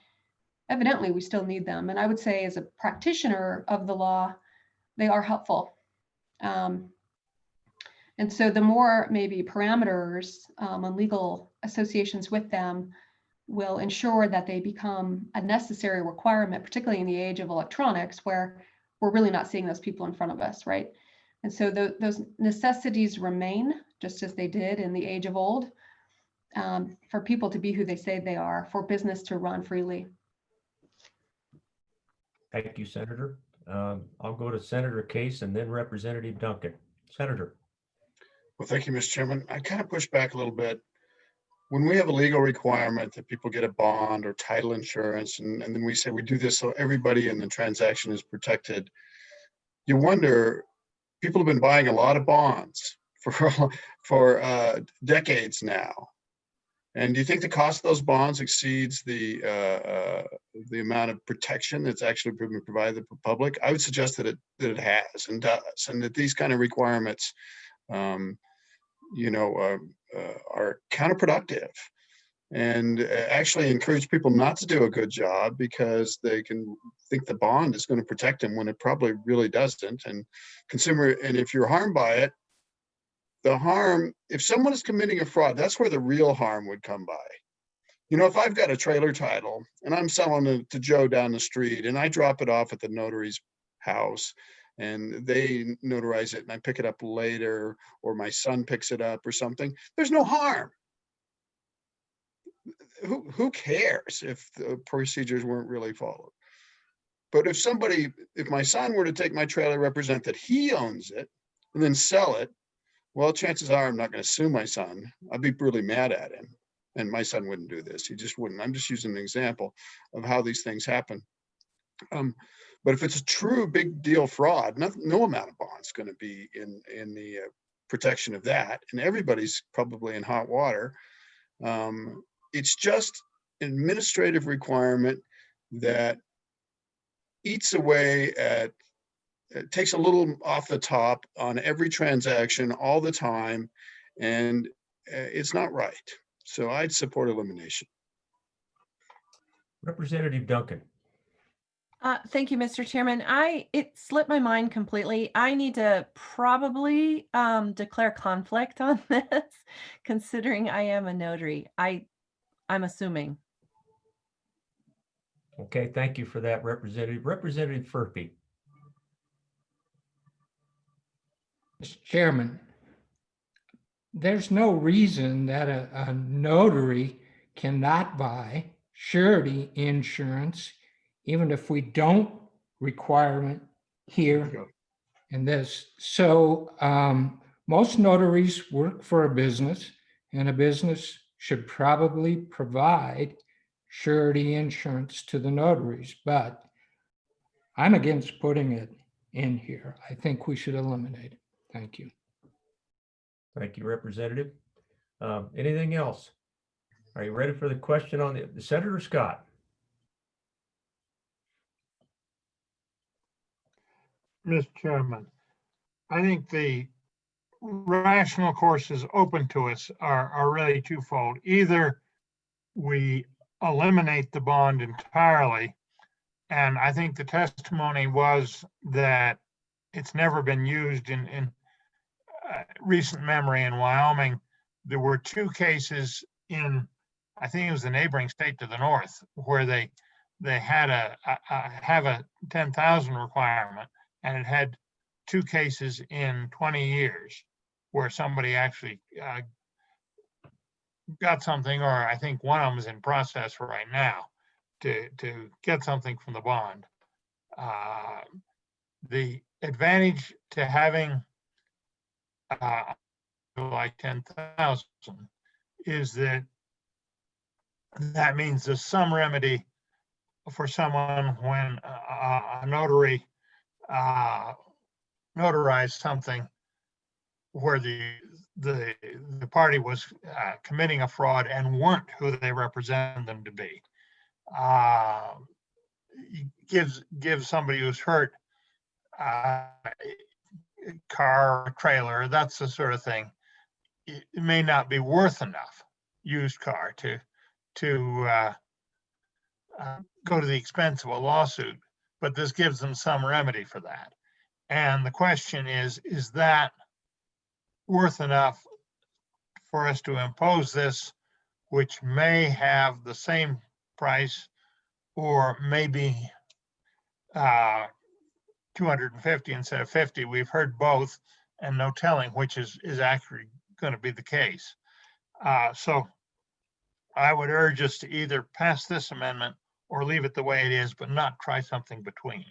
evidently we still need them. And I would say as a practitioner of the law, they are helpful. And so the more maybe parameters on legal associations with them will ensure that they become a necessary requirement, particularly in the age of electronics, where we're really not seeing those people in front of us, right? And so those necessities remain just as they did in the age of old, for people to be who they say they are, for business to run freely. Thank you, Senator. I'll go to Senator Case and then Representative Duncan. Senator. Well, thank you, Mr. Chairman. I kind of push back a little bit. When we have a legal requirement that people get a bond or title insurance, and then we say we do this so everybody in the transaction is protected, you wonder, people have been buying a lot of bonds for decades now. And do you think the cost of those bonds exceeds the amount of protection that's actually been provided to the public? I would suggest that it has and does, and that these kind of requirements are counterproductive and actually encourage people not to do a good job because they can think the bond is going to protect them when it probably really doesn't. And if you're harmed by it, the harm, if someone is committing a fraud, that's where the real harm would come by. You know, if I've got a trailer title and I'm selling it to Joe down the street and I drop it off at the notary's house and they notarize it and I pick it up later, or my son picks it up or something, there's no harm. Who cares if the procedures weren't really followed? But if my son were to take my trailer, represent that he owns it and then sell it, well, chances are I'm not going to sue my son. I'd be really mad at him. And my son wouldn't do this. He just wouldn't. I'm just using an example of how these things happen. But if it's a true big deal fraud, no amount of bond's going to be in the protection of that. And everybody's probably in hot water. It's just an administrative requirement that eats away at, it takes a little off the top on every transaction all the time, and it's not right. So I'd support elimination. Representative Duncan. Thank you, Mr. Chairman. It slipped my mind completely. I need to probably declare conflict on this, considering I am a notary. I'm assuming. Okay, thank you for that, Representative. Representative Furphy. Mr. Chairman, there's no reason that a notary cannot buy surety insurance, even if we don't require it here in this. So most notaries work for a business, and a business should probably provide surety insurance to the notaries, but I'm against putting it in here. I think we should eliminate it. Thank you. Thank you, Representative. Anything else? Are you ready for the question on the Senator Scott? Mr. Chairman, I think the rational courses open to us are really twofold. Either we eliminate the bond entirely, and I think the testimony was that it's never been used in recent memory in Wyoming. There were 2 cases in, I think it was the neighboring state to the north, where they had have a 10,000 requirement, and it had 2 cases in 20 years where somebody actually got something, or I think one of them is in process right now to get something from the bond. The advantage to having like 10,000 is that means there's some remedy for someone when a notary notarized something where the party was committing a fraud and weren't who they represented them to be. Gives somebody who's hurt car, trailer, that's the sort of thing. It may not be worth enough, used car, to go to the expense of a lawsuit, but this gives them some remedy for that. And the question is that worth enough for us to impose this, which may have the same price or maybe 250 instead of 50? We've heard both, and no telling which is actually going to be the case. So I would urge us to either pass this amendment or leave it the way it is, but not try something between.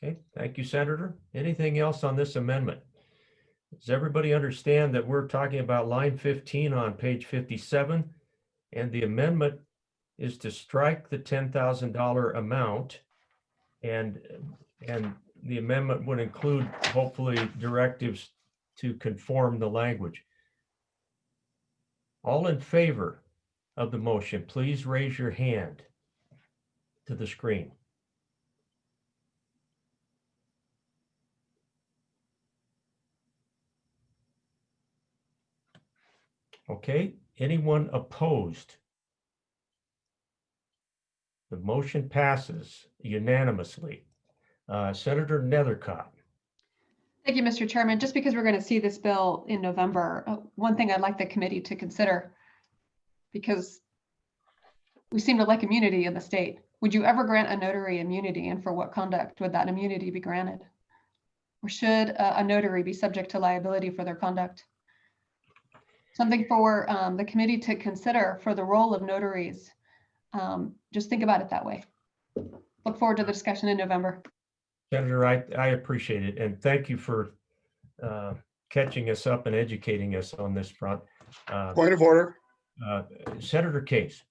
Okay, thank you, Senator. Anything else on this amendment? Does everybody understand that we're talking about line 15 on page 57, and the amendment is to strike the $10,000 amount, and the amendment would include hopefully directives to conform the language. All in favor of the motion, please raise your hand to the screen. Okay, anyone opposed? The motion passes unanimously. Senator Nethercott. Thank you, Mr. Chairman. Just because we're going to see this bill in November, one thing I'd like the committee to consider, because we seem to like immunity in the state. Would you ever grant a notary immunity, and for what conduct would that immunity be granted? Or should a notary be subject to liability for their conduct? Something for the committee to consider for the role of notaries. Just think about it that way. Look forward to the discussion in November. Senator, I appreciate it, and thank you for catching us up and educating us on this front. Point of order. Senator Case.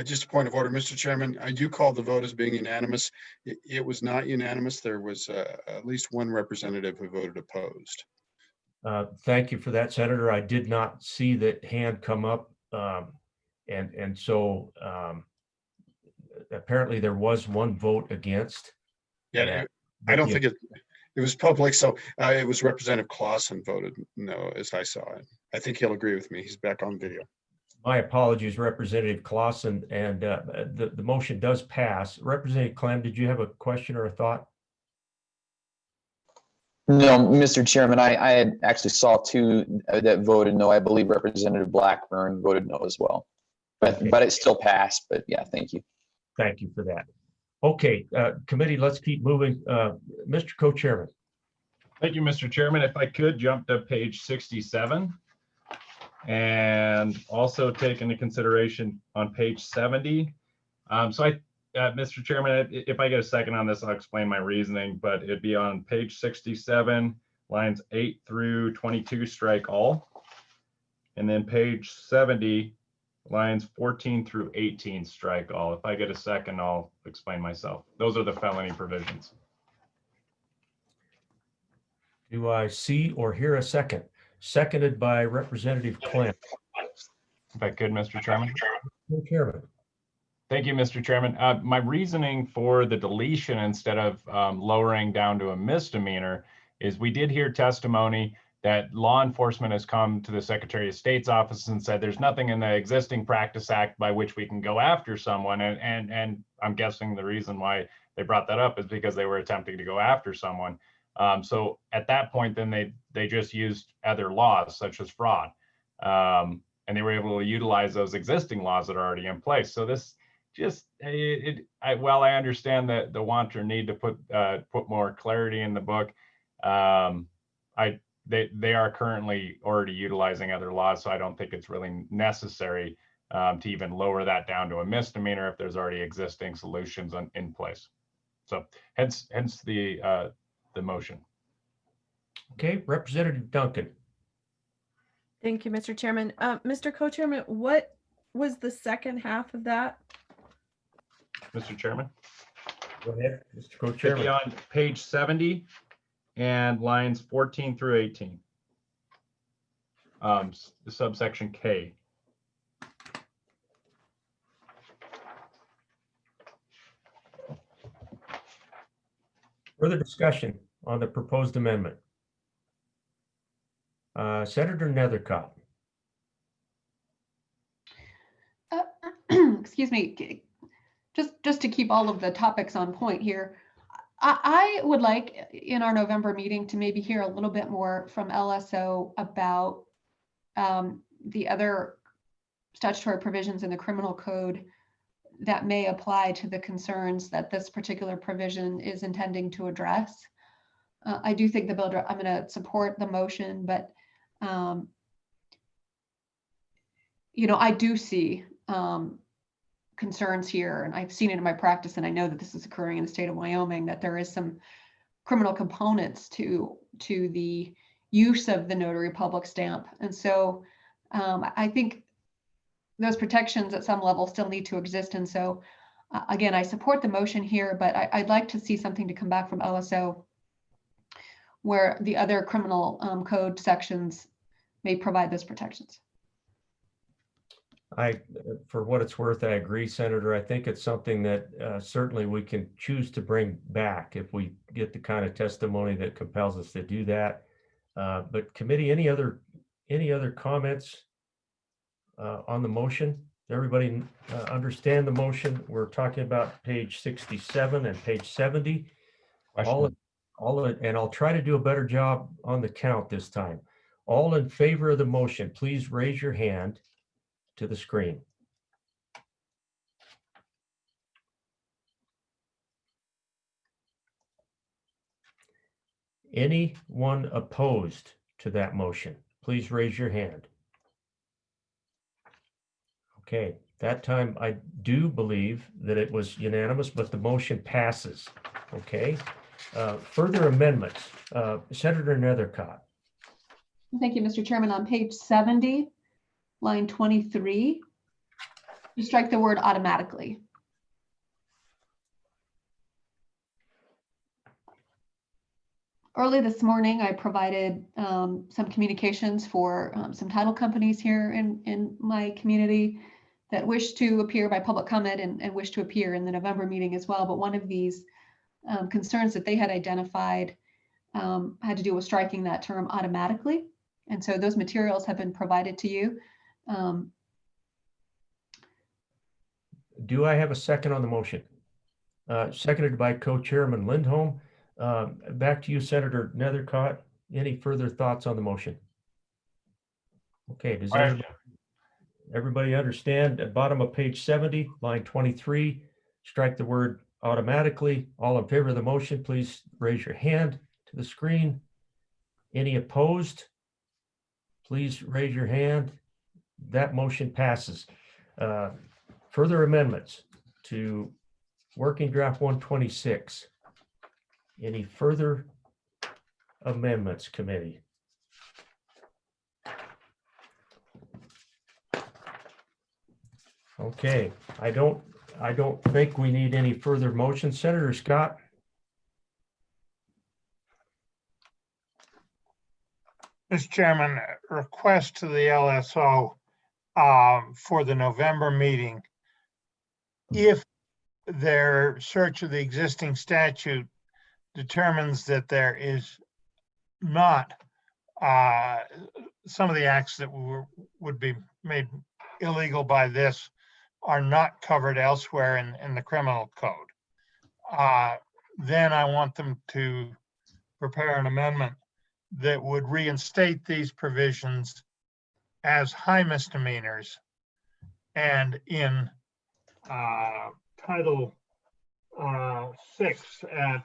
Just a point of order, Mr. Chairman. I do call the vote as being unanimous. It was not unanimous. There was at least one representative who voted opposed. Thank you for that, Senator. I did not see that hand come up, and so apparently there was one vote against. Yeah, I don't think it was public, so it was Representative Clausen voted no, as I saw it. I think he'll agree with me. He's back on video. My apologies, Representative Clausen, and the motion does pass. Representative Clem, did you have a question or a thought? No, Mr. Chairman, I had actually saw 2 that voted no. I believe Representative Blackburn voted no as well, but it still passed. But yeah, thank you. Thank you for that. Okay, committee, let's keep moving. Mr. Co-Chairman. Thank you, Mr. Chairman. If I could jump to page 67 and also take into consideration on page 70. Mr. Chairman, if I get a second on this, I'll explain my reasoning, but it'd be on page 67, lines 8 through 22, strike all. And then page 70, lines 14 through 18, strike all. If I get a second, I'll explain myself. Those are the felony provisions. Do I see or hear a second? Seconded by Representative Clem. If I could, Mr. Chairman. Mr. Chairman. Thank you, Mr. Chairman. My reasoning for the deletion instead of lowering down to a misdemeanor is we did hear testimony that law enforcement has come to the Secretary of State's office and said there's nothing in the existing Practice Act by which we can go after someone. And I'm guessing the reason why they brought that up is because they were attempting to go after someone. So at that point, then they just used other laws such as fraud. And they were able to utilize those existing laws that are already in place. So this just, while I understand that the want or need to put more clarity in the book, they are currently already utilizing other laws. So I don't think it's really necessary to even lower that down to a misdemeanor if there's already existing solutions in place. So hence the motion. Okay, Representative Duncan. Thank you, Mr. Chairman. Mr. Co-Chairman, what was the second half of that? Mr. Chairman. Go ahead, Mr. It'd Co-Chairman. be on page 70 and lines 14 through 18. The subsection K. Further discussion on the proposed amendment. Senator Nethercott. Excuse me, just to keep all of the topics on point here, I would like in our November meeting to maybe hear a little bit more from LSO about the other statutory provisions in the criminal code that may apply to the concerns that this particular provision is intending to address. I do think the bill, I'm going to support the motion, but I do see concerns here, and I've seen it in my practice, and I know that this is occurring in the state of Wyoming, that there is some criminal components to the use of the notary public stamp. And so I think those protections at some level still need to exist. And so again, I support the motion here, but I'd like to see something to come back from LSO where the other criminal code sections may provide those protections. For what it's worth, I agree, Senator. I think it's something that certainly we can choose to bring back if we get the kind of testimony that compels us to do that. But committee, any other comments on the motion? Does everybody understand the motion? We're talking about page 67 and page 70. And I'll try to do a better job on the count this time. All in favor of the motion, please raise your hand to the screen. Anyone opposed to that motion, please raise your hand. Okay, that time I do believe that it was unanimous, but the motion passes. Okay, further amendments. Senator Nethercott. Thank you, Mr. Chairman. On page 70, line 23, you strike the word automatically. Early this morning, I provided some communications for some title companies here in my community that wish to appear by public comment and wish to appear in the November meeting as well. But one of these concerns that they had identified had to do with striking that term automatically. And so those materials have been provided to you. Do I have a second on the motion? Seconded by Co-Chairman Lindholm. Back to you, Senator Nethercott. Any further thoughts on the motion? Okay, does everybody understand? At bottom of page 70, line 23, strike the word automatically. All in favor of the motion, please raise your hand to the screen. Any opposed? Please raise your hand. That motion passes. Further amendments to Working Draft 126. Any further amendments, committee? Okay, I don't think we need any further motion. Senator Scott? Mr. Chairman, request to the LSO for the November meeting. If their search of the existing statute determines that there is not some of the acts that would be made illegal by this are not covered elsewhere in the criminal code, then I want them to prepare an amendment that would reinstate these provisions as high misdemeanors, and in Title 6 at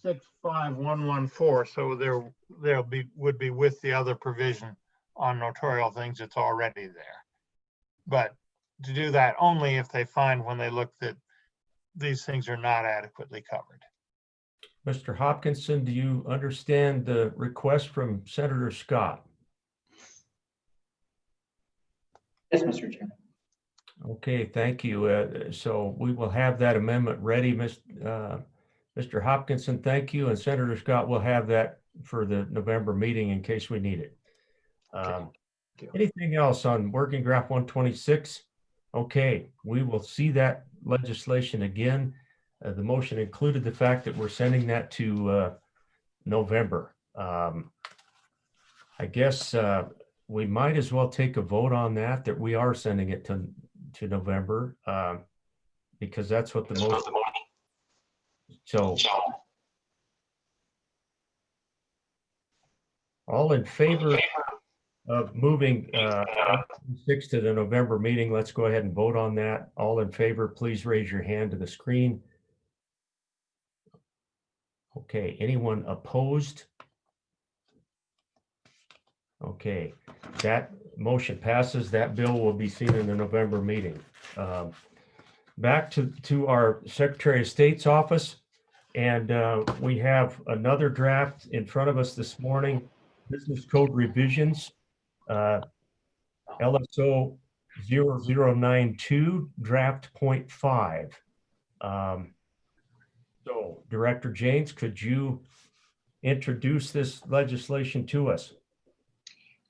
65114. So would be with the other provision on notarial things that's already there. But to do that only if they find when they look that these things are not adequately covered. Mr. Hopkinson, do you understand the request from Senator Scott? Yes, Mr. Chairman. Okay, thank you. So we will have that amendment ready. Mr. Hopkinson, thank you. And Senator Scott will have that for the November meeting in case we need it. Anything else on Working Draft 126? Okay, we will see that legislation again. The motion included the fact that we're sending that to November. I guess we might as well take a vote on that we are sending it to November, because that's what the motion. So all in favor of moving 6 to the November meeting, let's go ahead and vote on that. All in favor, please raise your hand to the screen. Okay, anyone opposed? Okay, that motion passes. That bill will be seen in the November meeting. Back to our Secretary of State's office, and we have another draft in front of us this morning, Business Code Revisions, LSO 0092, draft 0.5. So Director James, could you introduce this legislation to us?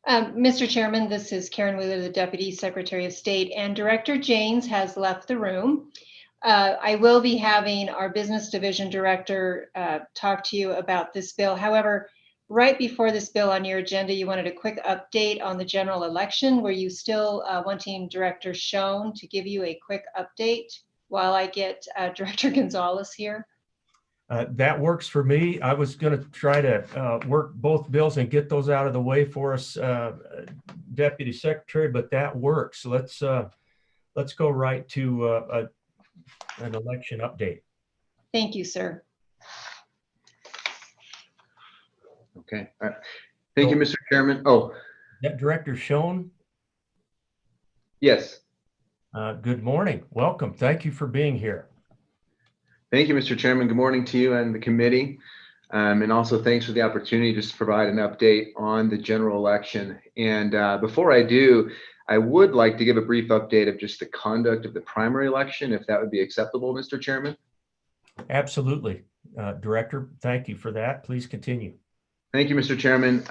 Mr. Chairman, this is Karen Wheeler, the Deputy Secretary of State, and Director Janes has left the room. I will be having our Business Division Director talk to you about this bill. However, right before this bill on your agenda, you wanted a quick update on the general election. Were you still wanting Director Schoen to give you a quick update while I get Director Gonzalez here? That works for me. I was going to try to work both bills and get those out of the way for us, Deputy Secretary, but that works. Let's go right to an election update. Thank you, sir. Okay. Thank you, Mr. Chairman. Oh, that Director Schoen. Yes. Good morning. Welcome. Thank you for being here. Thank you, Mr. Chairman. Good morning to you and the committee. And also thanks for the opportunity just to provide an update on the general election. And before I do, I would like to give a brief update of just the conduct of the primary election, if that would be acceptable, Mr. Chairman. Absolutely. Director, thank you for that. Please continue. Thank you, Mr. Chairman.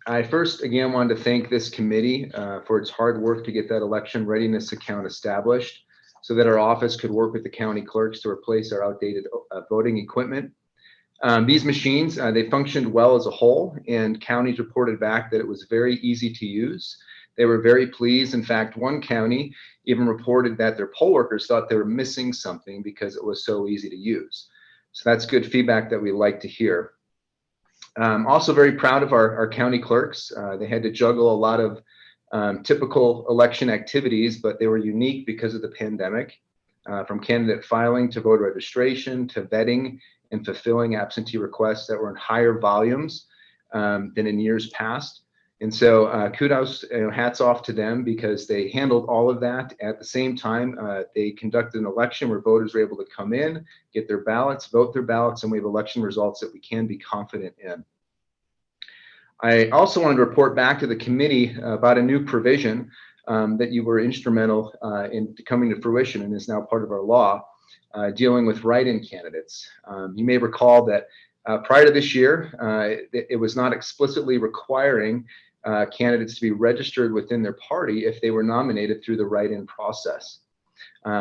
I first, again, wanted to thank this committee for its hard work to get that election readiness account established, so that our office could work with the county clerks to replace our outdated voting equipment. These machines, they functioned well as a whole, and counties reported back that it was very easy to use. They were very pleased. In fact, one county even reported that their poll workers thought they were missing something because it was so easy to use. So that's good feedback that we like to hear. Also very proud of our county clerks. They had to juggle a lot of typical election activities, but they were unique because of the pandemic. from candidate filing to voter registration to vetting and fulfilling absentee requests that were in higher volumes than in years past. And so kudos, hats off to them, because they handled all of that. At the same time, they conducted an election where voters were able to come in, get their ballots, vote their ballots, and we have election results that we can be confident in. I also wanted to report back to the committee about a new provision that you were instrumental in coming to fruition and is now part of our law, dealing with write-in candidates. You may recall that prior to this year, it was not explicitly requiring candidates to be registered within their party if they were nominated through the write-in process.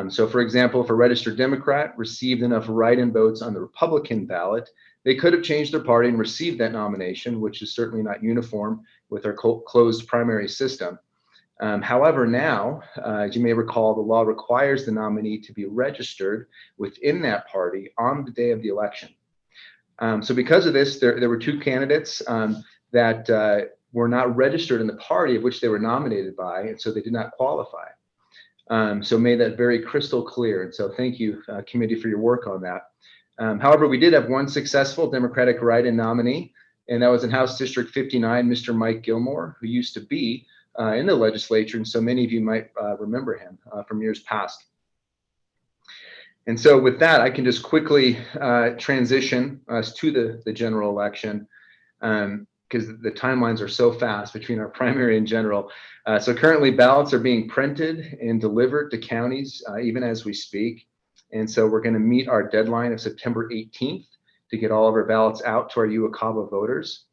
So for example, if a registered Democrat received enough write-in votes on the Republican ballot, they could have changed their party and received that nomination, which is certainly not uniform with our closed primary system. However, now, as you may recall, the law requires the nominee to be registered within that party on the day of the election. So because of this, there were two candidates that were not registered in the party of which they were nominated by, and so they did not qualify. So made that very crystal clear. And so thank you, committee, for your work on that. However, we did have one successful Democratic write-in nominee, and that was in House District 59, Mr. Mike Gilmore, who used to be in the legislature, and so many of you might remember him from years past. And so with that, I can just quickly transition us to the general election, because the timelines are so fast between our primary and general. So currently ballots are being printed and delivered to counties even as we speak. And so we're going to meet our deadline of September 18th to get all of our ballots out to our UACAVA voters.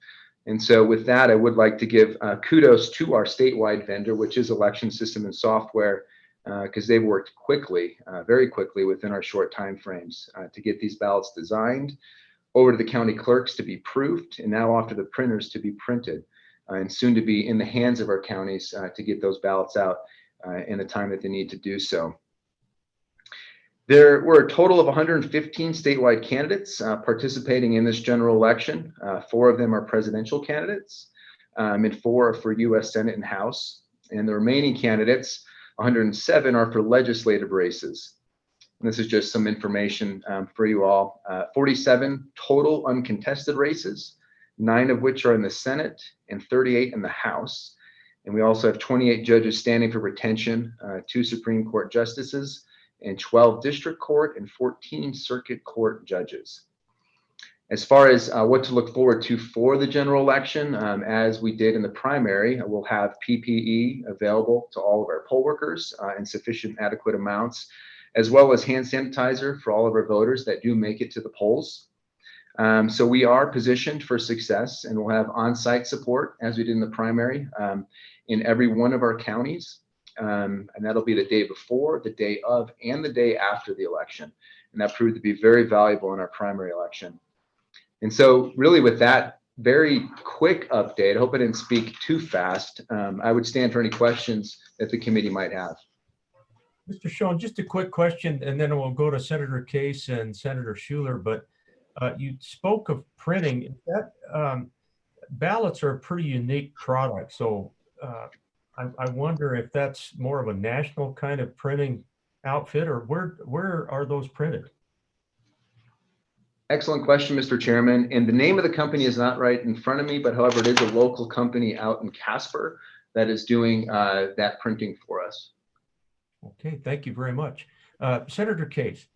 And so with that, I would like to give kudos to our statewide vendor, which is Election System and Software, because they've worked quickly, very quickly within our short time frames to get these ballots designed, over to the county clerks to be proofed, and now off to the printers to be printed, and soon to be in the hands of our counties to get those ballots out in the time that they need to do so. There were a total of 115 statewide candidates participating in this general election. 4 of them are presidential candidates, and 4 are for U.S. Senate and House. And the remaining candidates, 107, are for legislative races. And this is just some information for you all. 47 total uncontested races, 9 of which are in the Senate and 38 in the House. And we also have 28 judges standing for retention, 2 Supreme Court justices, and 12 district court and 14 circuit court judges. As far as what to look forward to for the general election, as we did in the primary, we'll have PPE available to all of our poll workers in sufficient adequate amounts, as well as hand sanitizer for all of our voters that do make it to the polls. So we are positioned for success, and we'll have on-site support, as we did in the primary, in every one of our counties. And that'll be the day before, the day of, and the day after the election. And that proved to be very valuable in our primary election. And so really with that very quick update, I hope I didn't speak too fast. I would stand for any questions that the committee might have. Mr. Schoen, just a quick question, and then we'll go to Senator Case and Senator Schuler. But you spoke of printing. That ballots are a pretty unique product. So I wonder if that's more of a national kind of printing outfit, or where are those printed? Excellent question, Mr. Chairman. And the name of the company is not right in front of me, but however, it is a local company out in Casper that is doing that printing for us. Okay, thank you very much. Senator Case.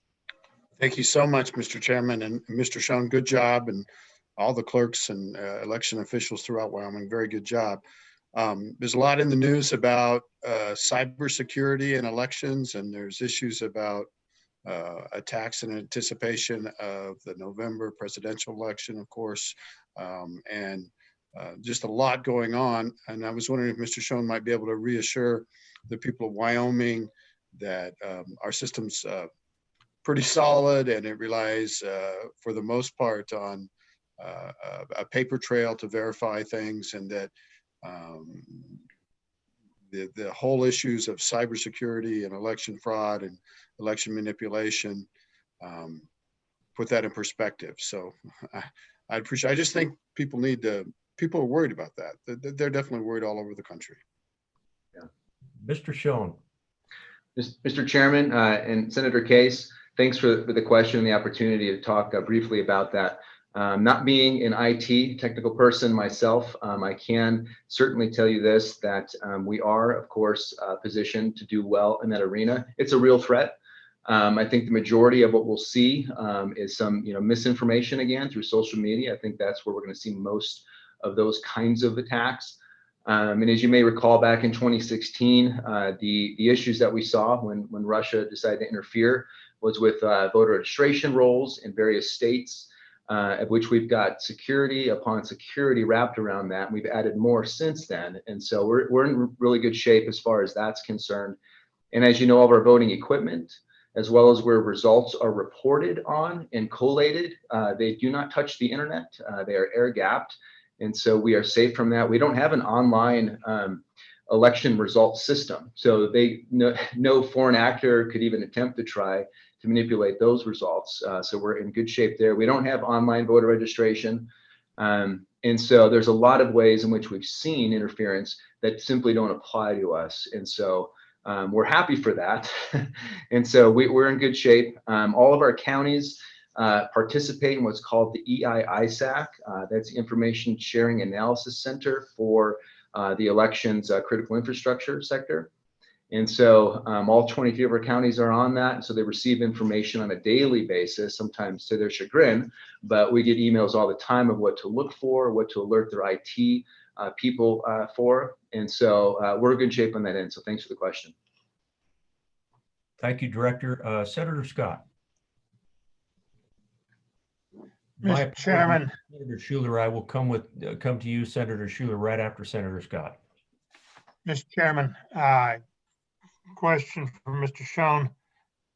Thank you so much, Mr. Chairman, and Mr. Schoen, good job, and all the clerks and election officials throughout Wyoming, very good job. There's a lot in the news about cybersecurity and elections, and there's issues about attacks in anticipation of the November presidential election, of course, and just a lot going on. And I was wondering if Mr. Schoen might be able to reassure the people of Wyoming that our system's pretty solid, and it relies for the most part on a paper trail to verify things, and that the whole issues of cybersecurity and election fraud and election manipulation, put that in perspective. So I appreciate, I just think people are worried about that. They're definitely worried all over the country. Yeah. Mr. Schoen. Mr. Chairman and Senator Case, thanks for the question and the opportunity to talk briefly about that. Not being an IT technical person myself, I can certainly tell you this, that we are, of course, positioned to do well in that arena. It's a real threat. I think the majority of what we'll see is some, misinformation again through social media. I think that's where we're going to see most of those kinds of attacks. And as you may recall, back in 2016, the issues that we saw when Russia decided to interfere was with voter registration rolls in various states, of which we've got security upon security wrapped around that. We've added more since then. And so we're in really good shape as far as that's concerned. And as you know, all of our voting equipment, as well as where results are reported on and collated, they do not touch the internet. They are air gapped. And so we are safe from that. We don't have an online election result system. So no foreign actor could even attempt to try to manipulate those results. So we're in good shape there. We don't have online voter registration. And so there's a lot of ways in which we've seen interference that simply don't apply to us. And so we're happy for that. And so we're in good shape. All of our counties participate in what's called the EISAC. That's the Information Sharing Analysis Center for the elections critical infrastructure sector. And so all 23 of our counties are on that. So they receive information on a daily basis, sometimes to their chagrin, but we get emails all the time of what to look for, what to alert their IT people for. And so we're in good shape on that end. So thanks for the question. Thank you, Director. Senator Scott. Mr. Chairman. Senator Schuler, I will come to you, Senator Schuler, right after Senator Scott. Mr. Chairman, question for Mr. Schoen.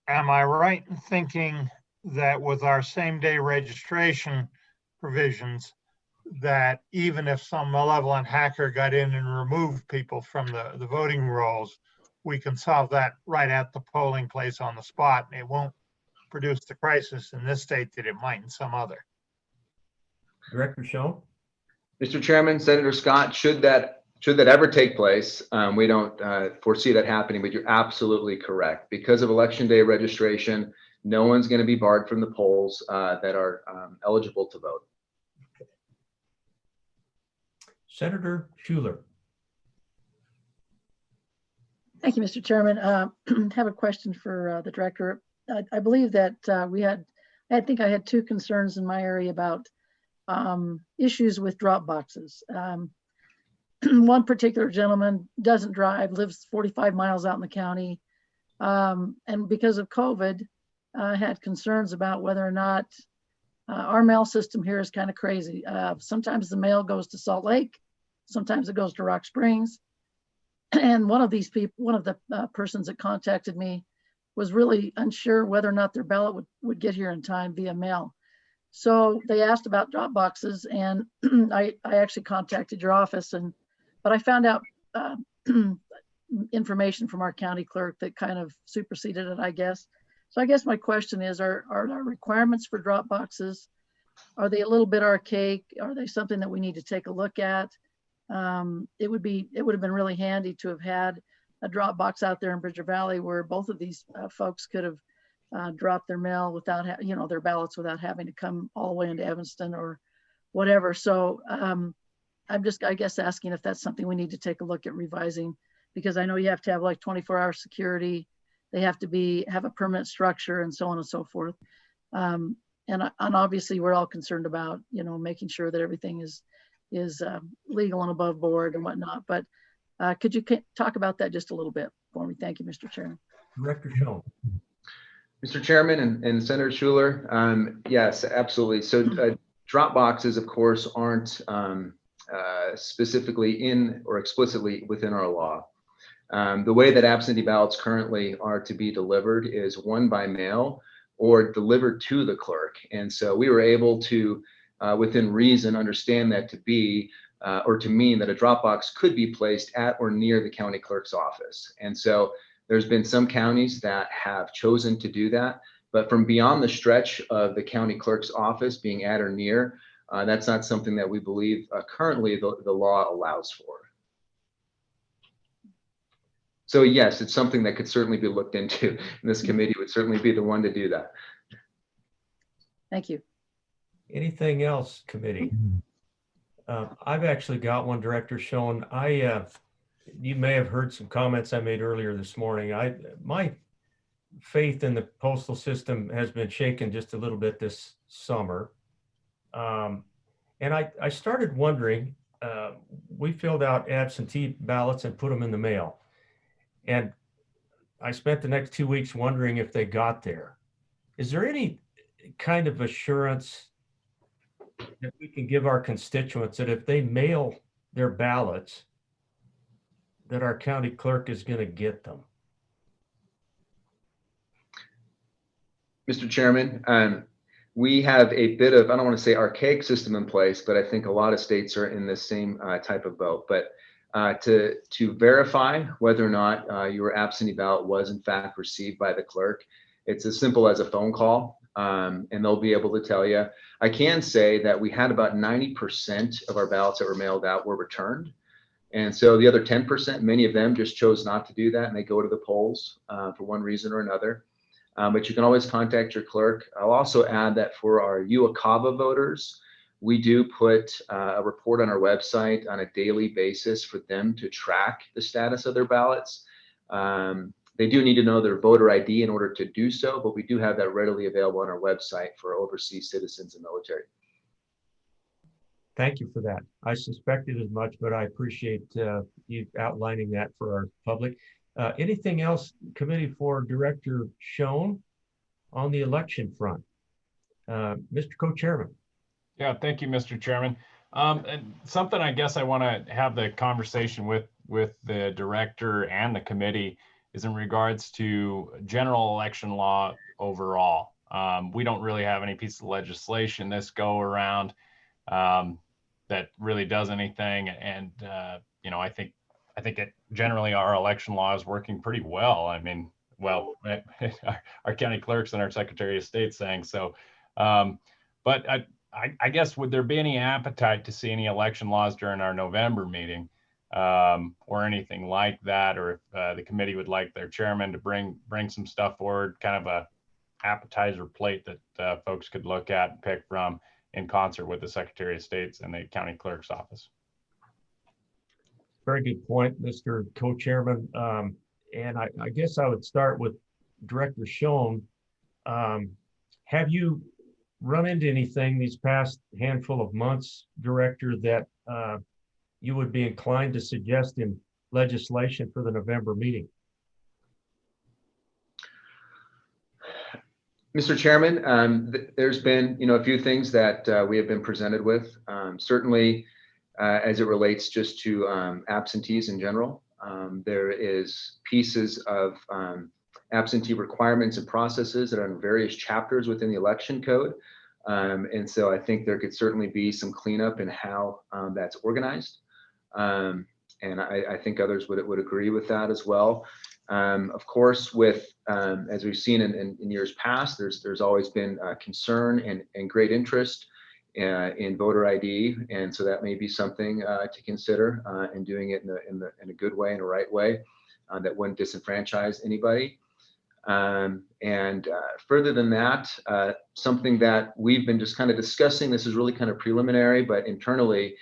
Am I right in thinking that with our same-day registration provisions, that even if some malevolent hacker got in and removed people from the voting rolls, we can solve that right at the polling place on the spot, and it won't produce the crisis in this state that it might in some other? Director Schoen. Mr. Chairman, Senator Scott, should that ever take place, we don't foresee that happening, but you're absolutely correct. Because of Election Day registration, no one's going to be barred from the polls that are eligible to vote. Senator Schuler. Thank you, Mr. Chairman. I have a question for the director. I believe that I think I had two concerns in my area about issues with drop boxes. One particular gentleman doesn't drive, lives 45 miles out in the county. And because of COVID, had concerns about whether or not our mail system here is kind of crazy. Sometimes the mail goes to Salt Lake, sometimes it goes to Rock Springs. And one of these people, one of the persons that contacted me was really unsure whether or not their ballot would get here in time via mail. So they asked about drop boxes, and I actually contacted your office, but I found out information from our county clerk that kind of superseded it, I guess. So I guess my question is, are our requirements for drop boxes, are they a little bit archaic? Are they something that we need to take a look at? It would have been really handy to have had a drop box out there in Bridger Valley where both of these folks could have dropped their mail without, their ballots without having to come all the way into Evanston or whatever. So I'm just, I guess, asking if that's something we need to take a look at revising, because I know you have to have like 24-hour security. They have to have a permanent structure and so on and so forth. And obviously we're all concerned about, making sure that everything is legal and above board and whatnot. But could you talk about that just a little bit for me? Thank you, Mr. Chairman. Director Schoen. Mr. Chairman and Senator Schuler, yes, absolutely. So drop boxes, of course, aren't specifically in or explicitly within our law. The way that absentee ballots currently are to be delivered is one by mail or delivered to the clerk. And so we were able to, within reason, understand that to be or to mean that a drop box could be placed at or near the county clerk's office. And so there's been some counties that have chosen to do that, but from beyond the stretch of the county clerk's office being at or near, that's not something that we believe currently the law allows for. So yes, it's something that could certainly be looked into, and this committee would certainly be the one to do that. Thank you. Anything else, committee? I've actually got one, Director Schoen. You may have heard some comments I made earlier this morning. My faith in the postal system has been shaken just a little bit this summer. And I started wondering, we filled out absentee ballots and put them in the mail. And I spent the next 2 weeks wondering if they got there. Is there any kind of assurance that we can give our constituents that if they mail their ballots, that our county clerk is going to get them? Mr. Chairman, we have a bit of, I don't want to say archaic system in place, but I think a lot of states are in the same type of boat. But to verify whether or not your absentee ballot was in fact received by the clerk, it's as simple as a phone call, and they'll be able to tell you. I can say that we had about 90% of our ballots that were mailed out were returned. And so the other 10%, many of them just chose not to do that, and they go to the polls for one reason or another. But you can always contact your clerk. I'll also add that for our UACAVA voters, we do put a report on our website on a daily basis for them to track the status of their ballots. They do need to know their voter ID in order to do so, but we do have that readily available on our website for overseas citizens and military. Thank you for that. I suspected as much, but I appreciate you outlining that for our public. Anything else, committee, for Director Schoen on the election front? Mr. Co-Chairman. Yeah, thank you, Mr. Chairman. And something I guess I want to have the conversation with the director and the committee is in regards to general election law overall. We don't really have any piece of legislation this go around that really does anything. And, you know, I think it generally our election law is working pretty well. I mean, well, our county clerks and our Secretary of State saying so. But I guess, would there be any appetite to see any election laws during our November meeting or anything like that? Or if the committee would like their chairman to bring some stuff forward, kind of a appetizer plate that folks could look at and pick from in concert with the Secretary of State's and the county clerk's office. Very good point, Mr. Co-Chairman. And I guess I would start with Director Schoen. Have you run into anything these past handful of months, Director, that you would be inclined to suggest in legislation for the November meeting? Mr. Chairman, there's been, a few things that we have been presented with. Certainly, as it relates just to absentees in general, there is pieces of absentee requirements and processes that are in various chapters within the election code. And so I think there could certainly be some cleanup in how that's organized. And I think others would agree with that as well. Of course, with as we've seen in years past, there's always been concern and great interest in voter ID, and so that may be something to consider in doing it in a good way, in a right way, that wouldn't disenfranchise anybody. And further than that, something that we've been just kind of discussing, this is really kind of preliminary, but internally,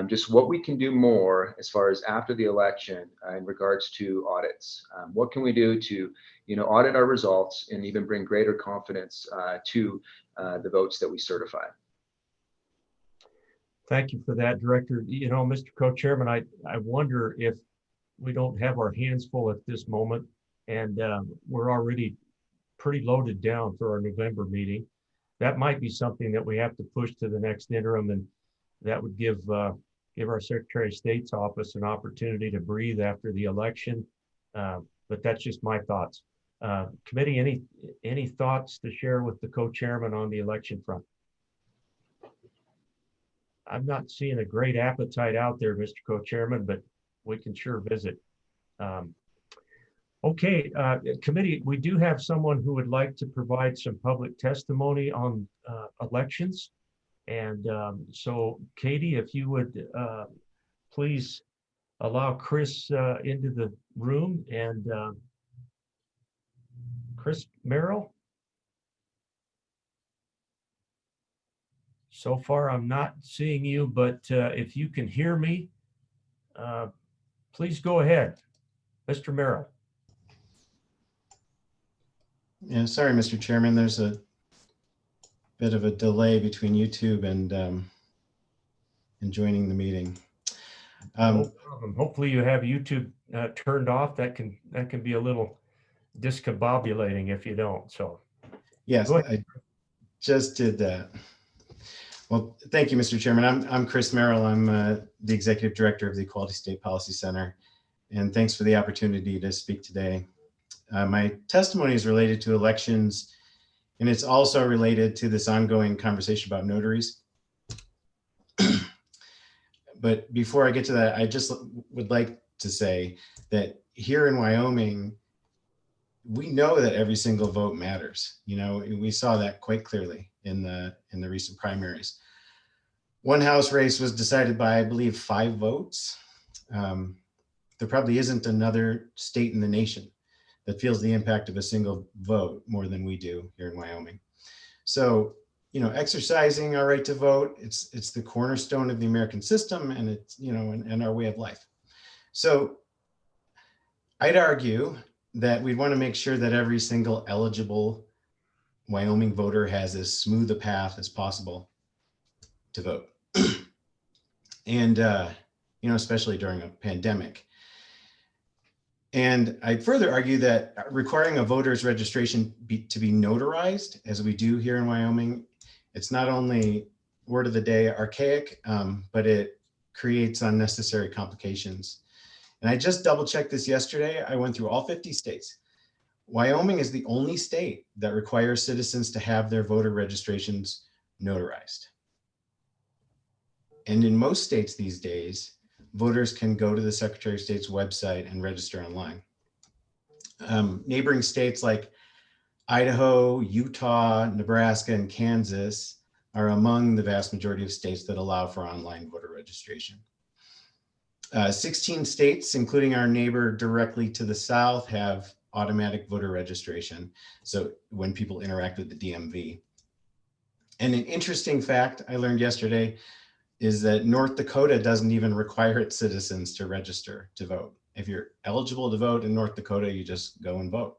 just what we can do more as far as after the election in regards to audits. What can we do to, audit our results and even bring greater confidence to the votes that we certify? Thank you for that, Director. Mr. Co-Chairman, I wonder if we don't have our hands full at this moment, and we're already pretty loaded down for our November meeting. That might be something that we have to push to the next interim, and that would give our Secretary of State's office an opportunity to breathe after the election. But that's just my thoughts. Committee, any thoughts to share with the co-chairman on the election front? I'm not seeing a great appetite out there, Mr. Co-Chairman, but we can sure visit. Okay, committee, we do have someone who would like to provide some public testimony on elections. And so, Katie, if you would please allow Chris into room, and Chris Merrill. So far, I'm not seeing you, but if you can hear me, please go ahead, Mr. Merrill. Yeah, sorry, Mr. Chairman, there's a bit of a delay between YouTube and joining the meeting. No problem. Hopefully you have YouTube turned off. That can be a little discombobulating if you don't. So yes, I just did that. Well, thank you, Mr. Chairman. I'm Chris Merrill. I'm the Executive Director of the Equality State Policy Center. And thanks for the opportunity to speak today. My testimony is related to elections, and it's also related to this ongoing conversation about notaries. But before I get to that, I just would like to say that here in Wyoming, we know that every single vote matters. You know, we saw that quite clearly in the recent primaries. One House race was decided by, I believe, 5 votes. There probably isn't another state in the nation that feels the impact of a single vote more than we do here in Wyoming. So, you know, exercising our right to vote, it's the cornerstone of the American system, and it's, you know, and our way of life. So I'd argue that we'd want to make sure that every single eligible Wyoming voter has as smooth a path as possible to vote. And, you know, especially during a pandemic. And I'd further argue that requiring a voter's registration to be notarized, as we do here in Wyoming, it's not only word of the day archaic, but it creates unnecessary complications. And I just double checked this yesterday. I went through all 50 states. Wyoming is the only state that requires citizens to have their voter registrations notarized. And in most states these days, voters can go to the Secretary of State's website and register online. Neighboring states like Idaho, Utah, Nebraska, and Kansas are among the vast majority of states that allow for online voter registration. 16 states, including our neighbor directly to the south, have automatic voter registration. So when people interact with the DMV. And an interesting fact I learned yesterday is that North Dakota doesn't even require its citizens to register to vote. If you're eligible to vote in North Dakota, you just go and vote.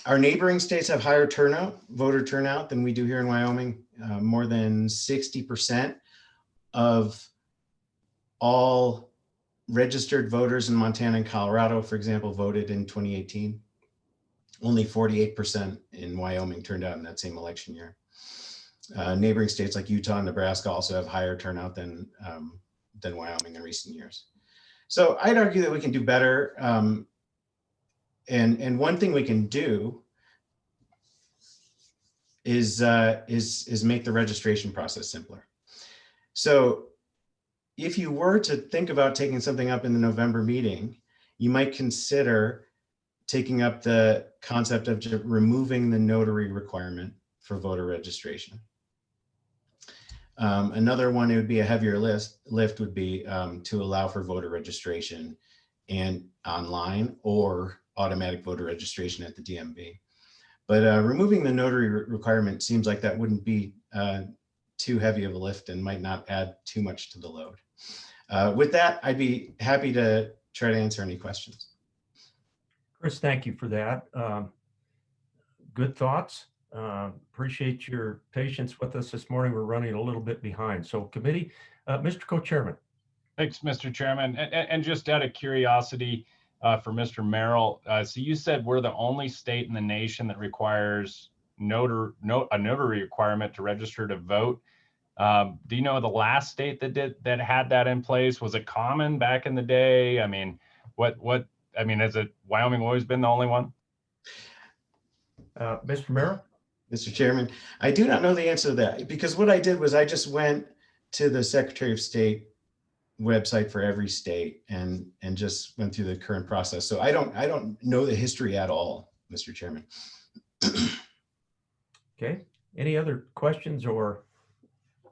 Our neighboring states have higher voter turnout than we do here in Wyoming. More than 60% of all registered voters in Montana and Colorado, for example, voted in 2018. Only 48% in Wyoming turned out in that same election year. Neighboring states like Utah and Nebraska also have higher turnout than Wyoming in recent years. So I'd argue that we can do better. And one thing we can do is make the registration process simpler. So if you were to think about taking something up in the November meeting, you might consider taking up the concept of just removing the notary requirement for voter registration. Another one, it would be a heavier lift would be to allow for voter registration and online or automatic voter registration at the DMV. But removing the notary requirement seems like that wouldn't be too heavy of a lift and might not add too much to the load. With that, I'd be happy to try to answer any questions. Chris, thank you for that. Good thoughts. Appreciate your patience with us this morning. We're running a little bit behind. So committee, Mr. Co-Chairman. Thanks, Mr. Chairman. And just out of curiosity for Mr. Merrill, so you said we're the only state in the nation that requires a notary requirement to register to vote. Do you know the last state that had that in place? Was it common back in the day? I mean, has it Wyoming always been the only one? Mr. Merrill? Mr. Chairman, I do not know the answer to that, because what I did was I just went to the Secretary of State website for every state and just went through the current process. So I don't know the history at all, Mr. Chairman. Okay. Any other questions or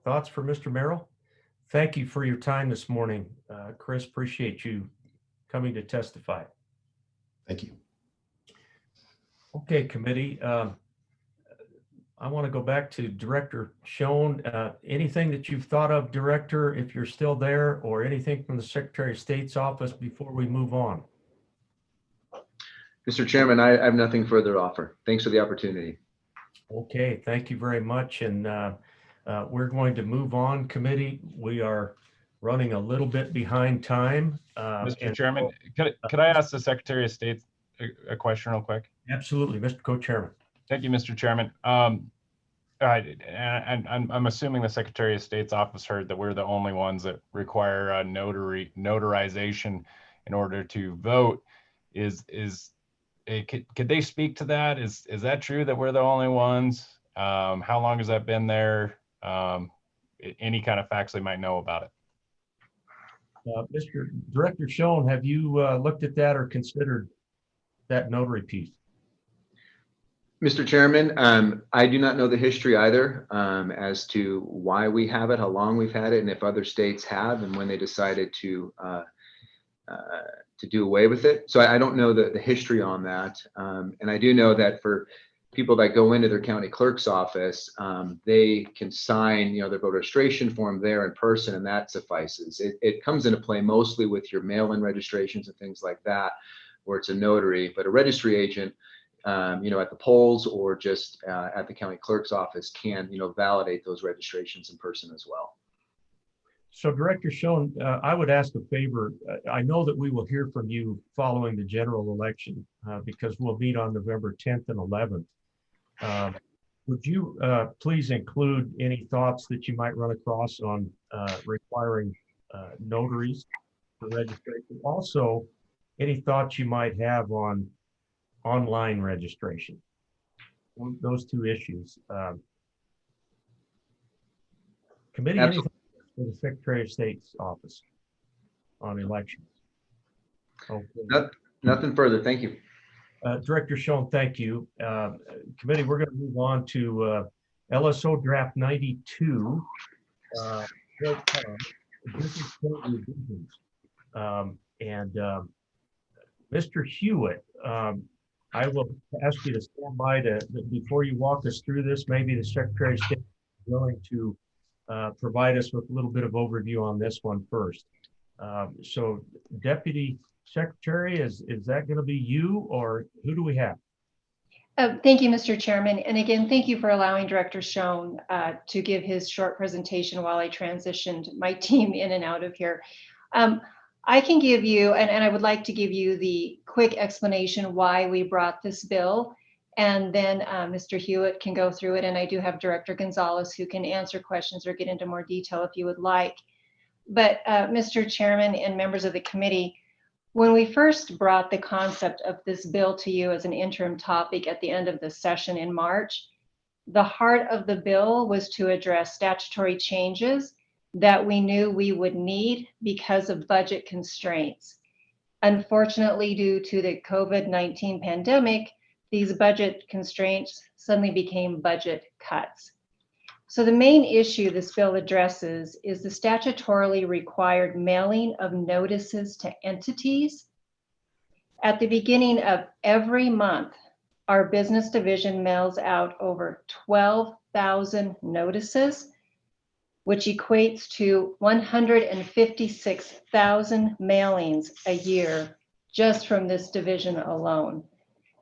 thoughts for Mr. Merrill? Thank you for your time this morning, Chris. Appreciate you coming to testify. Thank you. Okay, committee. I want to go back to Director Schoen. Anything that you've thought of, Director, if you're still there, or anything from the Secretary of State's office before we move on? Mr. Chairman, I have nothing further to offer. Thanks for the opportunity. Okay, thank you very much. And we're going to move on, committee. We are running a little bit behind time. Mr. Chairman, could I ask the Secretary of State a question real quick? Absolutely, Mr. Co-Chairman. Thank you, Mr. Chairman. And I'm assuming the Secretary of State's office heard that we're the only ones that require a notarization in order to vote. Could they speak to that? Is that true that we're the only ones? How long has that been there? Any kind of facts they might know about it? Mr. Director Schoen, have you looked at that or considered that notary piece? Mr. Chairman, I do not know the history either as to why we have it, how long we've had it, and if other states have, and when they decided to do away with it. So I don't know the history on that. And I do know that for people that go into their county clerk's office, they can sign, their voter registration form there in person, and that suffices. It comes into play mostly with your mail-in registrations and things like that, where it's a notary, but a registry agent, at the polls or just at the county clerk's office can, validate those registrations in person as well. So Director Schoen, I would ask a favor. I know that we will hear from you following the general election because we'll meet on November 10th and 11th. Would you please include any thoughts that you might run across on requiring notaries for registration? Also, any thoughts you might have on online registration? Those two issues. Committee, anything for the Secretary of State's office on elections? Okay. Nothing further. Thank you. Director Schoen, thank you. Committee, we're going to move on to LSO Draft 92. Business Code revisions. Mr. Hewitt, I will ask you to stand by before you walk us through this. Maybe the Secretary of State is willing to provide us with a little bit of overview on this one first. So Deputy Secretary, is that going to be you, or who do we have? Thank you, Mr. Chairman. And again, thank you for allowing Director Schoen to give his short presentation while I transitioned my team in and out of here. I can give you, and I would like to give you the quick explanation why we brought this bill. And then Mr. Hewitt can go through it. And I do have Director Gonzalez who can answer questions or get into more detail if you would like. But Mr. Chairman and members of the committee, when we first brought the concept of this bill to you as an interim topic at the end of the session in March, the heart of the bill was to address statutory changes that we knew we would need because of budget constraints. Unfortunately, due to the COVID-19 pandemic, these budget constraints suddenly became budget cuts. So the main issue this bill addresses is the statutorily required mailing of notices to entities. At the beginning of every month, our business division mails out over 12,000 notices, which equates to 156,000 mailings a year just from this division alone.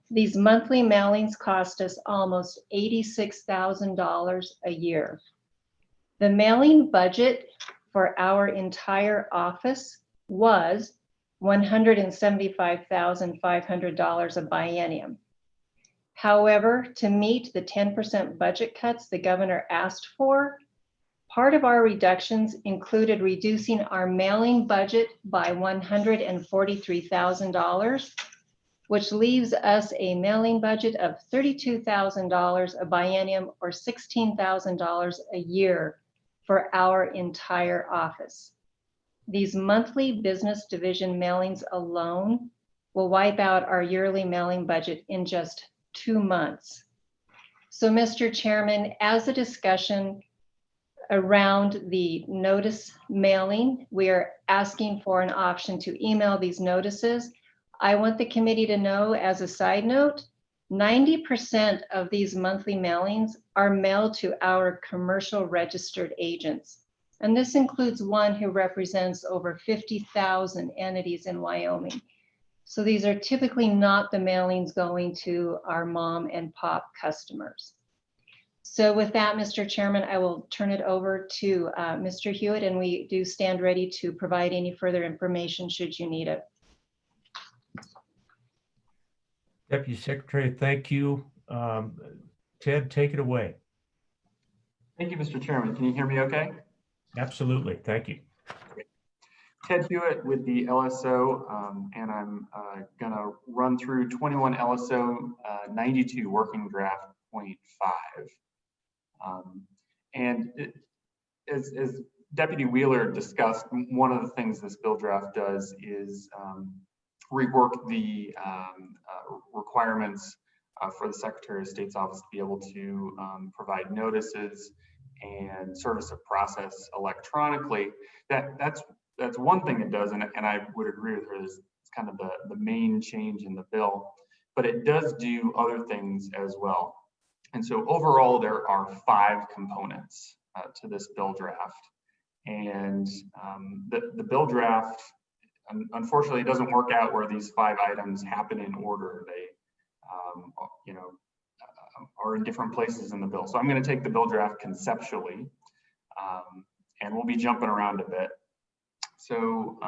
These monthly mailings cost us almost $86,000 a year. The mailing budget for our entire office was $175,500 a biennium. However, to meet the 10% budget cuts the governor asked for, part of our reductions included reducing our mailing budget by $143,000, which leaves us a mailing budget of $32,000 a biennium or $16,000 a year for our entire office. These monthly business division mailings alone will wipe out our yearly mailing budget in just 2 months. So, Mr. Chairman, as the discussion around the notice mailing. We are asking for an option to email these notices. I want the committee to know, as a side note, 90% of these monthly mailings are mailed to our commercial registered agents. And this includes one who represents over 50,000 entities in Wyoming. So these are typically not the mailings going to our mom and pop customers. So with that, Mr. Chairman, I will turn it over to Mr. Hewitt, and we do stand ready to provide any further information should you need it. Deputy Secretary, thank you. Ted, take it away. Thank you, Mr. Chairman. Can you hear me okay? Absolutely. Thank you. Ted Hewitt with the LSO, and I'm going to run through 21 LSO 92 working draft .5. As Deputy Wheeler discussed, one of the things this bill draft does is rework the requirements for the Secretary of State's office to be able to provide notices and service of process electronically. That's one thing it does, and I would agree with her. It's kind of the main change in the bill, but it does do other things as well. And so overall, there are 5 components to this bill draft. And the bill draft, unfortunately, doesn't work out where these 5 items happen in order. They, are in different places in the bill. So I'm going to take the bill draft conceptually, and we'll be jumping around a bit. So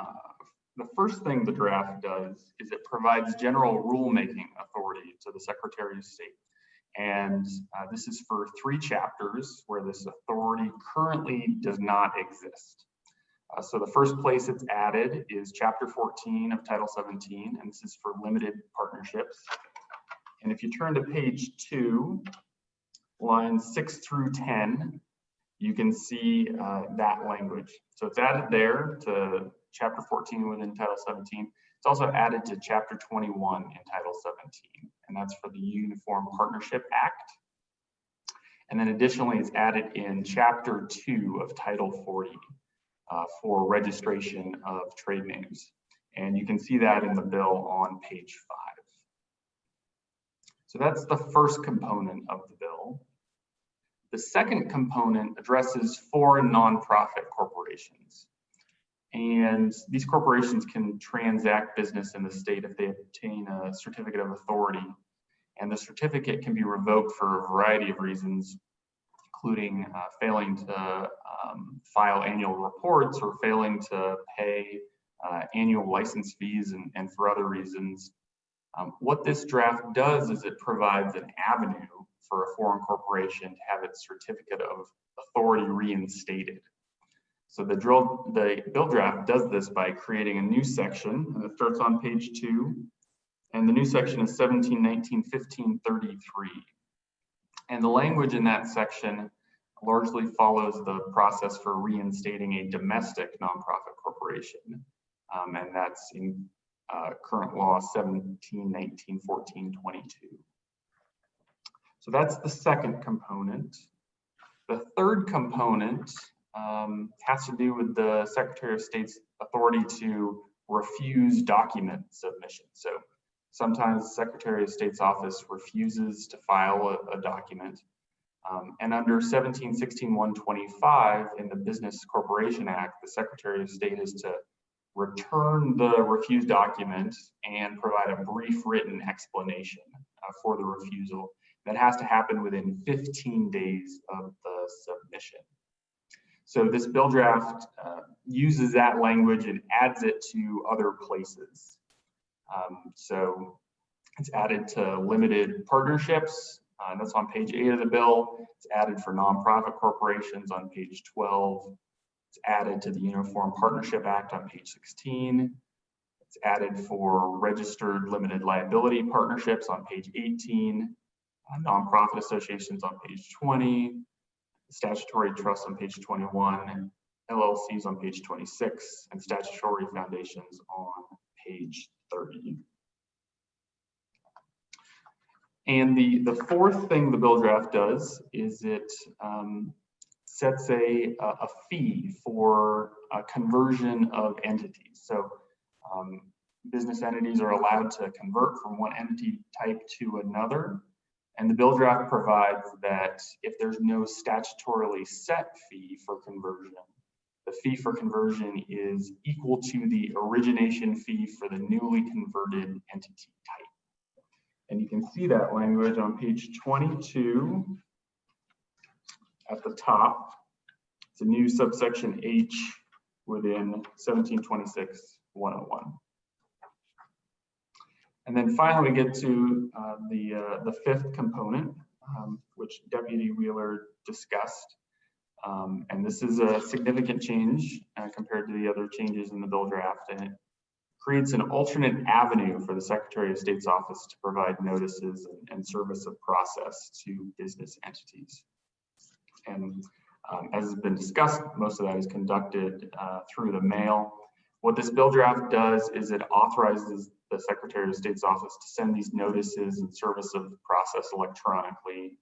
the first thing the draft does is it provides general rulemaking authority to the Secretary of State. And this is for 3 chapters where this authority currently does not exist. So the first place it's added is Chapter 14 of Title 17, and this is for limited partnerships. And if you turn to page 2, lines 6 through 10, you can see that language. So it's added there to Chapter 14 within Title 17. It's also added to Chapter 21 in Title 17, and that's for the Uniform Partnership Act. And then additionally, it's added in Chapter 2 of Title 40 for registration of trade names. And you can see that in the bill on page 5. So that's the first component of the bill. The second component addresses foreign nonprofit corporations. And these corporations can transact business in the state if they obtain a certificate of authority. And the certificate can be revoked for a variety of reasons, including failing to file annual reports or failing to pay annual license fees and for other reasons. What this draft does is it provides an avenue for a foreign corporation to have its certificate of authority reinstated. So the bill draft does this by creating a new section, and it starts on page 2, and the new section is 1719-1533. And the language in that section largely follows the process for reinstating a domestic nonprofit corporation, and that's in current law 1719-1422. So that's the second component. The third component has to do with the Secretary of State's authority to refuse document submission. So sometimes the Secretary of State's office refuses to file a document. And under 1716-125 in the Business Corporation Act, the Secretary of State is to return the refused document and provide a brief written explanation for the refusal. That has to happen within 15 days of the submission. So this bill draft uses that language and adds it to other places. So it's added to limited partnerships. That's on page 8 of the bill. It's added for nonprofit corporations on page 12. It's added to the Uniform Partnership Act on page 16. It's added for registered limited liability partnerships on page 18. Nonprofit associations on page 20, statutory trusts on page 21, LLCs on page 26, and statutory foundations on page 30. And the fourth thing the bill draft does is it sets a fee for a conversion of entities. So business entities are allowed to convert from one entity type to another. And the bill draft provides that if there's no statutorily set fee for conversion, the fee for conversion is equal to the origination fee for the newly converted entity type. And you can see that language on page 22 at the top. It's a new subsection H within 1726-101. And then finally, we get to the fifth component, which Deputy Wheeler discussed. And this is a significant change compared to the other changes in the bill draft, and it creates an alternate avenue for the Secretary of State's office to provide notices and service of process to business entities. And as has been discussed, most of that is conducted through the mail. What this bill draft does is it authorizes the Secretary of State's office to send these notices and service of process electronically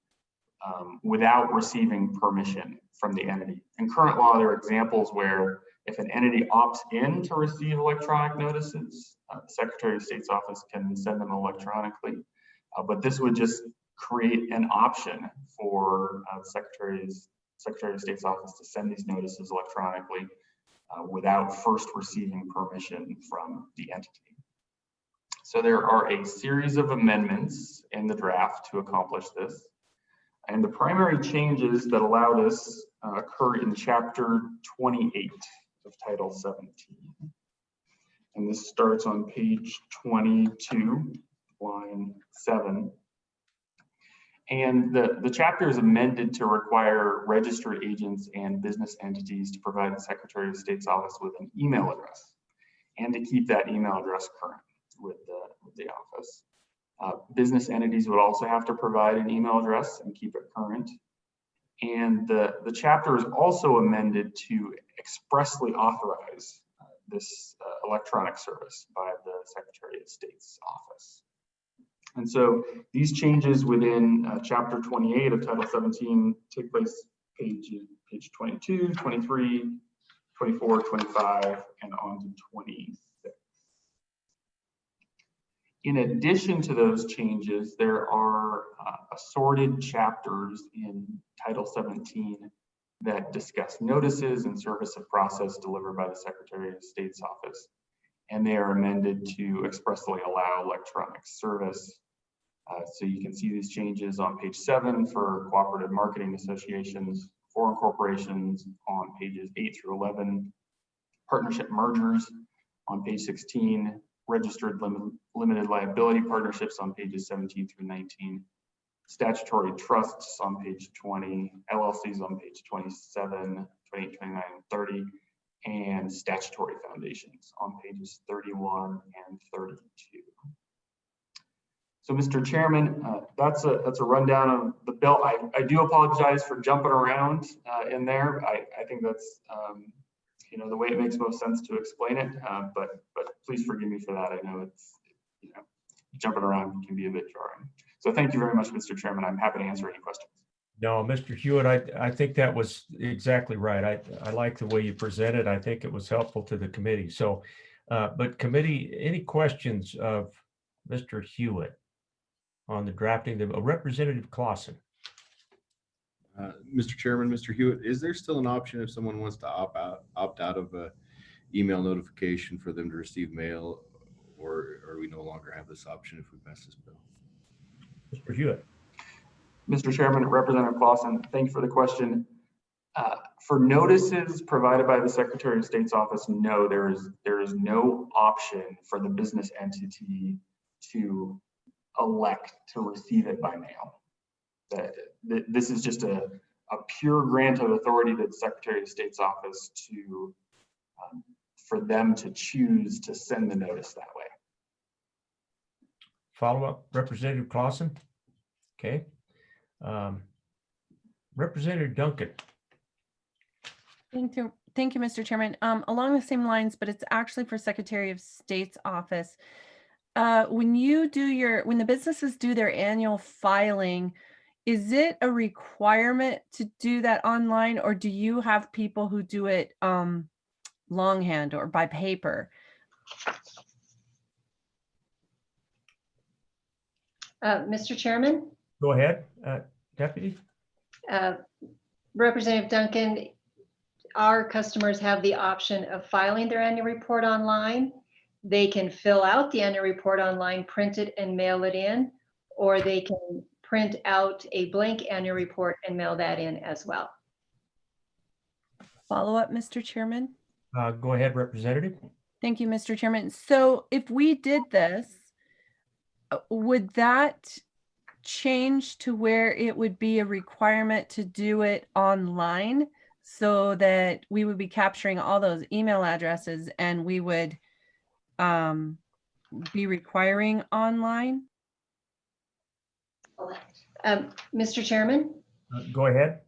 without receiving permission from the entity. In current law, there are examples where if an entity opts in to receive electronic notices, the Secretary of State's office can send them electronically. But this would just create an option for the Secretary of State's office to send these notices electronically without first receiving permission from the entity. So there are a series of amendments in the draft to accomplish this. And the primary changes that allow this occur in chapter 28 of Title 17. And this starts on page 22, line 7. And the chapter is amended to require registered agents and business entities to provide the Secretary of State's office with an email address and to keep that email address current with the office. Business entities would also have to provide an email address and keep it current. And the chapter is also amended to expressly authorize this electronic service by the Secretary of State's office. And so these changes within chapter 28 of Title 17 take place page 22, 23, 24, 25, and on to 26. In addition to those changes, there are assorted chapters in Title 17 that discuss notices and service of process delivered by the Secretary of State's office. And they are amended to expressly allow electronic service. So you can see these changes on page 7 for cooperative marketing associations, foreign corporations on pages 8 through 11, partnership mergers on page 16, registered limited liability partnerships on pages 17 through 19, statutory trusts on page 20, LLCs on page 27, 28, 29, and 30, and statutory foundations on pages 31 and 32. So, Mr. Chairman, that's a rundown of the bill. I do apologize for jumping around in there. I think that's the way it makes most sense to explain it, but please forgive me for that. I know it's jumping around can be a bit jarring. So thank you very much, Mr. Chairman. I'm happy to answer any questions. No, Mr. Hewitt, I think that was exactly right. I like the way you presented. I think it was helpful to the committee. So, but committee, any questions of Mr. Hewitt on the drafting, Representative Clausen? Mr. Chairman, Mr. Hewitt, is there still an option if someone wants to opt out of a email notification for them to receive mail, or we no longer have this option if we pass this bill? Mr. Hewitt. Mr. Chairman, Representative Clausen, thank you for the question. For notices provided by the Secretary of State's office, no, there is no option for the business entity to elect to receive it by mail. This is just a pure grant of authority to the Secretary of State's office to for them to choose to send the notice that way. Follow up, Representative Clausen. Okay. Representative Duncan. Thank you, Mr. Chairman. Along the same lines, but it's actually for Secretary of State's office. When the businesses do their annual filing, is it a requirement to do that online, or do you have people who do it longhand or by paper? Mr. Chairman, Go ahead, Deputy. Representative Duncan, our customers have the option of filing their annual report online. They can fill out the annual report online, print it and mail it in, or they can print out a blank annual report and mail that in as well. Follow up, Mr. Chairman. Go ahead, Representative. Thank you, Mr. Chairman. So if we did this, would that change to where it would be a requirement to do it online so that we would be capturing all those email addresses and we would be requiring online? Mr. Chairman? Go ahead.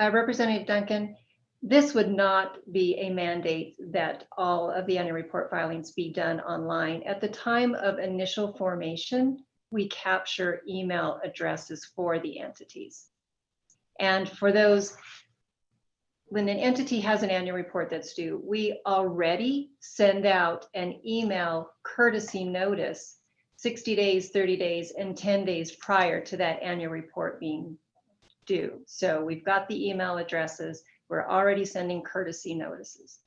Representative Duncan, this would not be a mandate that all of the annual report filings be done online. At the time of initial formation, we capture email addresses for the entities. And for those, when an entity has an annual report that's due, we already send out an email courtesy notice 60 days, 30 days, and 10 days prior to that annual report being due. So we've got the email addresses. We're already sending courtesy notices.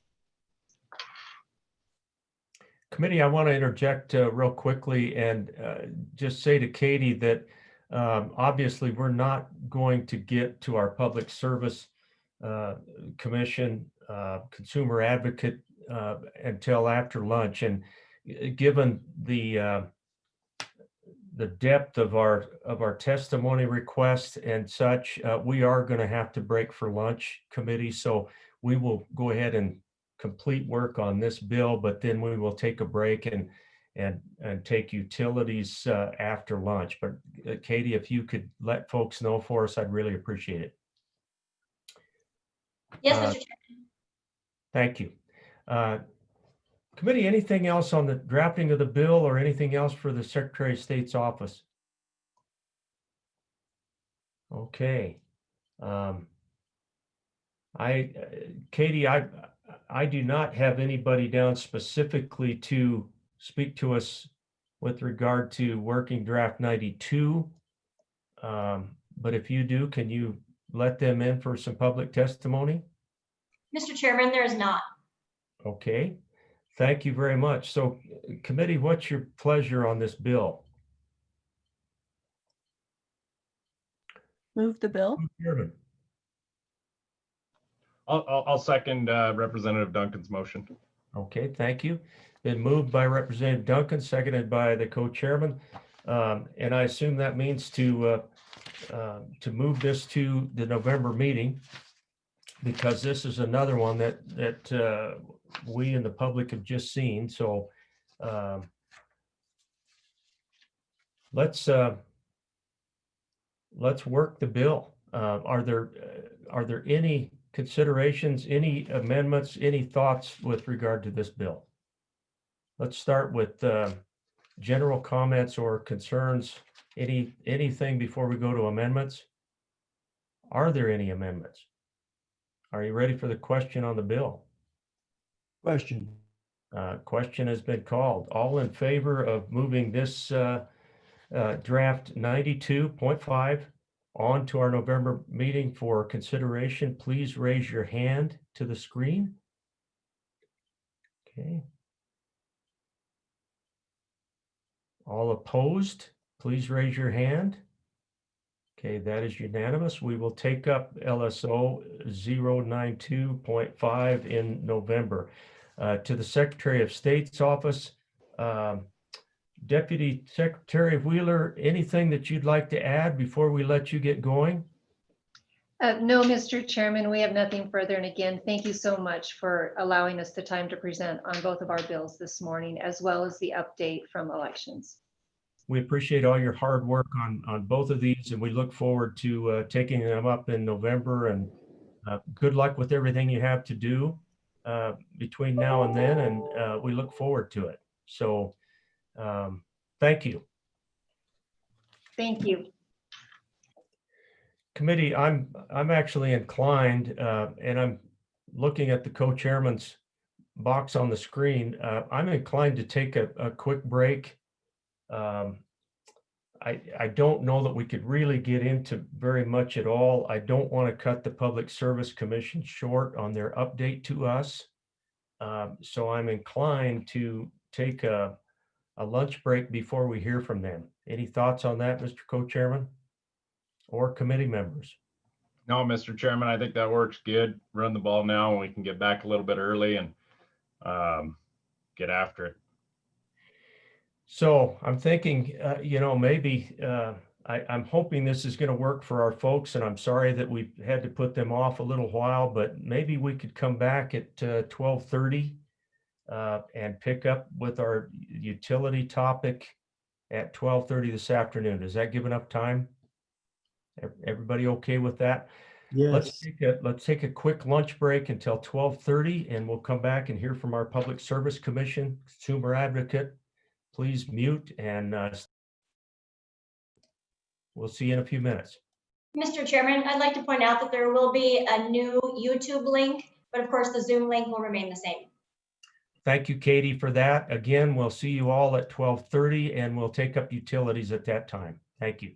Committee, I want to interject real quickly and just say to Katie that obviously we're not going to get to our Public Service Commission, Consumer Advocate until after lunch. And given the depth of our testimony requests and such, we are going to have to break for lunch, committee. So we will go ahead and complete work on this bill, but then we will take a break and take utilities after lunch. But Katie, if you could let folks know for us, I'd really appreciate it. Yes, Mr. Chairman. Thank you. Committee, anything else on the drafting of the bill or anything else for the Secretary of State's office? Okay. Katie, I do not have anybody down specifically to speak to us with regard to working draft 92. But if you do, can you let them in for some public testimony? Mr. Chairman, there is not. Okay. Thank you very much. So committee, what's your pleasure on this bill? Move the bill. I'll second Representative Duncan's motion. Okay, thank you. Been moved by Representative Duncan, seconded by the co-chairman. And I assume that means to move this to the November meeting, because this is another one that we in the public have just seen. So let's work the bill. Are there any considerations, any amendments, any thoughts with regard to this bill? Let's start with general comments or concerns. Anything before we go to amendments? Are there any amendments? Are you ready for the question on the bill? Question. Question has been called. All in favor of moving this draft 92.5 on to our November meeting for consideration, please raise your hand to the screen. Okay. All opposed, please raise your hand. Okay, that is unanimous. We will take up LSO 092.5 in November. To the Secretary of State's office, Deputy Secretary Wheeler, anything that you'd like to add before we let you get going? No, Mr. Chairman, we have nothing further. And again, thank you so much for allowing us the time to present on both of our bills this morning, as well as the update from elections. We appreciate all your hard work on both of these, and we look forward to taking them up in November. And good luck with everything you have to do between now and then, and we look forward to it. So thank you. Thank you. Committee, I'm actually inclined, and I'm looking at the co-chairman's box on the screen. I'm inclined to take a quick break. I don't know that we could really get into very much at all. I don't want to cut the Public Service Commission short on their update to us. So I'm inclined to take a lunch break before we hear from them. Any thoughts on that, Mr. Co-Chairman or committee members? No, Mr. Chairman, I think that works good. Run the ball now and we can get back a little bit early and get after it. So I'm thinking, maybe I'm hoping this is going to work for our folks, and I'm sorry that we had to put them off a little while, but maybe we could come back at 12:30 and pick up with our utility topic at 12:30 this afternoon. Does that give enough time? Everybody okay with that? Yes. Let's take a quick lunch break until 12:30, and we'll come back and hear from our Public Service Commission consumer advocate. Please mute, and we'll see you in a few minutes. Mr. Chairman, I'd like to point out that there will be a new YouTube link, but of course the Zoom link will remain the same. Thank you, Katie, for that. Again, we'll see you all at 12:30, and we'll take up utilities at that time. Thank you.